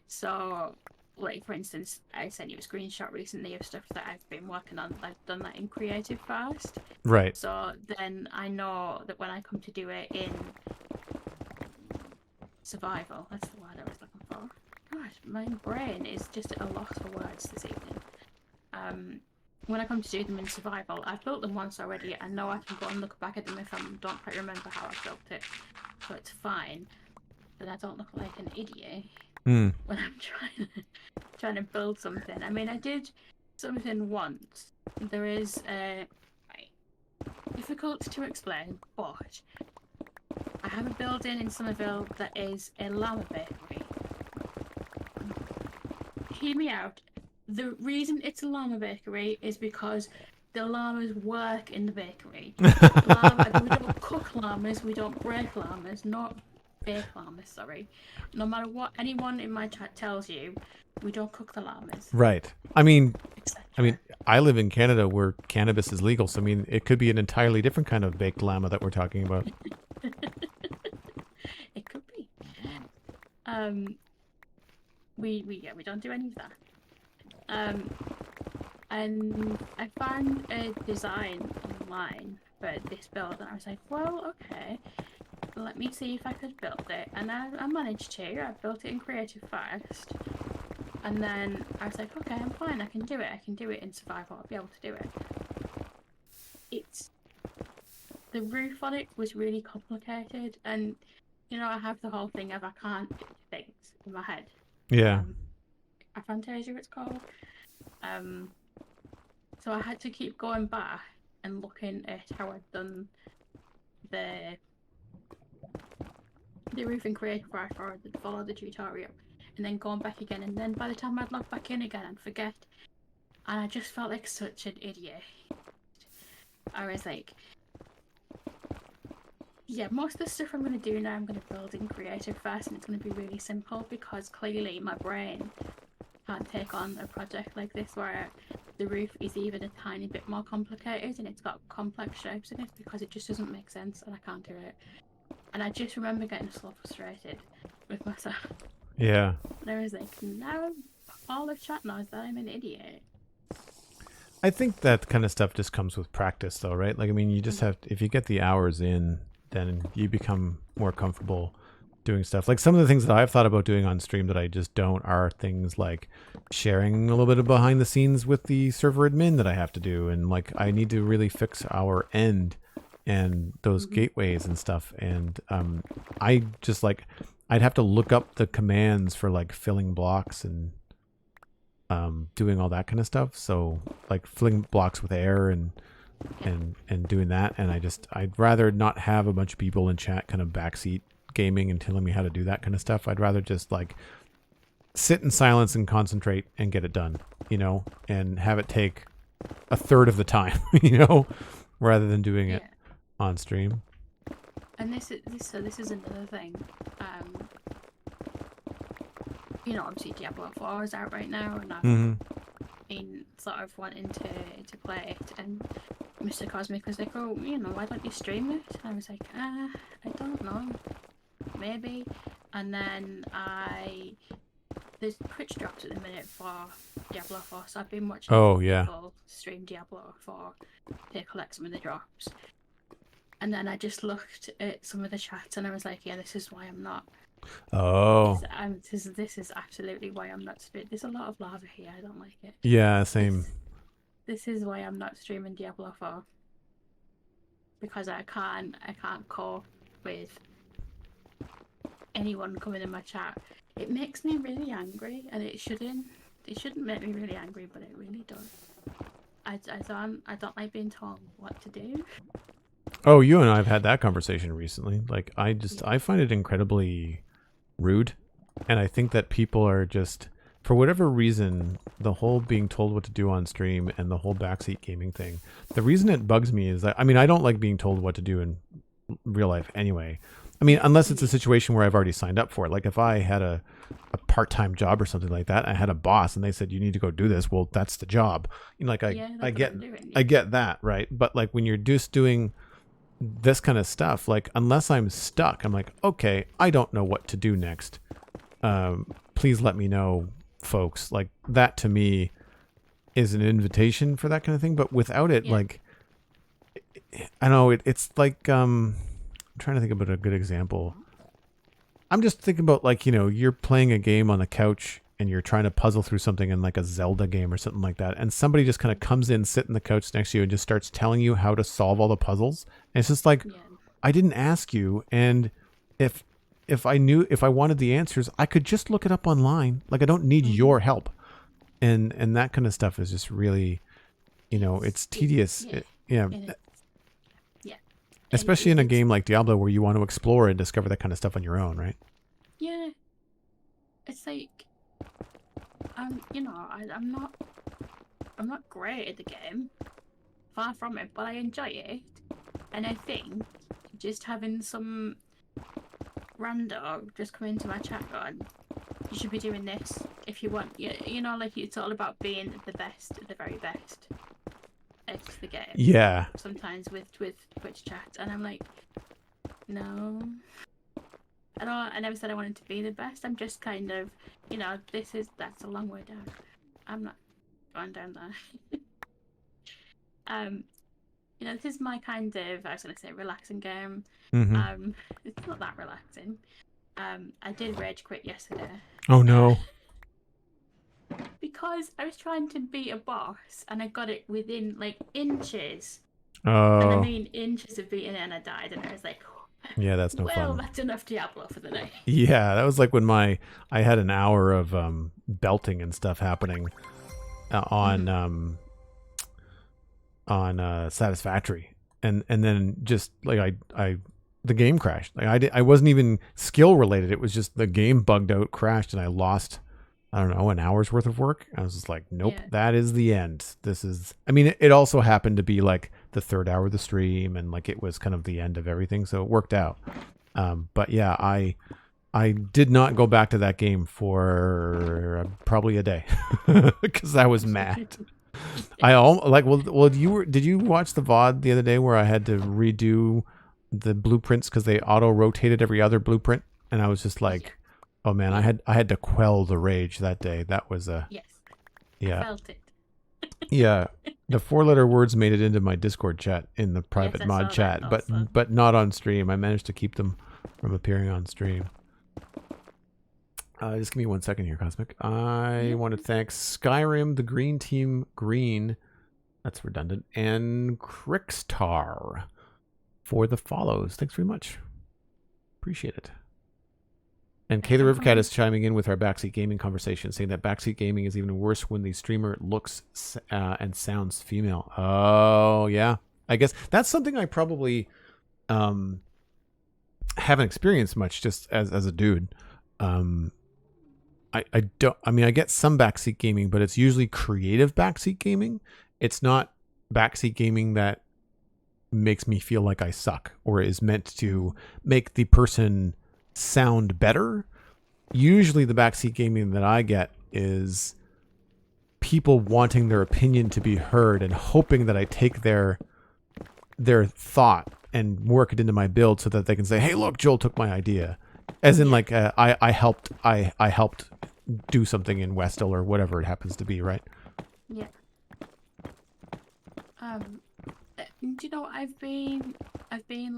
So, like, for instance, I sent you a screenshot recently of stuff that I've been working on. I've done that in creative first. Right. So then I know that when I come to do it in survival, that's the word I was looking for. Gosh, my brain is just a loss for words this evening. When I come to do them in survival, I've built them once already. I know I can go and look back at them if I don't quite remember how I built it. So it's fine. But I don't look like an idiot when I'm trying to build something. I mean, I did something once. There is difficult to explain, but I have a building in Somerville that is a llama bakery. Hear me out. The reason it's a llama bakery is because the llamas work in the bakery. We don't cook llamas, we don't break llamas, not bake llamas, sorry. No matter what anyone in my chat tells you, we don't cook the llamas. Right. I mean, I live in Canada where cannabis is legal, so I mean, it could be an entirely different kind of baked llama that we're talking about. It could be. We don't do any of that. And I found a design online for this build, and I was like, well, okay, let me see if I could build it. And I managed to. I built it in creative first, and then I was like, okay, I'm fine, I can do it. I can do it in survival. I'll be able to do it. The roof on it was really complicated, and you know, I have the whole thing of I can't do things in my head. Yeah. Aphantasia, it's called. So I had to keep going back and looking at how I'd done the roof in creative first, or follow the tutorial, and then going back again, and then by the time I'd log back in again, I'd forget, and I just felt like such an idiot. I was like, yeah, most of the stuff I'm going to do now, I'm going to build in creative first, and it's going to be really simple, because clearly my brain can't take on a project like this where the roof is even a tiny bit more complicated and it's got complex shapes in it, because it just doesn't make sense and I can't do it. And I just remember getting so frustrated with myself. Yeah. And I was like, now all the chat knows that I'm an idiot. I think that kind of stuff just comes with practice though, right? Like, I mean, you just have to, if you get the hours in, then you become more comfortable doing stuff. Like some of the things that I've thought about doing on stream that I just don't are things like sharing a little bit of behind the scenes with the server admin that I have to do. And like, I need to really fix our end and those gateways and stuff. And I just like, I'd have to look up the commands for like filling blocks and doing all that kind of stuff. So like filling blocks with air and doing that. And I'd rather not have a bunch of people in chat kind of backseat gaming and telling me how to do that kind of stuff. I'd rather just like sit in silence and concentrate and get it done, you know, and have it take a third of the time, you know, rather than doing it on stream. And this is another thing. You know, obviously Diablo 4 is out right now, and I've been sort of wanting to play it, and Mr. Cosmic was like, oh, you know, why don't you stream it? And I was like, I don't know, maybe. And then there's Twitch drops at the minute for Diablo 4, so I've been watching people stream Diablo 4 to collect some of the drops. And then I just looked at some of the chats and I was like, yeah, this is why I'm not Oh. This is absolutely why I'm not streaming. There's a lot of lava here. I don't like it. Yeah, same. This is why I'm not streaming Diablo 4, because I can't cope with anyone coming in my chat. It makes me really angry, and it shouldn't make me really angry, but it really does. I don't like being told what to do. Oh, you and I have had that conversation recently. Like, I find it incredibly rude, and I think that people are just, for whatever reason, the whole being told what to do on stream and the whole backseat gaming thing, the reason it bugs me is that, I mean, I don't like being told what to do in real life anyway. I mean, unless it's a situation where I've already signed up for it. Like if I had a part-time job or something like that, I had a boss and they said, you need to go do this. Well, that's the job. You know, like I get that. Right. But like when you're just doing this kind of stuff, like unless I'm stuck, I'm like, okay, I don't know what to do next. Please let me know, folks. Like that to me is an invitation for that kind of thing. But without it, like, I know it's like, I'm trying to think about a good example. I'm just thinking about like, you know, you're playing a game on the couch and you're trying to puzzle through something in like a Zelda game or something like that. And somebody just kind of comes in, sit in the couch next to you and just starts telling you how to solve all the puzzles. And it's just like, I didn't ask you. And if I wanted the answers, I could just look it up online. Like I don't need your help. And that kind of stuff is just really, you know, it's tedious. Especially in a game like Diablo where you want to explore and discover that kind of stuff on your own, right? Yeah. It's like, you know, I'm not great at the game. Far from it, but I enjoy it. And I think just having some rando just come into my chat going, you should be doing this if you want. You know, like it's all about being the best, the very best. It's the game. Yeah. Sometimes with Twitch chat, and I'm like, no. I never said I wanted to be the best. I'm just kind of, you know, that's a long way down. I'm not going down there. You know, this is my kind of, I was gonna say relaxing game. It's not that relaxing. I did rage quit yesterday. Oh no. Because I was trying to beat a boss and I got it within like inches. Oh. And I mean inches of beating it and I died and I was like, yeah, that's no fun. Well, that's enough Diablo for the day. Yeah, that was like when I had an hour of belting and stuff happening on Satisfactory. And then just like the game crashed. Like I wasn't even skill related. It was just the game bugged out, crashed, and I lost, I don't know, an hour's worth of work. I was just like, nope, that is the end. This is, I mean, it also happened to be like the third hour of the stream and like it was kind of the end of everything. So it worked out. But yeah, I did not go back to that game for probably a day because I was mad. Did you watch the VOD the other day where I had to redo the blueprints because they auto rotated every other blueprint? And I was just like, oh man, I had to quell the rage that day. That was I felt it. Yeah, the 4-letter words made it into my Discord chat in the private mod chat, but not on stream. I managed to keep them from appearing on stream. Just give me 1 second here, Cosmic. I want to thank Skyrim, the Green Team Green, that's redundant, and Crickstar for the follows. Thanks very much. Appreciate it. And Kay the Rivercat is chiming in with our backseat gaming conversation, saying that backseat gaming is even worse when the streamer looks and sounds female. Oh, yeah. I guess that's something I probably haven't experienced much just as a dude. I get some backseat gaming, but it's usually creative backseat gaming. It's not backseat gaming that makes me feel like I suck or is meant to make the person sound better. Usually the backseat gaming that I get is people wanting their opinion to be heard and hoping that I take their thought and work it into my build so that they can say, hey, look, Joel took my idea. As in like I helped do something in Westhill or whatever it happens to be, right? Yeah. Do you know, I've been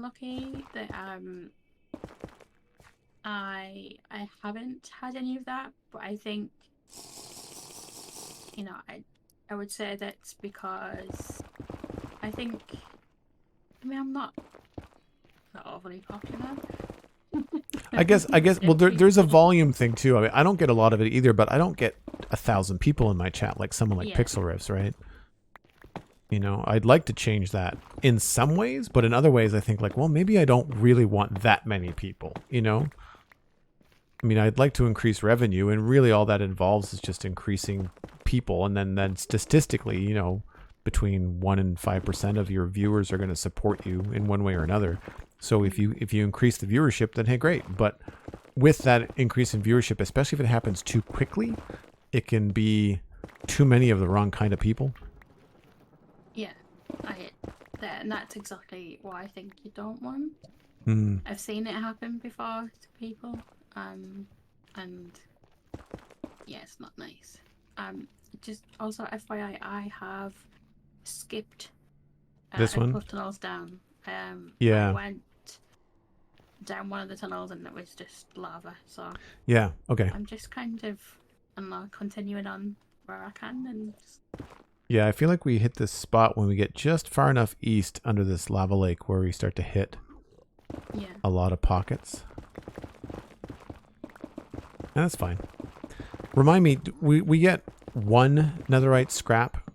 lucky that I haven't had any of that, but I think, you know, I would say that's because I think, I mean, I'm not overly popular. I guess. Well, there's a volume thing too. I mean, I don't get a lot of it either, but I don't get 1,000 people in my chat like someone like Pixel Riffs, right? You know, I'd like to change that in some ways, but in other ways, I think like, well, maybe I don't really want that many people. You know, I mean, I'd like to increase revenue, and really all that involves is just increasing people, and then statistically, you know, between 1% and 5% of your viewers are going to support you in one way or another. So if you increase the viewership, then hey, great. But with that increase in viewership, especially if it happens too quickly, it can be too many of the wrong kind of people. Yeah, I get that, and that's exactly what I think you don't want. I've seen it happen before to people, and yeah, it's not nice. Just also FYI, I have skipped. This one? I put tunnels down. Yeah. I went down one of the tunnels and it was just lava. So yeah, okay. I'm just kind of, I don't know, continuing on where I can and. Yeah, I feel like we hit this spot when we get just far enough east under this lava lake where we start to hit a lot of pockets. And that's fine. Remind me, we get one netherite scrap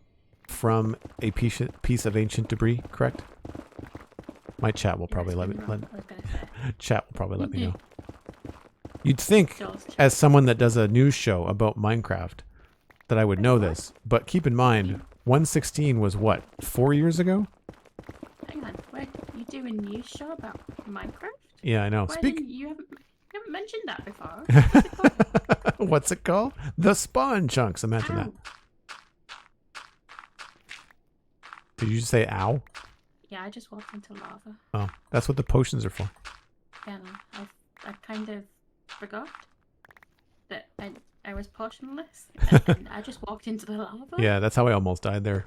from a piece of ancient debris, correct? My chat will probably let me know. You'd think, as someone that does a news show about Minecraft, that I would know this, but keep in mind, 116 was what, 4 years ago? Hang on, wait, you do a news show about Minecraft? Yeah, I know. You haven't mentioned that before. What's it called? The Spawn Chunks. Imagine that. Did you just say ow? Yeah, I just walked into lava. Oh, that's what the potions are for. Yeah, no, I kind of forgot that I was potionless, and I just walked into the lava. Yeah, that's how I almost died there.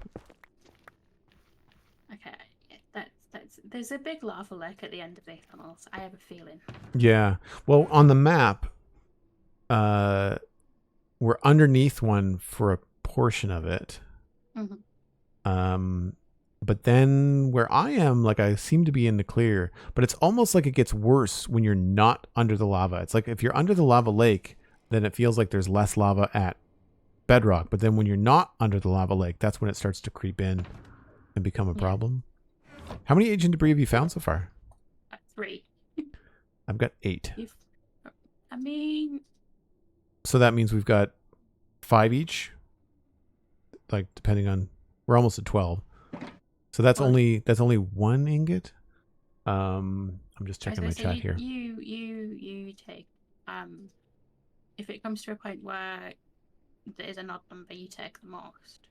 Okay, there's a big lava lake at the end of these tunnels. I have a feeling. Yeah, well, on the map, we're underneath one for a portion of it. But then where I am, like, I seem to be in the clear, but it's almost like it gets worse when you're not under the lava. It's like if you're under the lava lake, then it feels like there's less lava at bedrock. But then when you're not under the lava lake, that's when it starts to creep in and become a problem. How many ancient debris have you found so far? 3. I've got 8. I mean... So that means we've got 5 each? Like, depending on... We're almost at 12. So that's only 1 ingot. I'm just checking my chat here. You take if it comes to a point where there is an odd number, you take the most.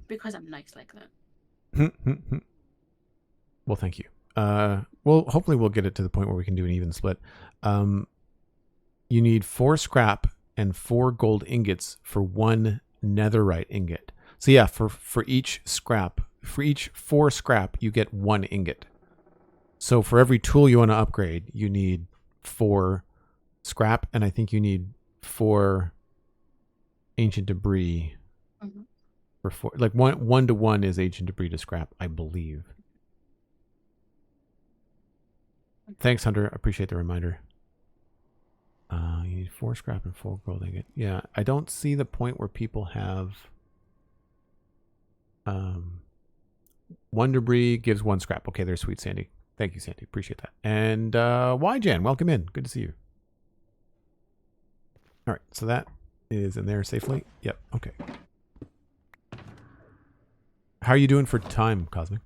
Because I'm nice like that. Well, thank you. Well, hopefully we'll get it to the point where we can do an even split. You need 4 scrap and 4 gold ingots for 1 netherite ingot. So yeah, for each 4 scrap, you get 1 ingot. So for every tool you want to upgrade, you need 4 scrap, and I think you need 4 ancient debris. For 4, like 1 to 1 is ancient debris to scrap, I believe. Thanks, Hunter. Appreciate the reminder. You need 4 scrap and 4 gold ingot. Yeah, I don't see the point where people have 1 debris gives 1 scrap. Okay, there's SweetSandi. Thank you, Sandy. Appreciate that. And YJan, welcome in. Good to see you. All right, so that is in there safely. Yep. Okay. How are you doing for time, Cosmic?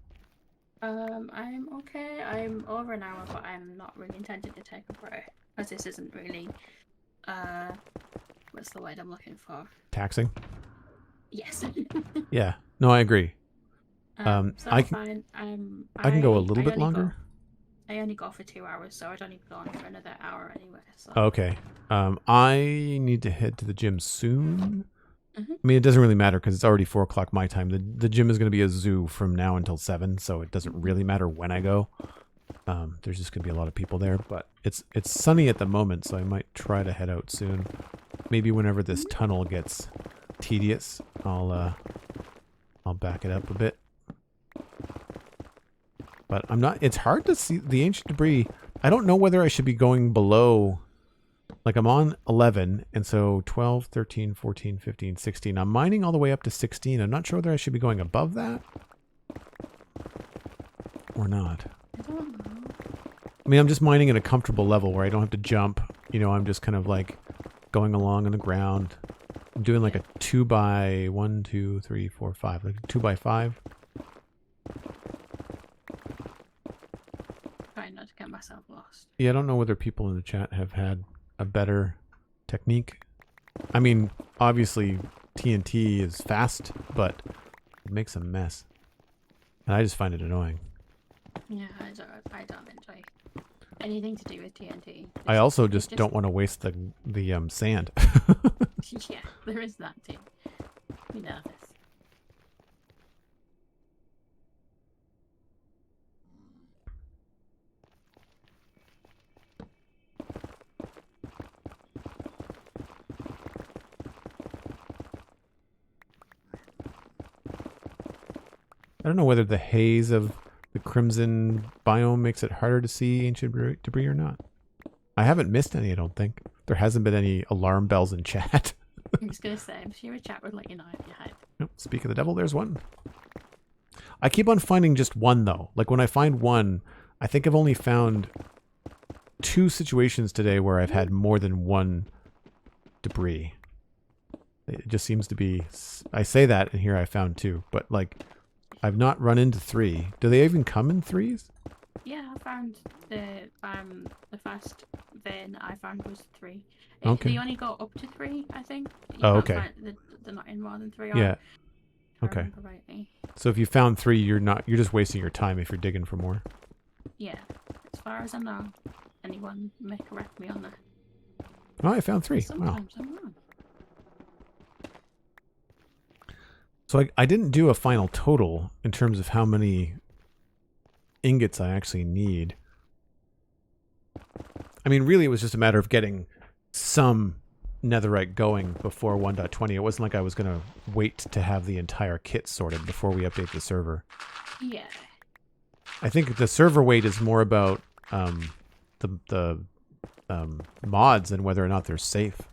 I'm okay. I'm over an hour, but I'm not really intending to take a break, as this isn't really, what's the word I'm looking for? Taxing? Yes. Yeah. No, I agree. So I can go a little bit longer. I only go for 2 hours, so I don't need to go on for another hour anyway. So. Okay. I need to head to the gym soon. I mean, it doesn't really matter because it's already 4 o'clock my time. The gym is going to be a zoo from now until 7, so it doesn't really matter when I go. There's just gonna be a lot of people there, but it's sunny at the moment, so I might try to head out soon. Maybe whenever this tunnel gets tedious, I'll back it up a bit. But I'm not. It's hard to see the ancient debris. I don't know whether I should be going below. Like I'm on 11, and so 12, 13, 14, 15, 16. I'm mining all the way up to 16. I'm not sure whether I should be going above that or not. I don't know. I mean, I'm just mining at a comfortable level where I don't have to jump. You know, I'm just kind of like going along on the ground. I'm doing like a 2 by 1, 2, 3, 4, 5, like a 2 by 5. Trying not to get myself lost. Yeah, I don't know whether people in the chat have had a better technique. I mean, obviously TNT is fast, but it makes a mess. And I just find it annoying. Yeah, I don't enjoy anything to do with TNT. I also just don't want to waste the sand. Yeah, there is that too. We know this. I don't know whether the haze of the crimson biome makes it harder to see ancient debris or not. I haven't missed any, I don't think. There hasn't been any alarm bells in chat. I'm just gonna say, I'm sure a chat would let you know if you had. Nope, speak of the devil, there's one. I keep on finding just one, though. Like, when I find one, I think I've only found 2 situations today where I've had more than one debris. It just seems to be... I say that, and here I found 2. But, like, I've not run into 3. Do they even come in 3s? Yeah, I found the first vein I found was 3. Okay. They only go up to 3, I think. Oh, okay. They're not in more than 3. Yeah. Okay. So if you found 3, you're just wasting your time if you're digging for more. Yeah. As far as I know, anyone may correct me on that. Oh, I found 3. Sometimes wow. I'm wrong. So I didn't do a final total in terms of how many ingots I actually need. I mean, really, it was just a matter of getting some netherite going before 1.20. It wasn't like I was going to wait to have the entire kit sorted before we update the server. Yeah. I think the server wait is more about the mods and whether or not they're safe.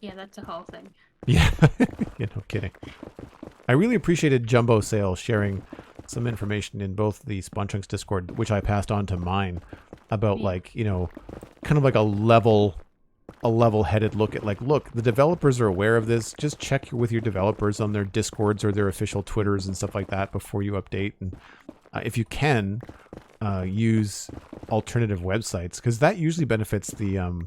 Yeah, that's a whole thing. Yeah, yeah, no kidding. I really appreciated Jumbo Sale sharing some information in both the Spawn Chunks Discord, which I passed on to mine, about like, you know, kind of like a level-headed look at like, look, the developers are aware of this. Just check with your developers on their Discords or their official Twitters and stuff like that before you update. And if you can, use alternative websites, because that usually benefits the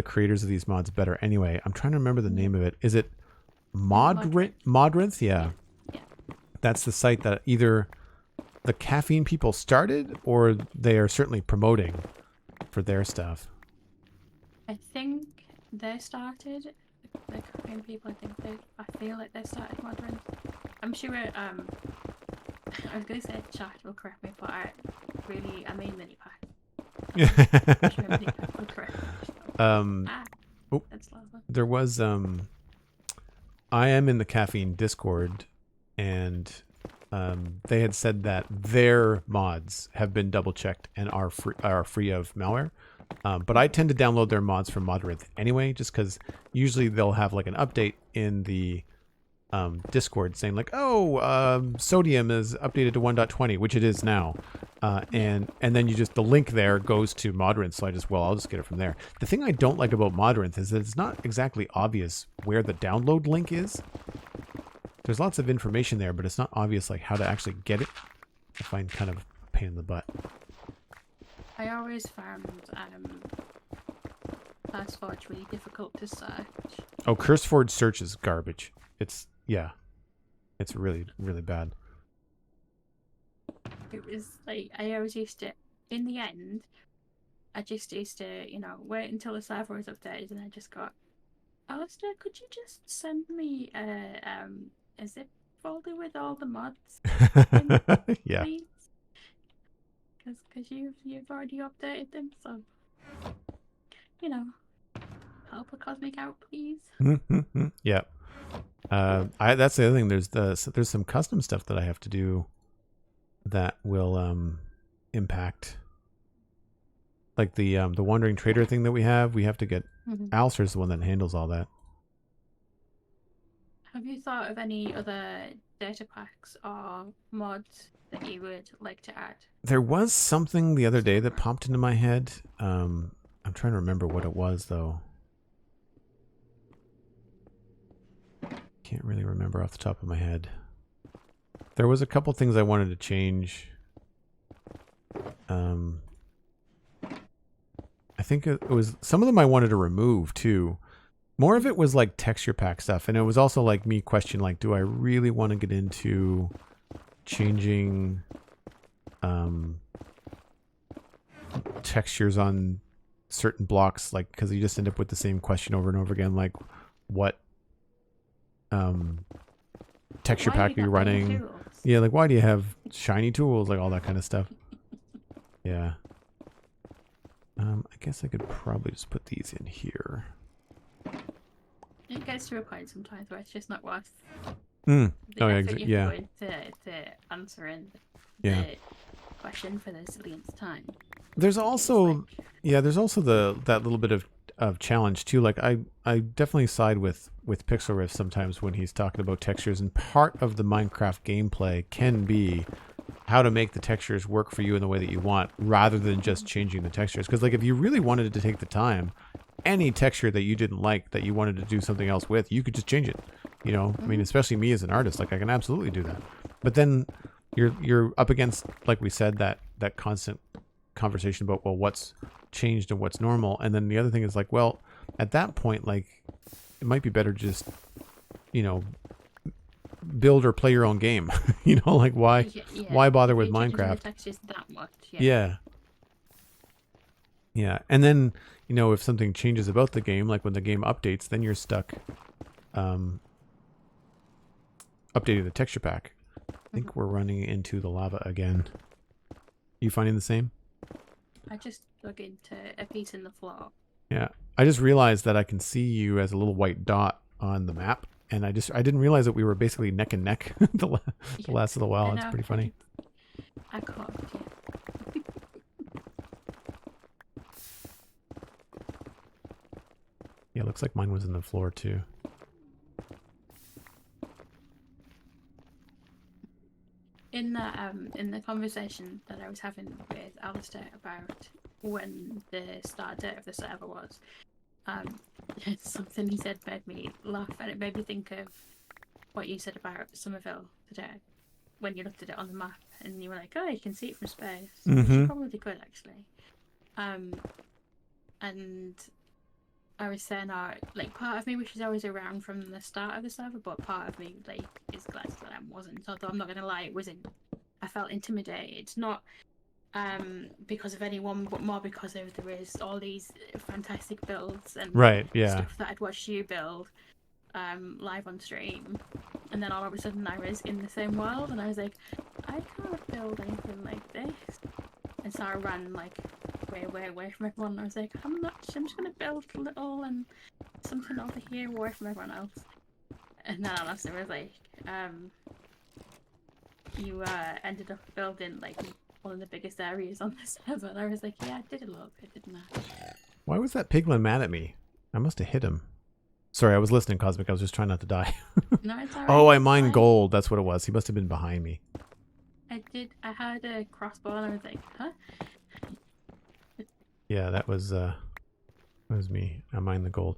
creators of these mods better. Anyway, I'm trying to remember the name of it. Is it Modrinth? Yeah. That's the site that either the caffeine people started or they are certainly promoting for their stuff. I think they started. The caffeine people, I feel like they started Modern. I'm sure. I was going to say chat will correct me, but I mean Minipack. I'm sure Minipack will correct me. That's lovely. There was I am in the caffeine Discord, and they had said that their mods have been double checked and are free of malware. But I tend to download their mods from Modrinth anyway, just because usually they'll have like an update in the Discord saying like, oh, sodium is updated to 1.20, which it is now. And then the link there goes to Modrinth, so I'll just get it from there. The thing I don't like about Modrinth is that it's not exactly obvious where the download link is. There's lots of information there, but it's not obvious like how to actually get it. I find kind of a pain in the butt. I always found CurseForge really difficult to search. Oh, CurseForge search is garbage. It's really, really bad. It was like, I always used to, in the end, I just used to, wait until the server was updated, and I just got, Alistair, could you just send me a zip folder with all the mods in, yeah. please? because you've already updated them. So you know, help a cosmic out, please. Yeah. That's the other thing. There's some custom stuff that I have to do that will impact, like the wandering trader thing that we have. We have to get Alistair's the one that handles all that. Have you thought of any other data packs or mods that you would like to add? There was something the other day that popped into my head. I'm trying to remember what it was though. Can't really remember off the top of my head. There was a couple things I wanted to change. I think it was some of them I wanted to remove too. More of it was like texture pack stuff, and it was also like me question like, do I really want to get into changing textures on certain blocks, like because you just end up with the same question over and over again, like what texture pack are you running? Yeah, like why do you have shiny tools, like all that kind of stuff. Yeah. I guess I could probably just put these in here. It gets to a point sometimes where it's just not worth the effort yeah. you're going to answering the question for the zillionth time. There's also there's also that little bit of challenge too. Like I definitely side with Pixel Riff sometimes when he's talking about textures, and part of the Minecraft gameplay can be how to make the textures work for you in the way that you want, rather than just changing the textures. Because like if you really wanted to take the time, any texture that you didn't like that you wanted to do something else with, you could just change it. You know, I mean, especially me as an artist, like I can absolutely do that. But then you're up against, like we said, that constant conversation about, well, what's changed and what's normal. And then the other thing is like, well, at that point, like it might be better just, you know, build or play your own game. You know, like why bother with Minecraft? The textures that much, yeah. And then, you know, if something changes about the game, like when the game updates, then you're stuck updating the texture pack. I think we're running into the lava again. You finding the same? I just dug into a piece in the floor. Yeah. I just realized that I can see you as a little white dot on the map, and I didn't realize that we were basically neck and neck the last of the while. It's pretty funny. I caught you. Yeah, it looks like mine was in the floor too. In the conversation that I was having with Alistair about when the start date of the server was, something he said made me laugh, and it made me think of what you said about Somerville today when you looked at it on the map and you were like, oh, you can see it from space. Which you probably could actually. And I was saying, like, part of me wishes I was around from the start of the server, but part of me, like, is glad that I wasn't. Although I'm not gonna lie, I felt intimidated, not because of anyone, but more because there is all these fantastic builds and stuff that I'd watched you build live on stream, and then all of a sudden I was in the same world, and I was like, I can't build anything like this, and so I ran like way away from everyone. And I was like, I'm just gonna build a little and something over here away from everyone else. And then Alistair was like, you ended up building like one of the biggest areas on the server. And I was like, yeah, I did a little bit, didn't I? Why was that piglin mad at me? I must have hit him. Sorry, I was listening, Cosmic. I was just trying not to die. No, it's alright. Oh, I mined gold. That's what it was. He must have been behind me. I had a crossbow and I was like, huh? Yeah, that was me. I mined the gold.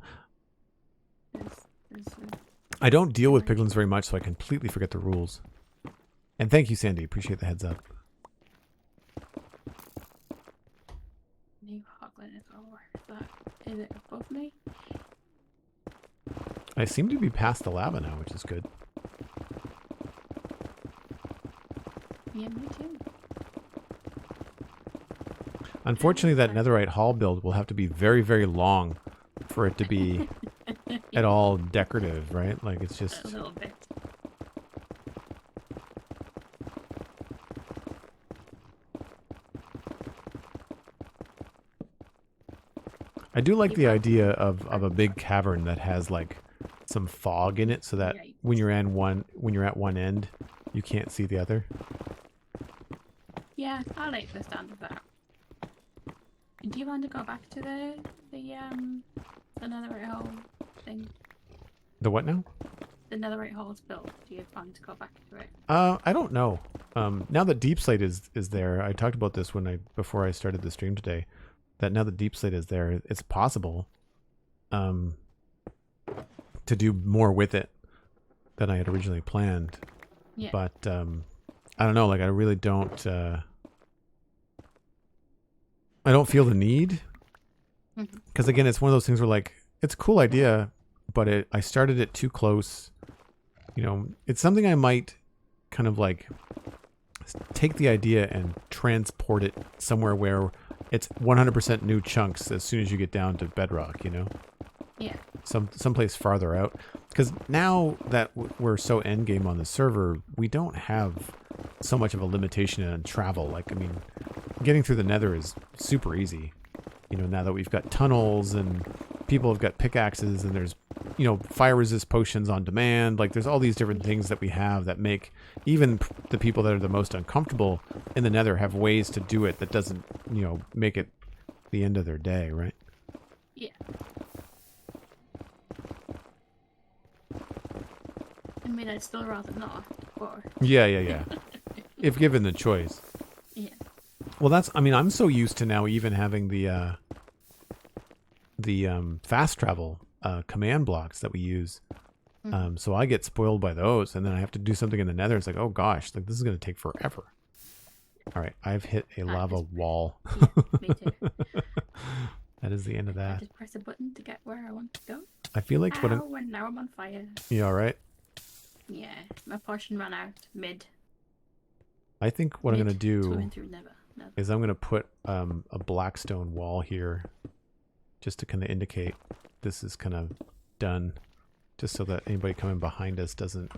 I don't deal with piglins very much, so I completely forget the rules. And thank you, Sandy. Appreciate the heads up. New hoglin as well. Where is that? Is it above me? I seem to be past the lava now, which is good. Yeah, me too. Unfortunately, that netherite hall build will have to be very, very long for it to be at all decorative, right? Like, it's just... A little bit. I do like You the got- idea of a big cavern that has like some fog in it, so that Right. when you're at one end, you can't see the other. Yeah, I like the sound of that. Do you want to go back to the netherite hole thing? The what now? The netherite hole's built. Do you want to go back to it? I don't know. Now that Deep Slate is there, I talked about this before I started the stream today. That now that Deep Slate is there, it's possible to do more with it than I had originally planned. Yeah. But I don't know. Like I really don't. I don't feel the need because again, it's one of those things where like it's a cool idea, but I started it too close. You know, it's something I might kind of like take the idea and transport it somewhere where it's 100% new chunks as soon as you get down to bedrock, you know? Yeah. Someplace farther out. Because now that we're so endgame on the server, we don't have so much of a limitation on travel. Like, I mean, getting through the nether is super easy. You know, now that we've got tunnels and people have got pickaxes and there's, you know, fire resist potions on demand. Like there's all these different things that we have that make even the people that are the most uncomfortable in the nether have ways to do it that doesn't, you know, make it the end of their day, right? Yeah. I mean, I'd still rather not, but... Yeah. If given the choice. Yeah. Well, I mean, I'm so used to now even having the fast travel command blocks that we use. So I get spoiled by those, and then I have to do something in the nether. It's like, oh gosh, like this is going to take forever. All right, I've hit a lava wall. Yeah, me too. That is the end of I that. just press a button to get where I want to go. I feel like and now I'm on fire. You all right? Yeah, my potion ran out mid. I think what I'm going to do Swimming through never. is I'm going to put a blackstone wall here just to kind of indicate this is kind of done, just so that anybody coming behind us doesn't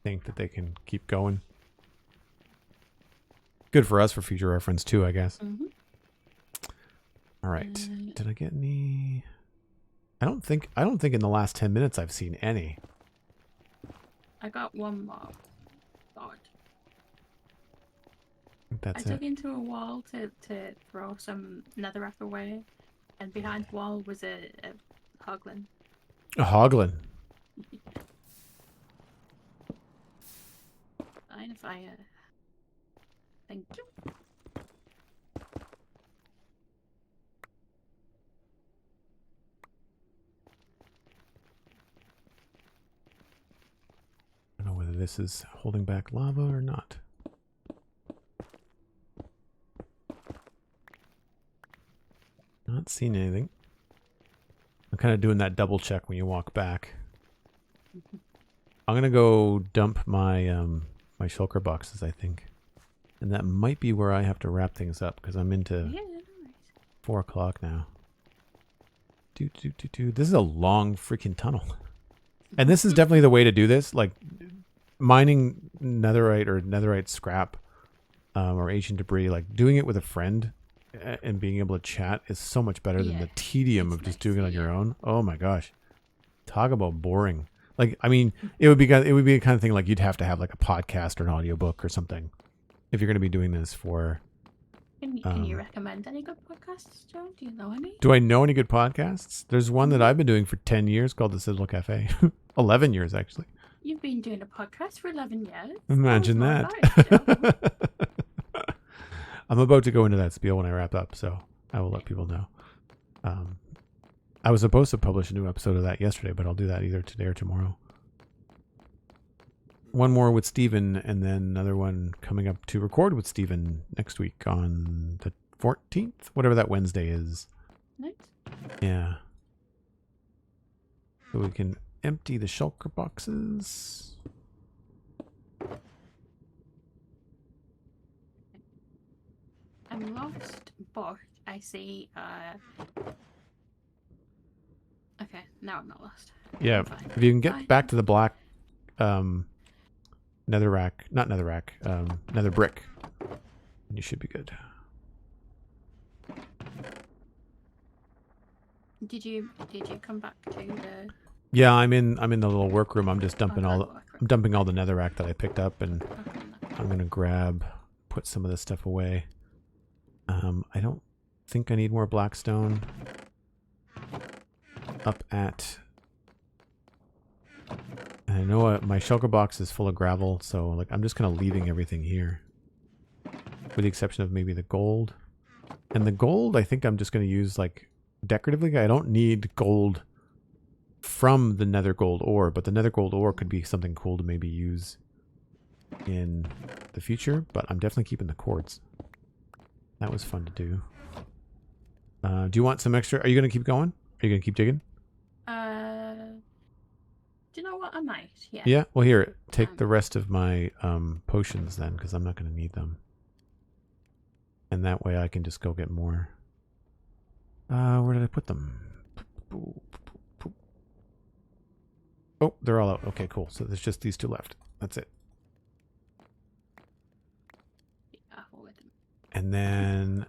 think that they can keep going. Good for us for future reference too, I guess. All right. Did I get any? I don't think in the last 10 minutes I've seen any. I got one more. God. That's I dug into a wall to throw some netherrack away, and behind the wall was a hoglin. A hoglin. Line of fire. Thank you. I don't know whether this is holding back lava or not. Not seeing anything. I'm kind of doing that double check when you walk back. I'm gonna go dump my my shulker boxes, I think, and that might be where I have to wrap things up because I'm into 4 o'clock now. This is a long freaking tunnel, and this is definitely the way to do this. Like mining netherite or netherite scrap or ancient debris, like doing it with a friend and being able to chat is so much better than the tedium of just doing it on your own. Oh my gosh, talk about boring. Like, I mean, it would be a kind of thing like you'd have to have like a podcast or an audiobook or something if you're going to be doing this for. Can you recommend any good podcasts, Joe? Do you know any? Do I know any good podcasts? There's one that I've been doing for 10 years called the Citadel Cafe. 11 years, actually. You've been doing a podcast for 11 years. Imagine that. I'm about to go into that spiel when I wrap up, so I will let people know. I was supposed to publish a new episode of that yesterday, but I'll do that either today or tomorrow. One more with Steven, and then another one coming up to record with Steven next week on the 14th, whatever that Wednesday is. Nice. Yeah. So we can empty the shulker boxes. I'm lost, but I see. Okay, now I'm not lost. Yeah, if you can get back to the black nether brick, you should be good. Did you come back to the? Yeah, I'm in the little workroom. I'm just dumping Oh, I'm dumping all the netherrack that I picked up, and okay. I'm gonna put some of this stuff away. I don't think I need more blackstone up at. I know my shulker box is full of gravel, so like I'm just kind of leaving everything here, with the exception of maybe the gold. And the gold, I think I'm just going to use like decoratively. I don't need gold from the nether gold ore, but the nether gold ore could be something cool to maybe use in the future. But I'm definitely keeping the quartz. That was fun to do. Do you want some extra? Are you going to keep going? Are you going to keep digging? Do you know what? I might. Yeah. Yeah. Well, here, take the rest of my potions then, because I'm not going to need them. And that way I can just go get more. Where did I put them? Oh, they're all out. Okay, cool. So there's just these two left. That's it. And then,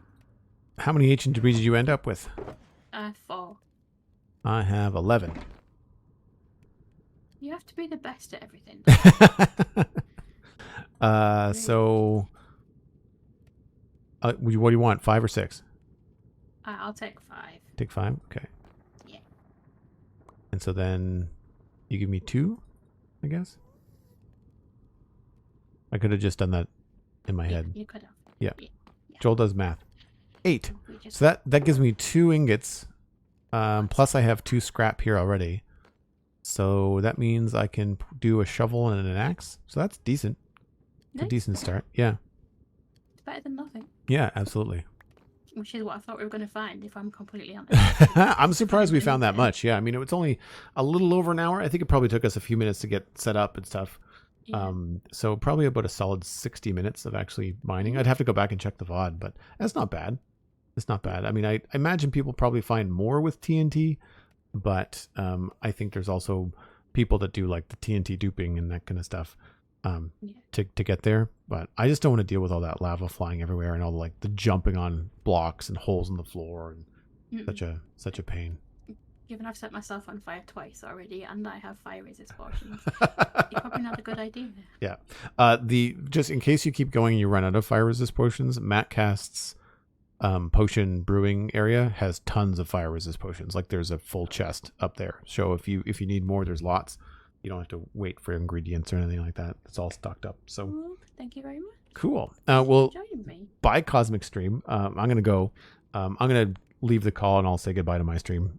how many ancient debris did you end up with? 4. I have 11. You have to be the best at everything. So, what do you want? 5 or 6? I'll take 5. Take 5? Okay. Yeah. And so then, you give me 2, I guess? I could have just done that in my head. You could have. Yeah. Yeah. Joel does math. 8. So that gives me 2 ingots. Plus I have 2 scrap here already. So that means I can do a shovel and an axe. So that's decent. It's a decent start. Yeah. It's better than nothing. Yeah, absolutely. Which is what I thought we were going to find, if I'm completely honest. I'm surprised we found that much. Yeah, I mean, it was only a little over an hour. I think it probably took us a few minutes to get set up and stuff. Yeah. So probably about a solid 60 minutes of actually mining. I'd have to go back and check the VOD, but that's not bad. It's not bad. I mean, I imagine people probably find more with TNT, but I think there's also people that do like the TNT duping and that kind of stuff to get there. But I just don't want to deal with all that lava flying everywhere and all like the jumping on blocks and holes in the floor and such a pain. Given I've set myself on fire twice already, and I have fire resist potions, you're probably not a good idea. Yeah. Just in case you keep going and you run out of fire resist potions, Mattcast's potion brewing area has tons of fire resist potions. Like there's a full chest up there. So if you need more, there's lots. You don't have to wait for ingredients or anything like that. It's all stocked up. So thank you very much. Cool. Well, joining me. Bye, Cosmic Stream. I'm gonna go. I'm gonna leave the call and I'll say goodbye to my stream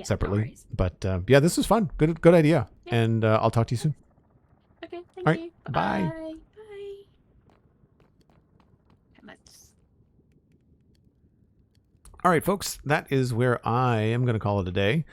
separately. No, but yeah, this was fun. Good idea. Yeah. And I'll talk to you soon. Okay, thank you. Bye. Bye. All right, folks, that is where I am going to call it a day.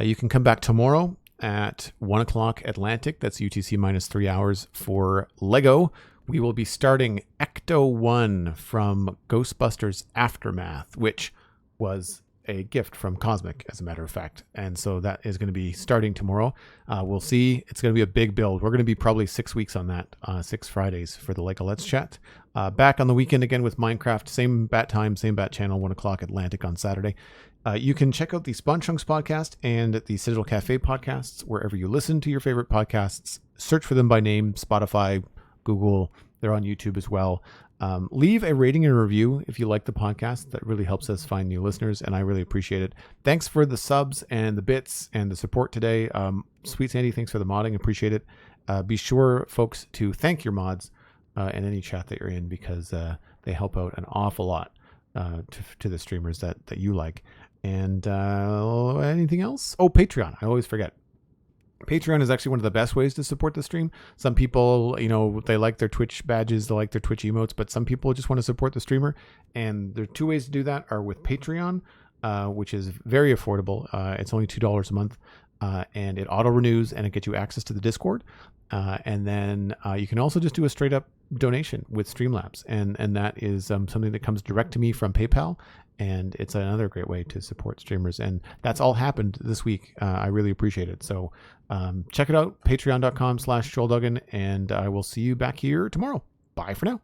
You can come back tomorrow at 1 o'clock Atlantic. That's UTC minus 3 hours for Lego. We will be starting Ecto 1 from Ghostbusters Aftermath, which was a gift from Cosmic, as a matter of fact. And so that is going to be starting tomorrow. We'll see. It's going to be a big build. We're going to be probably 6 weeks on that, 6 Fridays for the Lego Let's Chat. Back on the weekend again with Minecraft. Same bat time, same bat channel, 1 o'clock Atlantic on Saturday. You can check out the Spawn Chunks podcast and the Citadel Cafe podcasts wherever you listen to your favorite podcasts. Search for them by name, Spotify, Google. They're on YouTube as well. Leave a rating and review if you like the podcast. That really helps us find new listeners, and I really appreciate it. Thanks for the subs and the bits and the support today. SweetSandi, thanks for the modding. Appreciate it. Be sure, folks, to thank your mods in any chat that you're in, because they help out an awful lot to the streamers that you like. And anything else? Oh, Patreon. I always forget. Patreon is actually one of the best ways to support the stream. Some people, they like their Twitch badges, they like their Twitch emotes, but some people just want to support the streamer. And there are 2 ways to do that are with Patreon, which is very affordable. It's only $2 a month, and it auto renews and it gets you access to the Discord. And then you can also just do a straight up donation with Streamlabs. And that is something that comes direct to me from PayPal. And it's another great way to support streamers. And that's all happened this week. I really appreciate it. So check it out, patreon.com/JoelDuggan. And I will see you back here tomorrow. Bye for now.